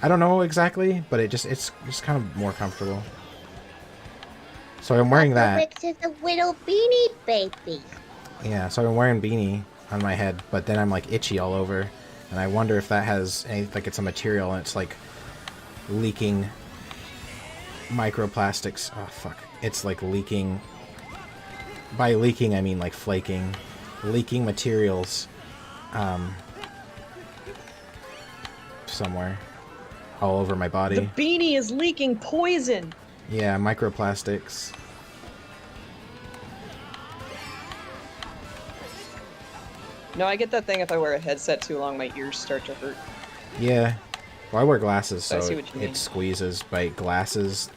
I don't know exactly, but it's just kind of more comfortable. So I'm wearing that. Rick is a little beanie baby. Yeah, so I'm wearing beanie on my head, but then I'm like itchy all over, and I wonder if that has any, like it's a material and it's like leaking microplastics. Oh fuck, it's like leaking. By leaking I mean like flaking, leaking materials somewhere all over my body. The beanie is leaking poison. Yeah, microplastics. No, I get that thing if I wear a headset too long, my ears start to hurt. Yeah. Well, I wear glasses, I so see what you mean. it squeezes my glasses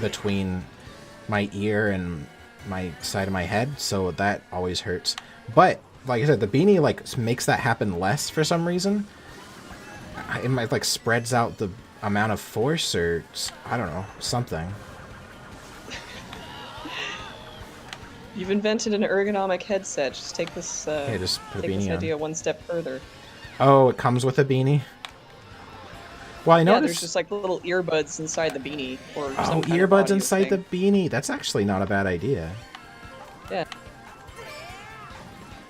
between my ear and my side of my head, so that always hurts. But like I said, the beanie like makes that happen less for some reason. It might like spreads out the amount of force, or I don't know, something. You've invented an ergonomic headset. Just take this. Yeah, just put a take this beanie on. idea one step further. Oh, it comes with a beanie. Well, I Yeah, noticed. there's just like little earbuds inside the beanie, or Oh, some kind of earbuds audio inside thing. the beanie. That's actually not a bad idea. Yeah.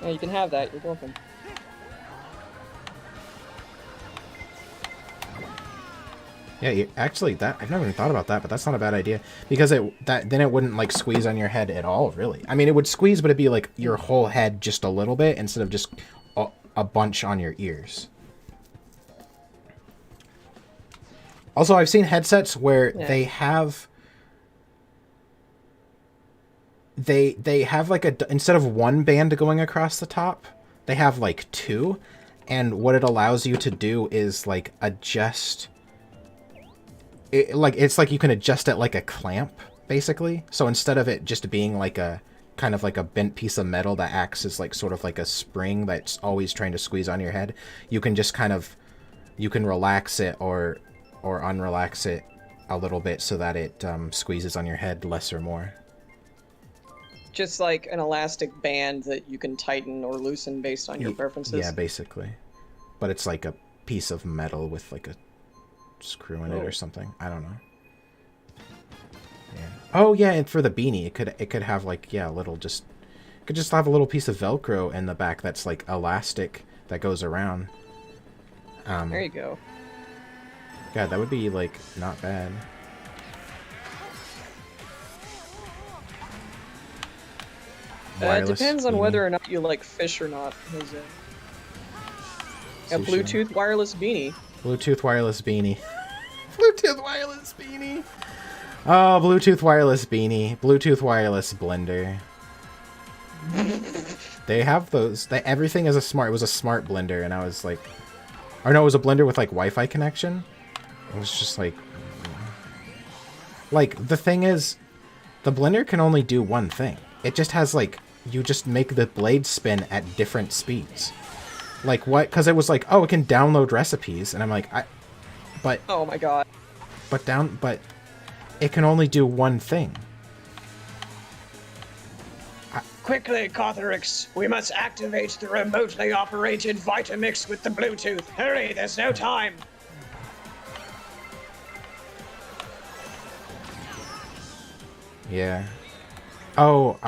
Yeah, you can have that. You're welcome. Yeah, actually, that I've never even thought about that, but that's not a bad idea, because then it wouldn't like squeeze on your head at all, really. I mean, it would squeeze, but it'd be like your whole head just a little bit instead of just a bunch on your ears. Also, I've seen headsets where they have like instead of one band going across the top, they have like two, and what it allows you to do is like adjust. It's like you can adjust it like a clamp, basically. So instead of it just being like a kind of like a bent piece of metal that acts as like sort of like a spring that's always trying to squeeze on your head, you can just kind of relax it or unrelax it a little bit so that it squeezes on your head less or more. Just like an elastic band that you can tighten or loosen based on your preferences. Yeah, basically. But it's like a piece of metal with like a screw in it or something. I don't know. Yeah. Oh yeah, and for the beanie, it could have like a little it could just have a little piece of Velcro in the back that's like elastic that goes around. There you go. God, that would be like not bad. It depends on beanie. whether or not you like fish or not. Jose. A Sushi. Bluetooth wireless beanie. Bluetooth wireless beanie. Bluetooth wireless beanie. Oh, Bluetooth wireless beanie. Bluetooth wireless blender. They have those. Everything is it was a smart blender, and I was like, or no, it was a blender with like Wi-Fi connection. It was just like the thing is, the blender can only do one thing. It just has like, you just make the blade spin at different speeds. Like what? Because it was like, oh, it can download recipes, and I'm like, but Oh my god. but it can only do one thing. Quickly, Cothrix, we must activate the remotely operated Vitamix with the Bluetooth. Hurry, there's no time. Yeah. Oh,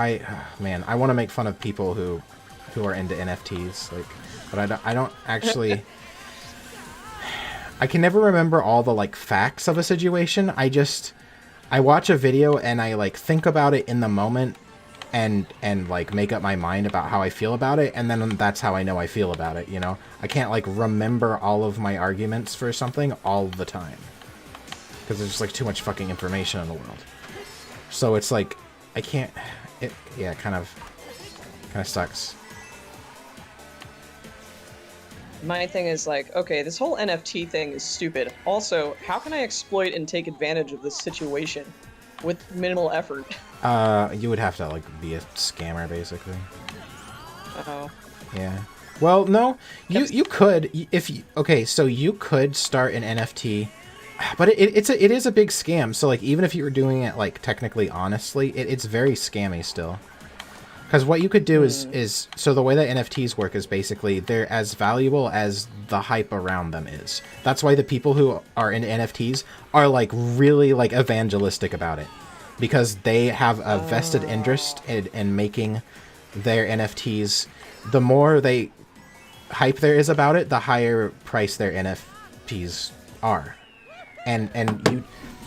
man, I want to make fun of people who are into NFTs, like, but I don't actually. I can never remember all the like facts of a situation. I watch a video and I like think about it in the moment and like make up my mind about how I feel about it, and then that's how I know I feel about it, you know? I can't like remember all of my arguments for something all the time. Because there's just like too much fucking information in the world. So it's like I can't yeah, kind of sucks. My thing is like, okay, this whole NFT thing is stupid. Also, how can I exploit and take advantage of this situation with minimal effort? You would have to like be a scammer basically. Oh. Yeah. Well, no, you could if you, okay, so you could start an NFT, but it is a big scam. So like even if you were doing it like technically honestly, it's very scammy still. Because what you could do is so the way that NFTs work is basically they're as valuable as the hype around them is. That's why the people who are into NFTs are like really like evangelistic about it, because they have a vested interest in making their NFTs. The more they hype there is about it, the higher price their NFTs are. And you,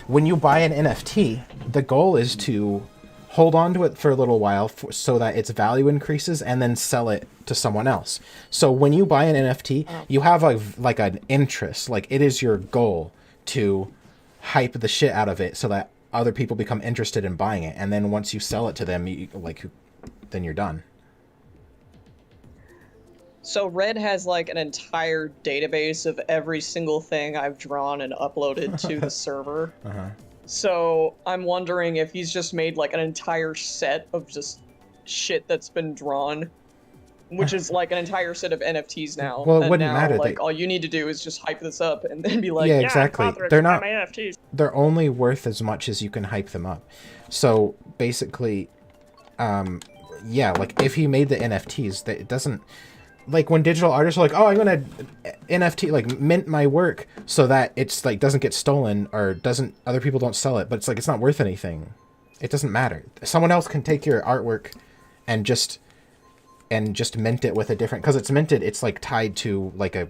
when you buy an NFT, the goal is to hold on to it for a little while so that its value increases and then sell it to someone else. So when you buy an NFT, you have like an interest, like it is your goal to hype the shit out of it so that other people become interested in buying it. And then once you sell it to them, then you're done. So Red has like an entire database of every single thing I've drawn and uploaded to the server. Uh-huh. So I'm wondering if he's just made like an entire set of just shit that's been drawn, which is like an entire set of NFTs now. Well, it and wouldn't now, matter. Like all you need to do is just hype this up and then be like, yeah, exactly. Cothrix, They're not. buy my NFTs. They're only worth as much as you can hype them up. So basically, yeah, like if he made the NFTs, that it doesn't. Like when digital artists are like, oh, I'm gonna NFT, like mint my work so that it's like doesn't get stolen or other people don't sell it, but it's like it's not worth anything. It doesn't matter. Someone else can take your artwork and just mint it with a different, because it's minted, it's like tied to like a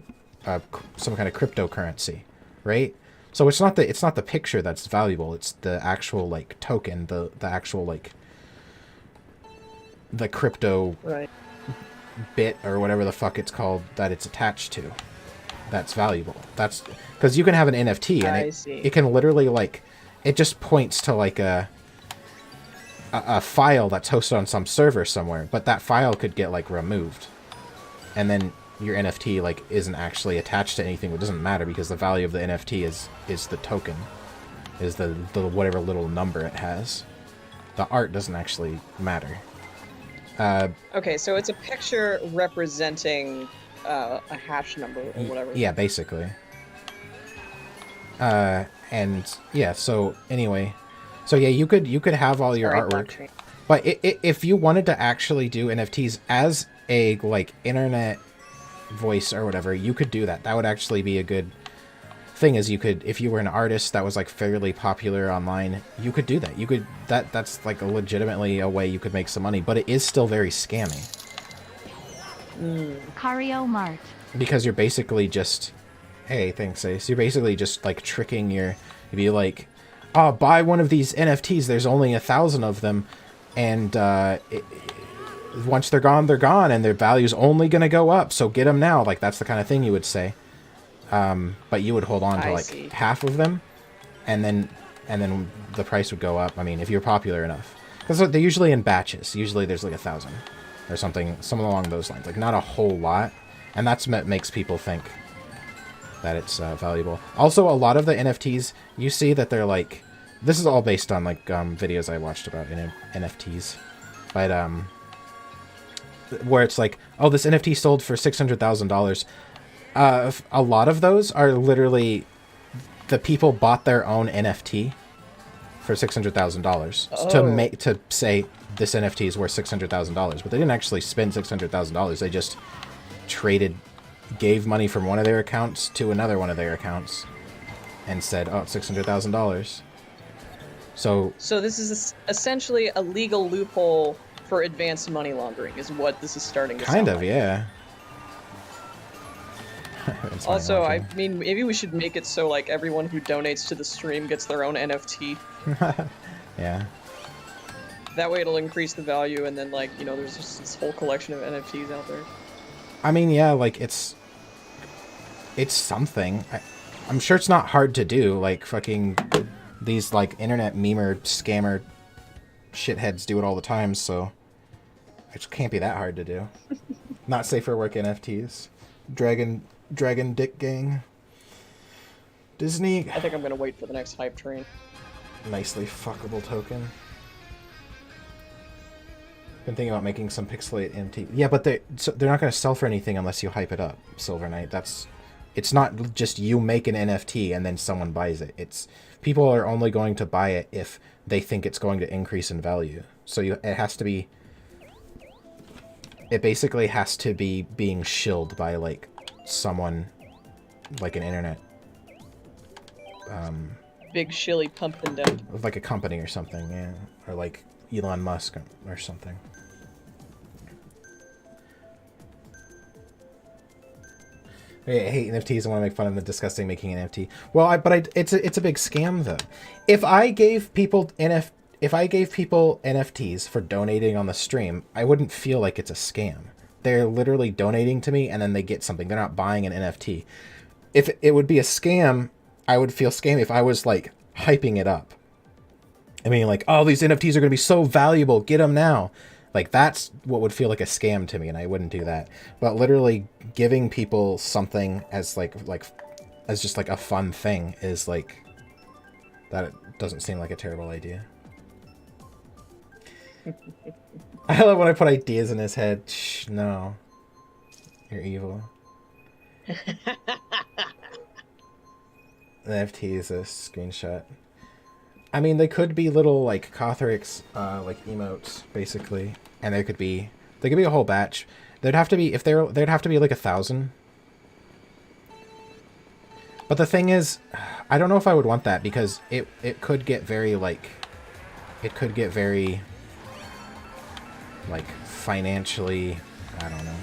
some kind of cryptocurrency, right? So it's not the picture that's valuable, it's the actual like token, the actual like the crypto Right. bit or whatever the fuck it's called that it's attached to. That's valuable. That's because you can have an NFT and it can literally like it just points to like a file that's hosted on some server somewhere, but that file could get like removed, and then your NFT like isn't actually attached to anything. It doesn't matter because the value of the NFT is the token, is the whatever little number it has. The art doesn't actually matter. Okay, so it's a picture representing a hash number or whatever. Yeah, basically. And yeah, so anyway, so yeah, you could have all your artwork, but if you wanted to actually do NFTs as a like internet voice or whatever, you could do that. That would actually be a good thing. Is you could, if you were an artist that was like fairly popular online, you could do that. You could that's like legitimately a way you could make some money, but it is still very scammy. Cario Mart. Because you're basically just, hey, thanks, Ace. You're basically just like tricking if you like, oh, buy one of these NFTs. There's only 1,000 of them, and once they're gone, and their value's only gonna go up. So get them now. Like that's the kind of thing you would say. But you would hold on to like half of them, and then the price would go up. I mean, if you're popular enough, because they're usually in batches. Usually there's like 1,000 or something along those lines. Like not a whole lot, and that's what makes people think that it's valuable. Also, a lot of the NFTs you see that they're like, this is all based on like videos I watched about NFTs, but where it's like, oh, this NFT sold for $600,000. A lot of those are literally the people bought their own NFT for $600,000 Oh. to say this NFT is worth $600,000, but they didn't actually spend $600,000. They just gave money from one of their accounts to another one of their accounts, and said, "Oh, it's $600,000." So this is essentially a legal loophole for advanced money laundering, is what this is starting to kind sound of, like. yeah. It's money Also, I laundering. mean, maybe we should make it so like everyone who donates to the stream gets their own NFT. Yeah. That way it'll increase the value, and then like, you know, there's just this whole collection of NFTs out there. I mean, yeah, like it's something. I'm sure it's not hard to do. Like fucking these like internet memer scammer shitheads do it all the time, so it can't be that hard to do. Not safe for work NFTs. Dragon Dick Gang. Disney. I think I'm gonna wait for the next hype train. Nicely fuckable token. Been thinking about making some pixelate NFT. Yeah, but they're not going to sell for anything unless you hype it up, Silver Knight. It's not just you make an NFT and then someone buys it. It's people are only going to buy it if they think it's going to increase in value. So it has to be. It basically has to be being shilled by like someone, like an internet. Big shilly pumpkin dump. Like a company or something, yeah, or like Elon Musk or something. I hate NFTs. I want to make fun of them discussing making an NFT. Well, it's a big scam though. If I gave people NFTs for donating on the stream, I wouldn't feel like it's a scam. They're literally donating to me and then they get something. They're not buying an NFT. If it would be a scam, I would feel scammy if I was like hyping it up. I mean, like, oh, these NFTs are going to be so valuable. Get them now. Like, that's what would feel like a scam to me, and I wouldn't do that. But literally giving people something as as just like a fun thing is like, that it doesn't seem like a terrible idea. I love when I put ideas in his head. Shh, no. You're evil. The NFT is a screenshot. I mean, they could be little like Cothrix, like emotes, basically, and they could be a whole batch. There'd have to be there'd have to be like 1,000. But the thing is, I don't know if I would want that because it could get very like, financially, I don't know,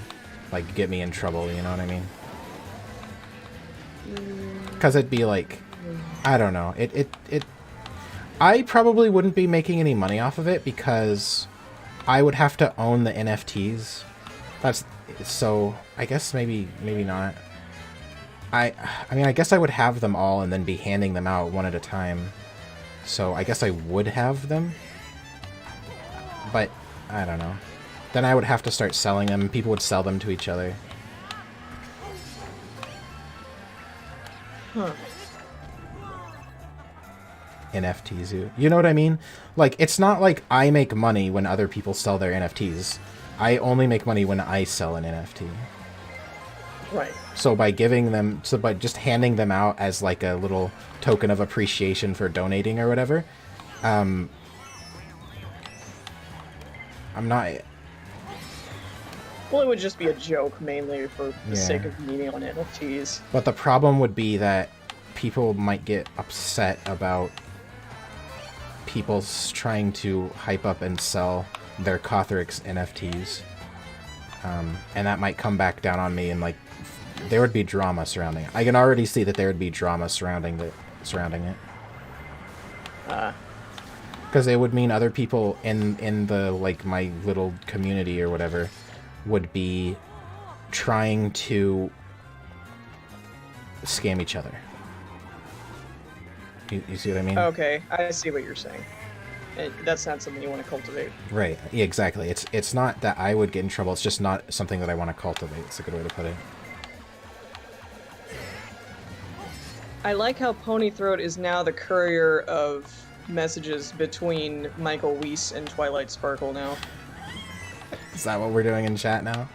like get me in trouble. You know what I mean? Because it'd be like, I don't know, I probably wouldn't be making any money off of it because I would have to own the NFTs. So I guess maybe not. I mean, I guess I would have them all and then be handing them out one at a time. So I guess I would have them. But I don't know. Then I would have to start selling them. People would sell them to each other. Huh. NFTs, you know what I mean? Like, it's not like I make money when other people sell their NFTs. I only make money when I sell an NFT. Right. So by by just handing them out as like a little token of appreciation for donating or whatever, I'm not. Well, it would just be a joke mainly for the Yeah. sake of memeing on NFTs. But the problem would be that people might get upset about people trying to hype up and sell their Cothrix NFTs. And that might come back down on me, and like there would be drama surrounding it. I can already see that there would be drama surrounding it. Because it would mean other people in the like my little community or whatever would be trying to scam each other. You see what I mean? Okay, I see what you're saying. That's not something you want to cultivate. Right. Yeah, exactly. It's not that I would get in trouble. It's just not something that I want to cultivate. It's a good way to put it. I like how Ponythroat is now the courier of messages between Michael Weiss and Twilight Sparkle now. Is that what we're doing in chat now?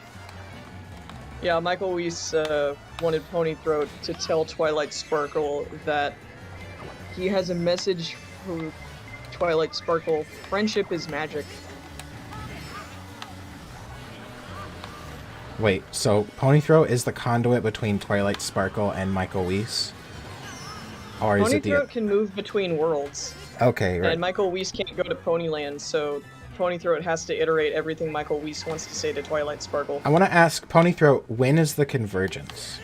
Yeah, Michael Weiss wanted Ponythroat to tell Twilight Sparkle that He has a message for Twilight Sparkle. Friendship is magic. Wait, so Ponythroat is the conduit between Twilight Sparkle and Michael Weiss? Or is it the... Ponythroat can move between worlds. Okay, right. And Michael Weiss can't go to Ponyland, so Ponythroat has to iterate everything Michael Weiss wants to say to Twilight Sparkle. I want to ask Ponythroat, when is the convergence?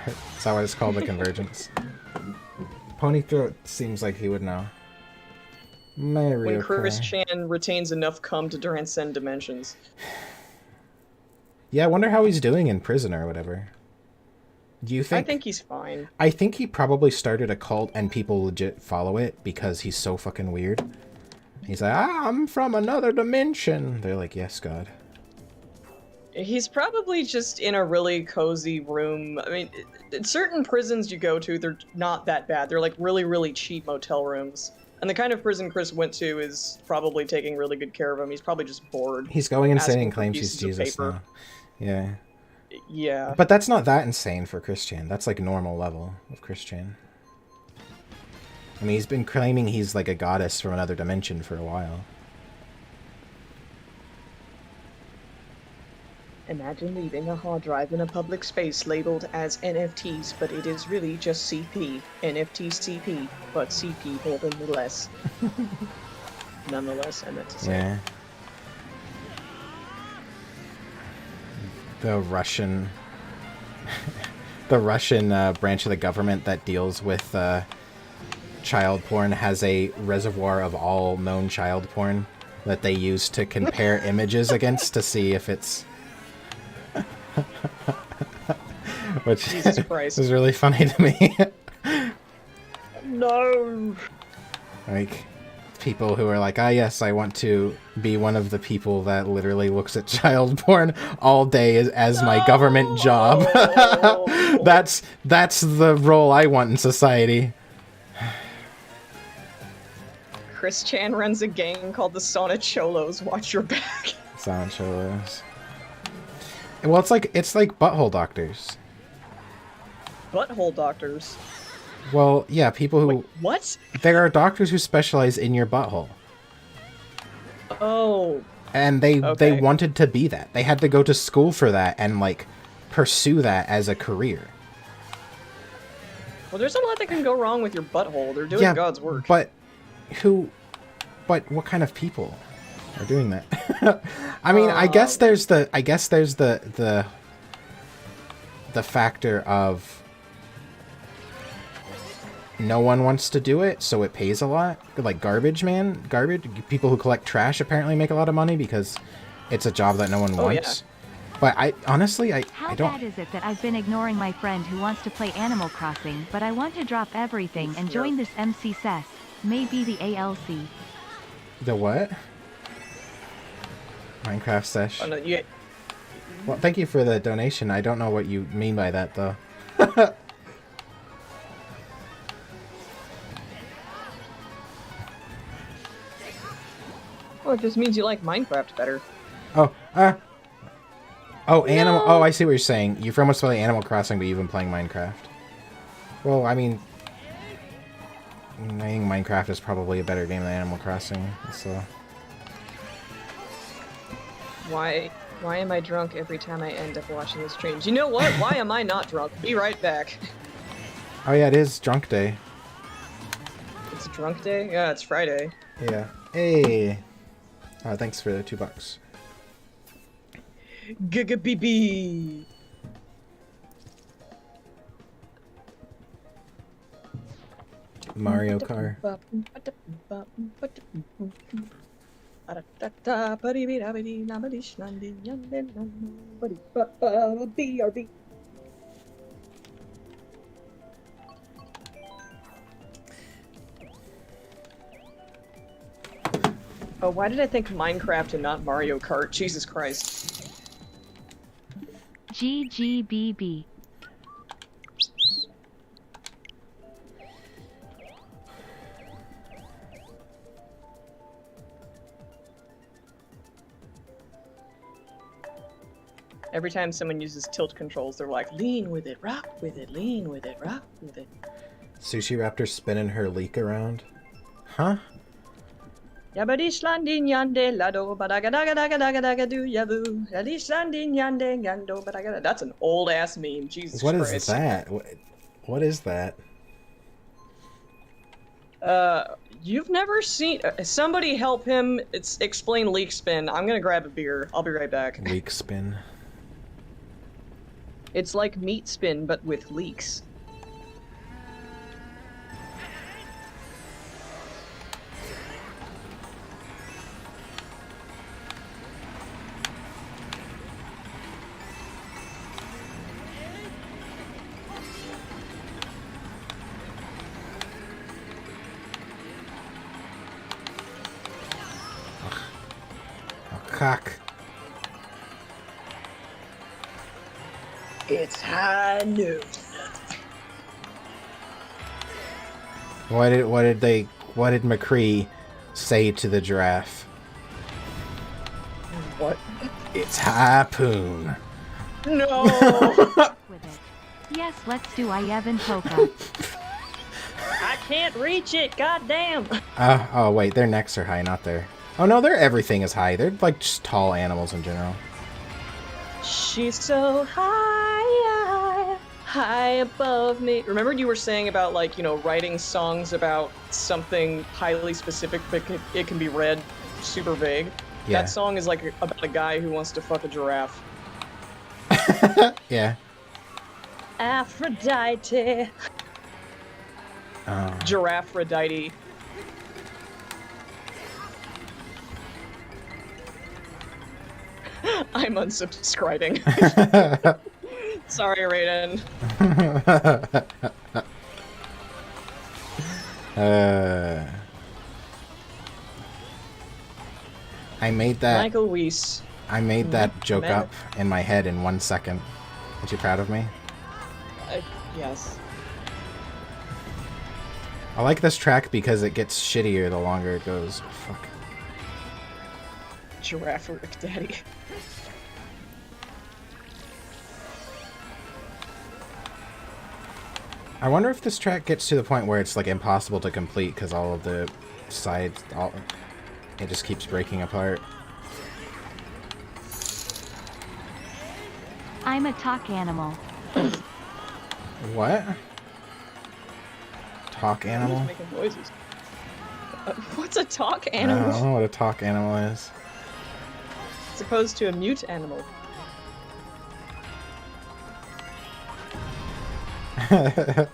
Is that what it's called, the convergence? Ponythroat seems like he would know. Merio When Chris cry. Chan retains enough cum to transcend dimensions. Yeah, I wonder how he's doing in prison or whatever. Do you think... I think he's fine. I think he probably started a cult and people legit follow it because he's so fucking weird. He's like, I'm from another dimension. They're like, yes, God. He's probably just in a really cozy room. I mean, certain prisons you go to, they're not that bad. They're like really, really cheap motel rooms. And the kind of prison Chris went to is probably taking really good care of him. He's probably just bored. He's going insane asking and for claims he's pieces of Jesus paper. now. Yeah. Yeah. But that's not that insane for Christian. That's like normal level of Christian. I mean, he's been claiming he's like a goddess from another dimension for a while. Imagine leaving a hard drive in a public space labeled as NFTs, but it is really just CP. NFTs CP, but CP more than the less. Nonetheless, I meant to say. Yeah. The Russian... the Russian branch of the government that deals with child porn has a reservoir of all known child porn that they use to compare images against to see if it's... Which Jesus Christ. is really funny to me. No! Like, people who are like, ah, yes, I want to be one of the people that literally looks at child porn all day as my government job. That's the role I want in society. Chris Chan runs a gang called the Sauna Cholos. Watch your back. Silent Cholos. Well, it's like butthole doctors. Butthole doctors. Well, yeah, people who... Wait, what? There are doctors who specialize in your butthole. Oh. And they Okay. wanted to be that. They had to go to school for that and, like, pursue that as a career. Well, there's a lot that can go wrong with your butthole. They're doing Yeah, God's work. But what kind of people are doing that? I mean, I guess there's the factor of no one wants to do it, so it pays a lot. Like garbage people who collect trash apparently make a lot of money because it's a job that no one wants. But I honestly I How don't. bad is it that I've been ignoring my friend who wants to play Animal Crossing, but I want to drop everything and join this MC Cess, maybe the ALC. The what? Minecraft sesh. Oh, no, you... Well, thank you for the donation. I don't know what you mean by that, though. Well, it just means you like Minecraft better. Oh, Animal... Oh, I see what you're saying. You've almost playing Animal Crossing, but you've been playing Minecraft. Well, I mean... I think Minecraft is probably a better game than Animal Crossing, so... Why am I drunk every time I end up watching the streams? You know what? Why am I not drunk? Be right back. Oh yeah, it is Drunk Day. It's drunk day? Yeah, it's Friday. Yeah. Hey! Thanks for the $2. Giga-BB! Mario Kart. Oh, why did I think Minecraft and not Mario Kart? Jesus Christ. GGBB. Every time someone uses tilt controls, they're like, lean with it, rock with it, lean with it, rock with it. Sushi Raptor spinning her leak around. Huh? Yabadish landing yande lado badagadagadagadagadagadu yabu. Yadish landing yande yando badagada. That's an old ass meme. Jesus What Christ. is that? What is that? You've never seen. Somebody help him. Explain leak spin. I'm gonna grab a beer. I'll be right back. Leak spin. It's like meat spin, but with leaks. Cock. It's high noon. What did McCree say to the giraffe? What? It's harpoon. No. With it. Yes, let's do Ivan Polka. I can't reach it. Goddamn. Oh wait, their necks are high, not their. Oh no, everything is high. They're like just tall animals in general. She's so high, high above me. Remember you were saying about, like, you know, writing songs about something highly specific, but it can be read super vague? Yeah. That song is like about a guy who wants to fuck a giraffe. Yeah. Aphrodite. Giraffe-rodite. I'm unsubscribing. Sorry, Raiden. I made that. Michael Weiss. I made that joke Man. up in my head in 1 second. Aren't you proud of me? Yes. I like this track because it gets shittier the longer it goes. Fuck. Giraffe Rick Daddy. I wonder if this track gets to the point where it's like impossible to complete because all of the sides, it just keeps breaking apart. I'm a talk animal. What? Talk animal? Who's making noises? What's a talk I animal? don't know what a talk animal is. As opposed to a mute animal. I'm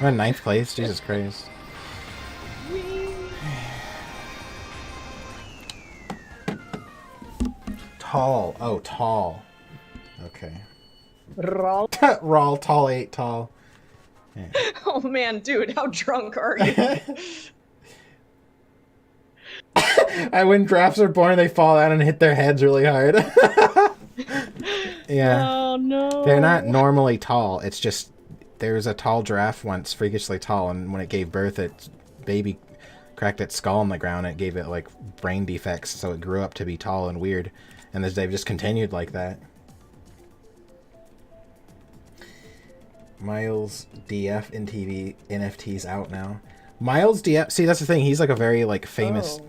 in 9th place? Jesus Christ. Tall. Oh, tall. Okay. Raw. Raw, tall, 8, tall. Yeah. Oh man, dude, how drunk are you? And when giraffes are born, they fall out and hit their heads really hard. Yeah. Oh no. They're not normally tall. It's just there was a tall giraffe once, freakishly tall, and when it gave birth, its baby cracked its skull on the ground. And it gave it like brain defects, so it grew up to be tall and weird. And they've just continued like that. Miles DF in TV NFTs out now. Miles DF. See, that's the thing. He's like a very like famous,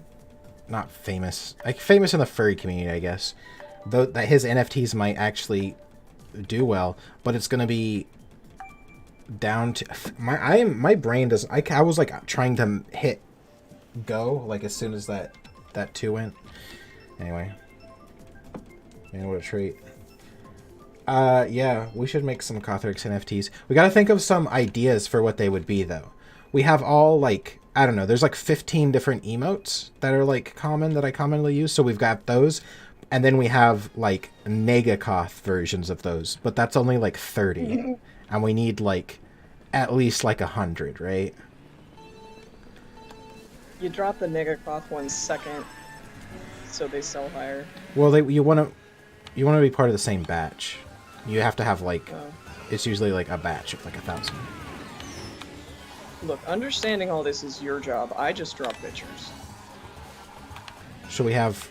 not famous, like famous in the furry community, I guess. Though that his NFTs might actually do well, but it's gonna be down to my brain does. I was like trying to hit go like as soon as that 2 went. Anyway, man, what a treat. Yeah, we should make some Cothrix NFTs. We gotta think of some ideas for what they would be, though. We have all, like, I don't know, there's like 15 different emotes that are, like, common, that I commonly use, so we've got those. And then we have, like, Negacoth versions of those, but that's only, like, 30. And we need, like, at least, like, 100, right? You drop the Negacoth ones second, so they sell higher. Well, you want to be part of the same batch. You have to have, like, it's usually, like, a batch of, like, 1,000. Look, understanding all this is your job. I just drop pictures. Should we have...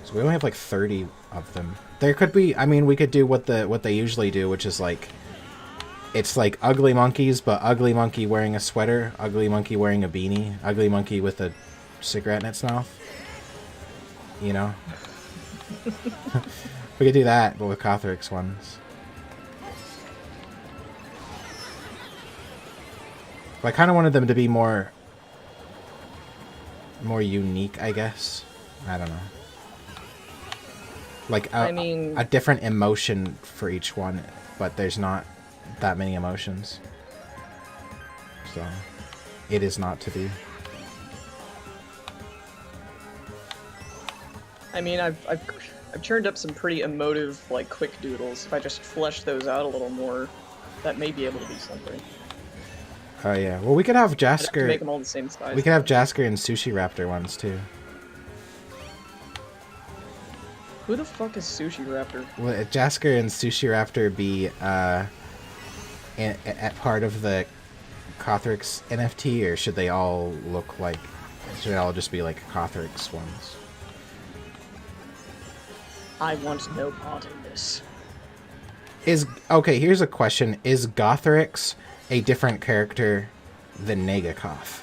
So we only have like 30 of them. There could be, I mean, we could do what they usually do, which is like, it's like ugly monkeys, but ugly monkey wearing a sweater, ugly monkey wearing a beanie, ugly monkey with a cigarette in its mouth. You know? We could do that, but with Cothrix ones. But I kind of wanted them to be more unique, I guess. I don't know. Like I mean, a different emotion for each one, but there's not that many emotions. So it is not to be. I mean, I've churned up some pretty emotive, like, quick doodles. If I just flesh those out a little more, that may be able to be something. Oh yeah. Well, we could have I'd have to Jasker. make them all the same size. We could have Jasker and Sushi Raptor ones too. Who the fuck is Sushi Raptor? Will Jasker and Sushi Raptor be at part of the Cothrix NFT, or should they all look like? Should they all just be like Cothrix ones? I want no part in this. Okay, here's a question: is Gothrix a different character than Negakoth?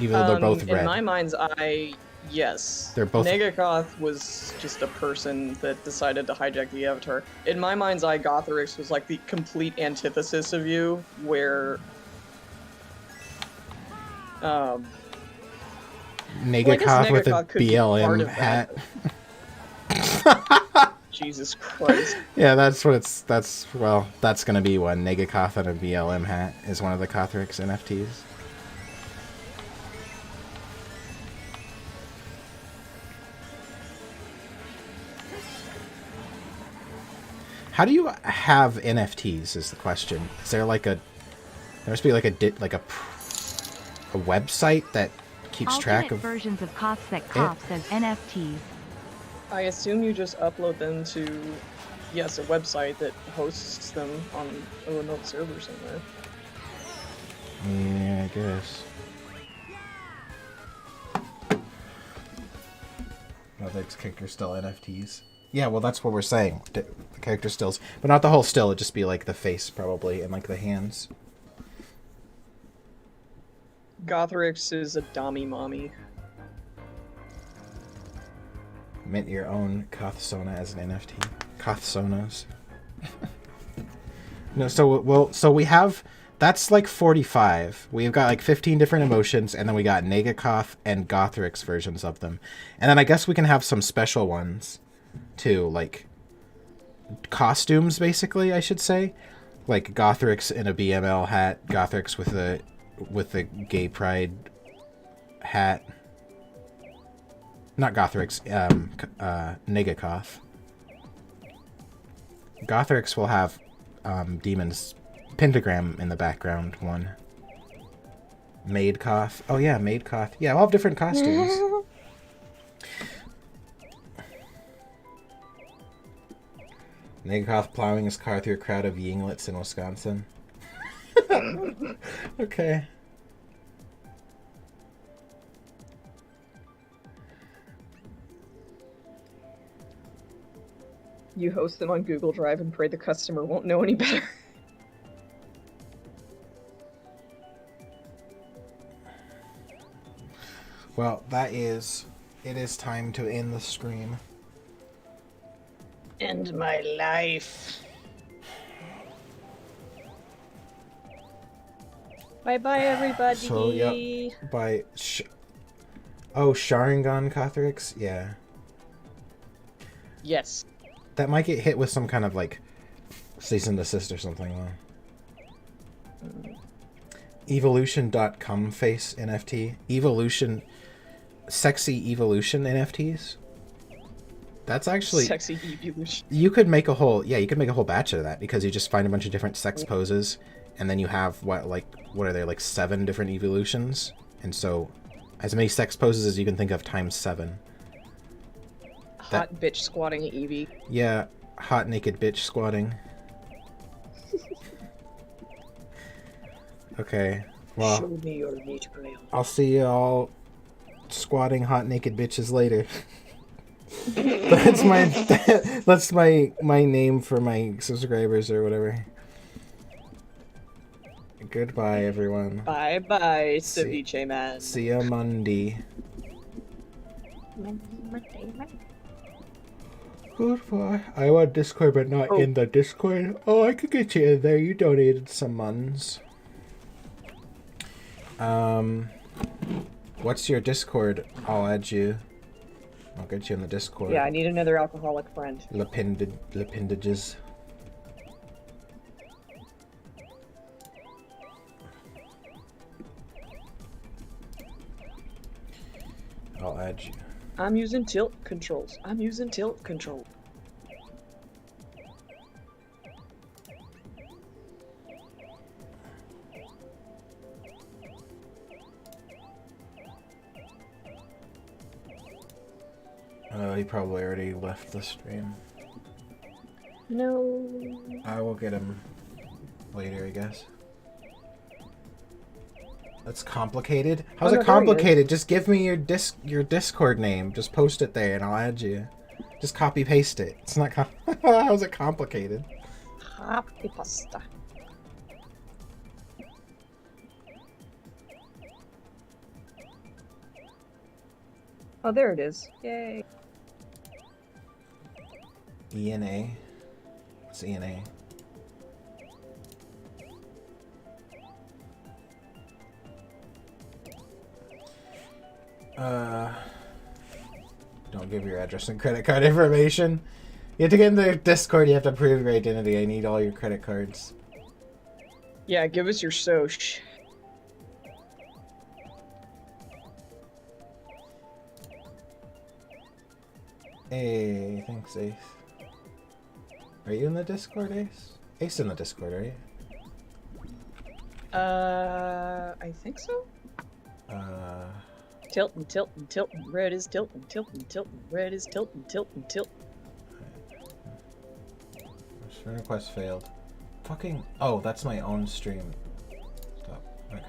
Even though they're both red. In my mind's eye, yes. They're both. Negakoth was just a person that decided to hijack the Avatar. In my mind's eye, Gothrix was like the complete antithesis of you, where Negakoth with a Negakoth could be part BLM of that, hat. Jesus Christ. Yeah, that's what it's. That's gonna be one. Negakoth and a BLM hat is one of the Cothrix NFTs. How do you have NFTs? Is the question. Is there like a? There must be like a website that keeps track Alternate of versions of Koths that Koths as NFTs. I assume you just upload them to, yes, a website that hosts them on a remote server somewhere. Yeah, I guess. Well, the character's still NFTs. Yeah, well, that's what we're saying. The character stills, but not the whole still. It'd just be like the face, probably, and like the hands. Gothrix is a Dami mommy. Mint your own Kothsona as an NFT. Kothsonas. No, so we have. That's like 45. We've got like 15 different emotions, and then we got Negakoth and Gothrix versions of them. And then I guess we can have some special ones, too, like costumes, basically, I should say. Like Gothrix in a BML hat, Gothrix with a gay pride hat. Not Gothrix, Negakoth. Gothrix will have Demon's pentagram in the background one. Maidkoth. Oh yeah, Maidkoth. Yeah, we'll have different costumes. Negakoth plowing his car through a crowd of yinglets in Wisconsin. Okay. You host them on Google Drive and pray the customer won't know any better. Well, it is time to end the stream. End my life. Bye-bye, everybody. So, yeah, by Sharingan Cothrix? Yeah. Yes. That might get hit with some kind of, like, cease and desist or something, though. Evolution.com face NFT. Sexy evolution NFTs. That's actually... Sexy evolution. You could make a whole batch of that, because you just find a bunch of different sex poses, and then you have, what are there, like 7 different evolutions? And so, as many sex poses as you can think of times 7. Hot bitch squatting Eevee. Yeah, hot naked bitch squatting. Okay, well, Show me your meat grill. I'll see you all squatting hot naked bitches later. That's my that's my name for my subscribers or whatever. Goodbye, everyone. Bye bye, See- ceviche man. See ya Monday. Goodbye. I want Discord, but not in the Discord. Oh, I could get you in there. You donated some muns. What's your Discord? I'll add you. I'll get you in the Discord. Yeah, I need another alcoholic friend. Appendages. I'll add you. I'm using tilt controls. I'm using tilt control. Oh, he probably already left the stream. No. I will get him later, I guess. That's complicated? How's Oh, no, it there he is. complicated? Just give me your Discord name. Just post it there and I'll add you. Just copy paste it. It's not how's it complicated? Happy pasta. Oh, there it is. Yay. ENA. What's ENA? Don't give your address and credit card information. You have to get in the Discord, you have to prove your identity. I need all your credit cards. Yeah, give us your soch. Hey, thanks, Ace. Are you in the Discord, Ace? Ace in the Discord, are you? I think so. Uh, Tilting, tilting, tilting. Red is tilting, tilting, tilting. Red is tilting, tilting, tilting. stream request failed. Fucking. Oh, that's my own stream. Stop. Okay.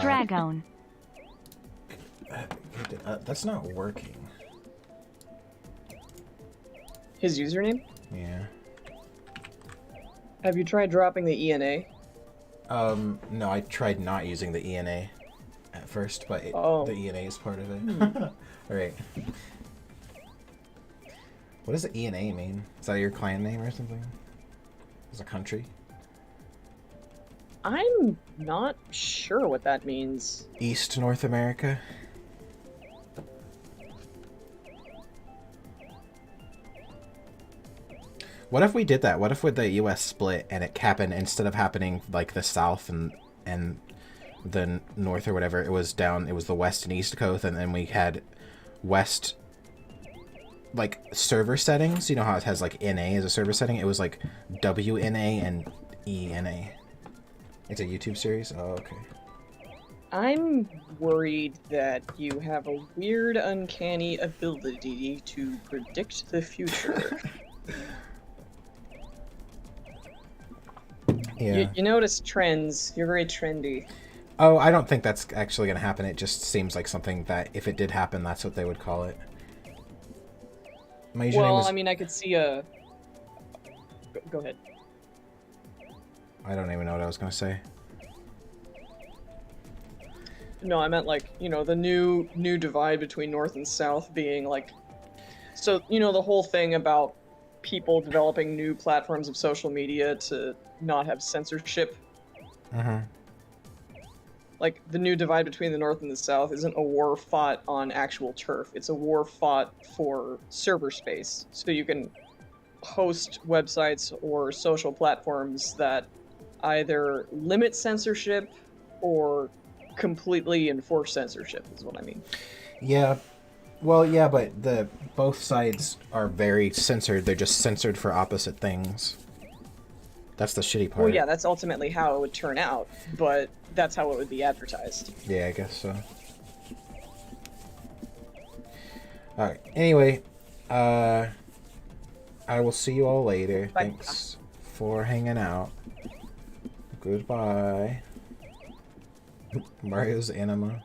Dragon. That's not working. His username? Yeah. Have you tried dropping the ENA? No, I tried not using the ENA at first, but Oh. the ENA is part of it. Alright. What does the ENA mean? Is that your clan name or something? Is a country? I'm not sure what that means. East North America? What if we did that? What if with the US split and it happened instead of happening like the South and the North or whatever, it was the West and East Coast, and then we had West like server settings. You know how it has like NA as a server setting? It was like WNA and ENA. It's a YouTube series? Oh, okay. I'm worried that you have a weird, uncanny ability to predict the future. Yeah. You notice trends. You're very trendy. Oh, I don't think that's actually going to happen. It just seems like something that if it did happen, that's what they would call it. My username Well, was... I mean, I could see a... Go ahead. I don't even know what I was going to say. No, I meant like, you know, the new divide between North and South being like... So, you know, the whole thing about people developing new platforms of social media to not have censorship. Uh-huh. Like, the new divide between the North and the South isn't a war fought on actual turf. It's a war fought for server space. So you can host websites or social platforms that either limit censorship or completely enforce censorship, is what I mean. Yeah. Well, yeah, but both sides are very censored. They're just censored for opposite things. That's the shitty part. Well, yeah, that's ultimately how it would turn out, but that's how it would be advertised. Yeah, I guess so. Alright, anyway, I will see you all later. Bye. Thanks for hanging out. Goodbye. Mario's anima.